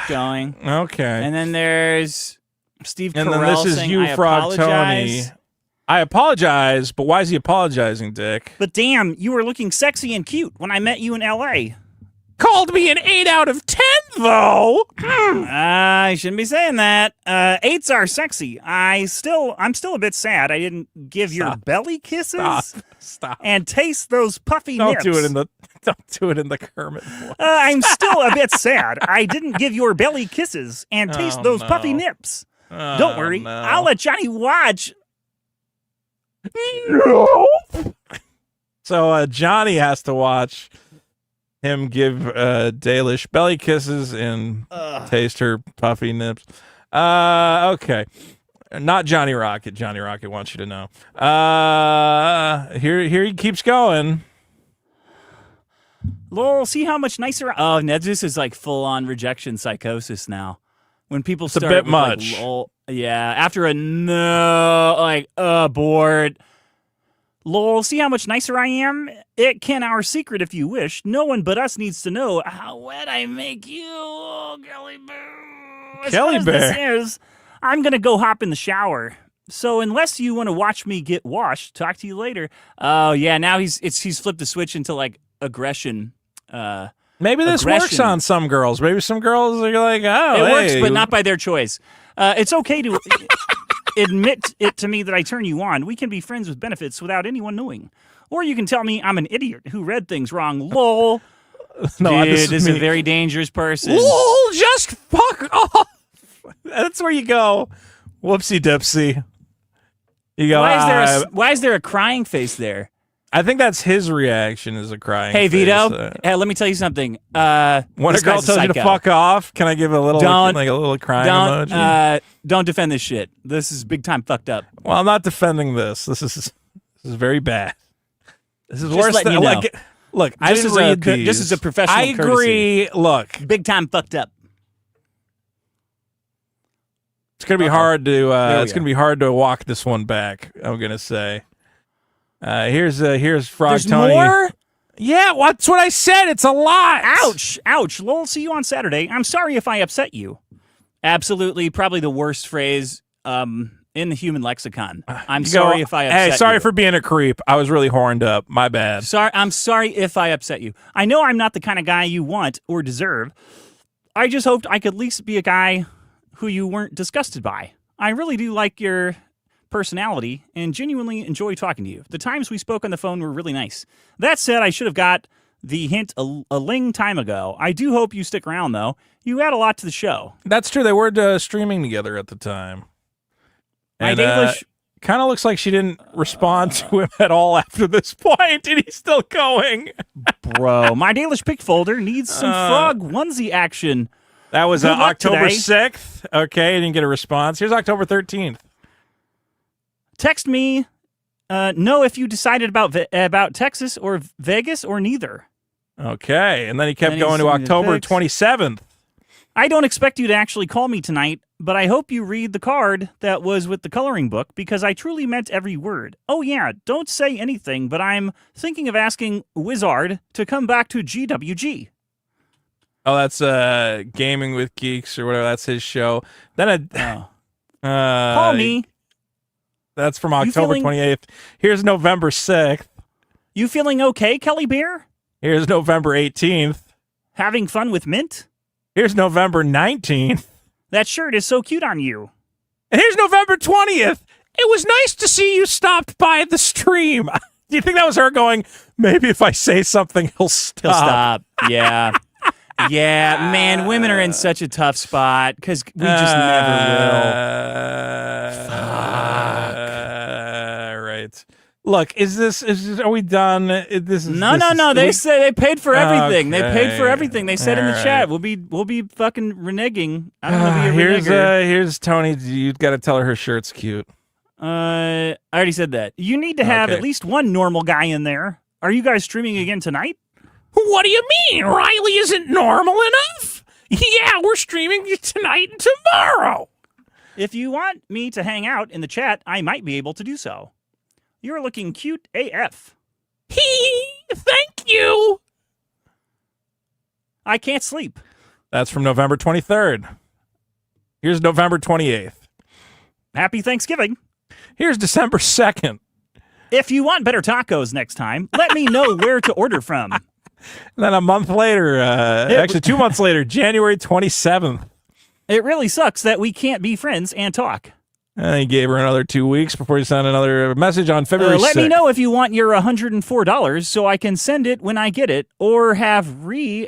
going. Okay. And then there's Steve Carell and then this is saying, you, I Frog apologize. Tony. I apologize, but why is he apologizing, Dick? But damn, you were looking sexy and cute when I met you in L.A. called me an 8 out of 10, though. I shouldn't be saying that. 8s are sexy. I'm still a bit sad I didn't give your belly kisses. Stop. And taste those puffy Don't nips. do it in the Kermit voice. I'm still a bit sad I didn't give your belly kisses and taste those puffy nips. Don't worry, no. I'll let Johnny watch. No. So Johnny has to watch him give Dalish belly kisses and taste her puffy nips. Okay. Not Johnny Rocket. Johnny Rocket wants you to know. Here he keeps going. Lol, see how much nicer. Oh, Ned, this is like full-on rejection psychosis now. When people a start bit with, much. Like, lol, yeah, after a no, like, bored. Lol, see how much nicer I am? It can our secret if you wish. No one but us needs to know how wet I make you. Oh, Kelly Bear. As Kelly fun as Bear. This is, I'm going to go hop in the shower. So unless you want to watch me get washed, talk to you later. Oh, yeah, now he's flipped the switch into, like, aggression. Maybe this works Aggression. on some girls. Maybe some girls are like, oh, It works, hey. but not by their choice. It's okay to admit it to me that I turn you on. We can be friends with benefits without anyone knowing. Or you can tell me I'm an idiot who read things wrong. Lol. No, Dude, this is is a me. very dangerous person. Lol, just fuck off. That's where you go. Whoopsie dipsy. You go. Why is there a crying face there? I think that's his reaction is a crying. Hey, face. Vito. Hey, let me tell you something. When a This girl guy's tells you to psycho. fuck off, can I give a little Don't- like a little crying emoji? Don't defend this shit. This is big time fucked up. Well, I'm not defending this. This is very bad. This is Just worse letting than you know. like. Look, I Just didn't as a read co- these. just as a professional I agree. Look, Big time fucked up. it's gonna be hard to. There we It's go. gonna be hard to walk this one back. I'm gonna say. Here's Frog There's Tony. more? Yeah, that's what I said. It's a lot. Ouch! Ouch! Lol, see you on Saturday. I'm sorry if I upset you. Absolutely, probably the worst phrase in the human lexicon. I'm You sorry go, if I upset you. Hey, sorry for being a creep. I was really horned up. My bad. I'm sorry if I upset you. I know I'm not the kind of guy you want or deserve. I just hoped I could at least be a guy who you weren't disgusted by. I really do like your personality and genuinely enjoy talking to you. The times we spoke on the phone were really nice. That said, I should have got the hint a long time ago. I do hope you stick around, though. You add a lot to the show. That's true. They were streaming together at the time. My And, Dalish... kind of looks like she didn't respond to him at all after this point, and he's still going. Bro, my Dalish pick folder needs some frog onesie action. That was Good luck October today. 6th. Okay, didn't get a response. Here's October 13th. Text me, know if you decided about Texas or Vegas or neither. Okay, and then he kept Then going he's to sending October pics. 27th. I don't expect you to actually call me tonight, but I hope you read the card that was with the coloring book because I truly meant every word. Oh yeah, don't say anything, but I'm thinking of asking Wizard to come back to GWG. Oh, that's Gaming with Geeks or whatever. That's his show. Then Oh. call Call me. That's from You October feeling- 28th. Here's November 6th. You feeling okay, Kelly Bear? Here's November 18th. Having fun with Mint? Here's November 19th. That shirt is so cute on you. And here's November 20th. It was nice to see you stopped by the stream. Do you think that was her going, maybe if I say something, he'll stop? He'll stop. Yeah. Yeah, man, women are in such a tough spot because we just never Right. Look, are we done? This is will. No. They say they paid for everything. They paid for Okay. everything. They said in the All chat, right. we'll be fucking reneging. I don't want to be a here's renegger. here's Tony. You got to tell her shirt's cute. I already said that. You need to have Okay. at least one normal guy in there. Are you guys streaming again tonight? What do you mean? Riley isn't normal enough? Yeah, we're streaming tonight and tomorrow. If you want me to hang out in the chat, I might be able to do so. You're looking cute AF. Thank you. I can't sleep. That's from November 23rd. Here's November 28th. Happy Thanksgiving. Here's December 2nd. If you want better tacos next time, let me know where to order from. then a month later, actually 2 months later, January 27th. It really sucks that we can't be friends and talk. He gave her another 2 weeks before he sent another message on February 6th. Let me know if you want your $104 so I can send it when I get it, or have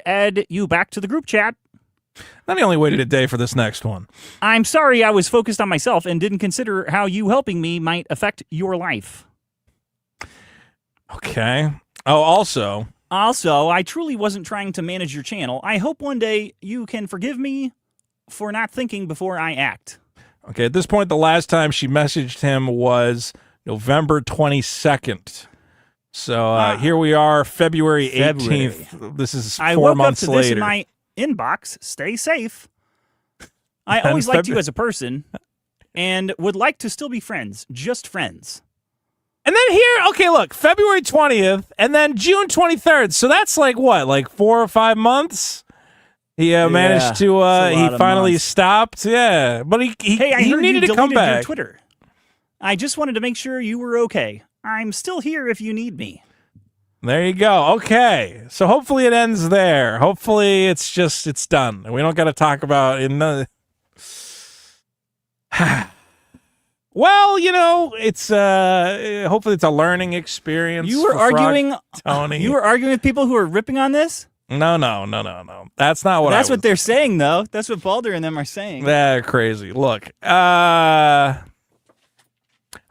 add you back to the group chat. Then he only waited a day for this next one. I'm sorry I was focused on myself and didn't consider how you helping me might affect your life. Okay. Oh, also, I truly wasn't trying to manage your channel. I hope one day you can forgive me for not thinking before I act. okay, at this point, the last time she messaged him was November 22nd. So here we are, February 18th. This is 4 I woke months up to later. this in my inbox. Stay safe. I always liked you as a person and would like to still be friends. Just friends. And then here, okay, look, February 20th and then June 23rd. So that's like what, like 4 or 5 months? He managed to, he finally stopped. Yeah. But he I heard needed you to come deleted back. your Twitter. I just wanted to make sure you were okay. I'm still here if you need me. There you go. Okay. So hopefully it ends there. Hopefully it's done. And we don't got to talk about it. Well, it's hopefully it's a learning experience. You were for arguing, Tony. You were arguing with people who are ripping on this? No. That's not what That's what they're saying, though. That's what Balder and them are saying. They're crazy. Look, I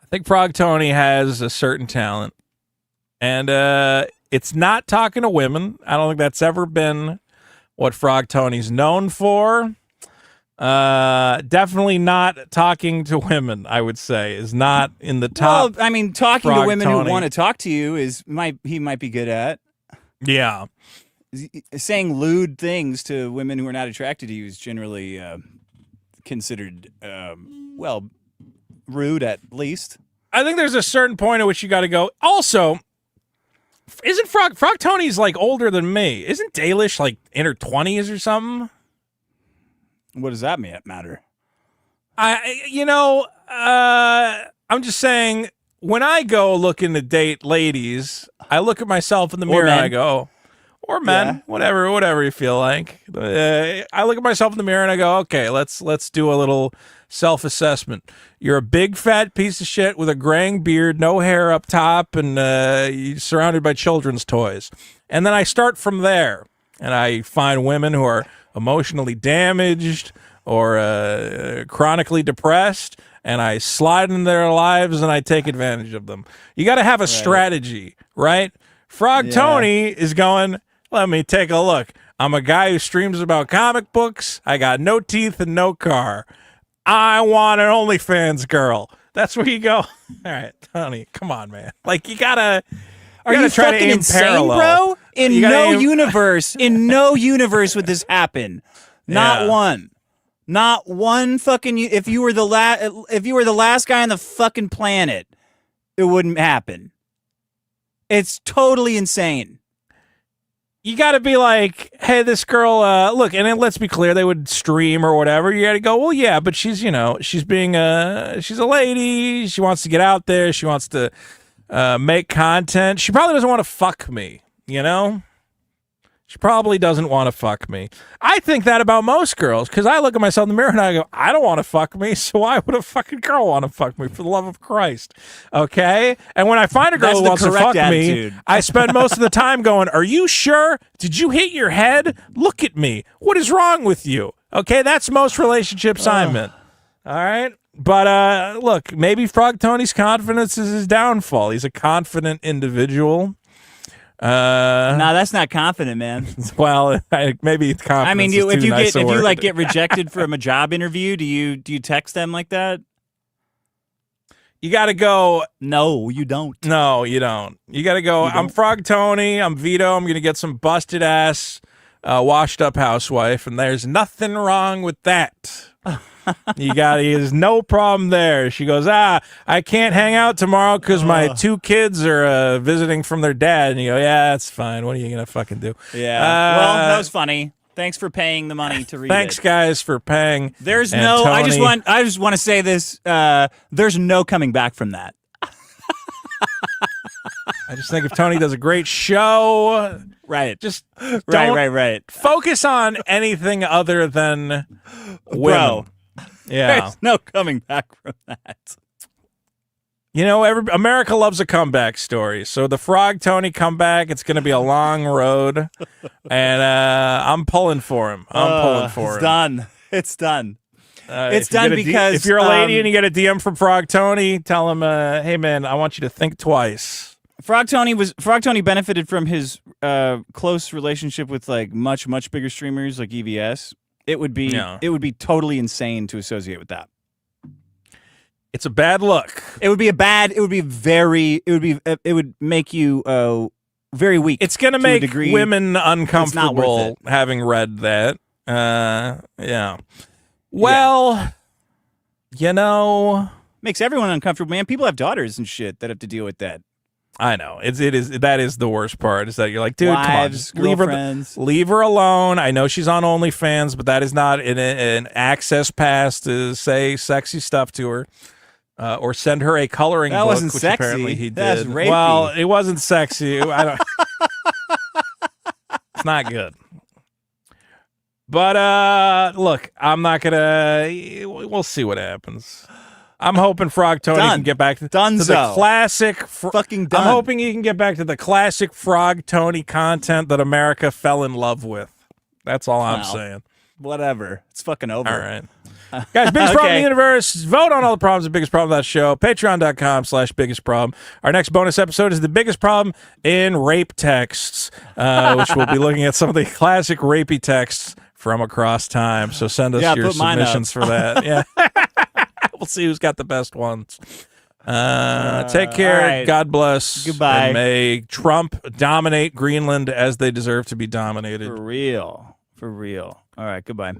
think Frog Tony has a certain talent, and it's not talking to women. I don't think that's ever been what Frog Tony's known for. Definitely not talking to women, I would say, is not in the top. Well, I mean, talking Frog to women Tony. who want to talk to you he might be good at. Yeah. Saying lewd things to women who are not attracted to you is generally considered, rude at least. I think there's a certain point at which you got to go. Also, isn't Frog Tony's like older than me? Isn't Dalish like in her 20s or something? What does that matter? I'm just saying, when I go looking to date ladies, I look at myself in the mirror and I go, or men, whatever you feel like. I look at myself in the mirror and I go, okay, let's do a little self-assessment. You're a big fat piece of shit with a graying beard, no hair up top, and you're surrounded by children's toys. And then I start from there, and I find women who are emotionally damaged or chronically depressed, and I slide into their lives and I take advantage of them. You got to have a strategy, right? Frog Tony is going, let me take a look. I'm a guy who streams about comic books. I got no teeth and no car. I want an OnlyFans girl. That's where you go. All right, Tony, come on, man. Like, you gotta. Are you try fucking to aim insane, parallel. bro? In no universe would this happen. Not one. Not one fucking. If you were the last guy on the fucking planet, it wouldn't happen. It's totally insane. You got to be like, hey, this girl, look, and then let's be clear, they would stream or whatever. You got to go, well, yeah, but she's, she's being she's a lady. She wants to get out there. She wants to make content. She probably doesn't want to fuck me, She probably doesn't want to fuck me. I think that about most girls, because I look at myself in the mirror and I go, I don't want to fuck me, so why would a fucking girl want to fuck me, for the love of Christ? Okay? And when I find a girl That's who the wants to correct fuck attitude. me, I spend most of the time going, are you sure? Did you hit your head? Look at me. What is wrong with you? Okay? That's most relationships I'm in. All right? But look, maybe Frog Tony's confidence is his downfall. He's a confident individual. No, that's not confident, man. Well, maybe confidence. I mean, is if too you nice a word. like get rejected from a job interview, do you text them like that? You got to go. No, you don't. No, you don't. You got to go. I'm Frog Tony. I'm Vito. I'm going to get some busted ass, washed up housewife, and there's nothing wrong with that. There's no problem there. She goes, I can't hang out tomorrow because my 2 kids are visiting from their dad. And you go, yeah, that's fine. What are you going to fucking do? Yeah. Well, that was funny. Thanks for paying the money to read Thanks, it. guys, for paying. There's and no, I just Tony. want to say this. There's no coming back from that. I just think if Tony does a great show, Right. just Right. focus on anything other than women. Bro. Yeah. There's no coming back from that. You know, America loves a comeback story. So the Frog Tony comeback, it's going to be a long road, and I'm pulling for him. I'm pulling for It's him. done. It's done. It's If you done get a because if you're a lady and you get a DM from Frog Tony, tell him, "Hey man, I want you to think twice." Frog Tony benefited from his close relationship with like much bigger streamers like EVS. It would be totally insane to associate with that. It's a bad look. It would make you very weak. It's going to a make degree. women It's not uncomfortable worth having read that. Yeah. Well, you know, Makes everyone uncomfortable, man. People have daughters and shit that have to deal with that. I know. That is the worst part, is that you're like, dude, Wives, come on, just girlfriends. leave her alone. I know she's on OnlyFans, but that is not an access pass to say sexy stuff to her. Or send her a coloring That book, wasn't which sexy. apparently he did. That's rapey. Well, it wasn't sexy. I don't. It's not good. But look, I'm not gonna. We'll see what happens. I'm hoping Frog Tony Done. can get back to the Dunzo. classic. Fucking done. I'm hoping he can get back to the classic Frog Tony content that America fell in love with. That's all I'm Wow. saying. Whatever. It's fucking over. All right. Guys, biggest problem in Okay. the universe. Vote on all the problems, the biggest problem of that show. Patreon.com/biggest problem. Our next bonus episode is the biggest problem in rape texts, which we'll be looking at some of the classic rapey texts from across time. So send us your put mine up. submissions for that. Yeah. We'll see who's got the best ones. Take care. all right. God bless. Goodbye. And may Trump dominate Greenland as they deserve to be dominated. For real. For real. All right. Goodbye.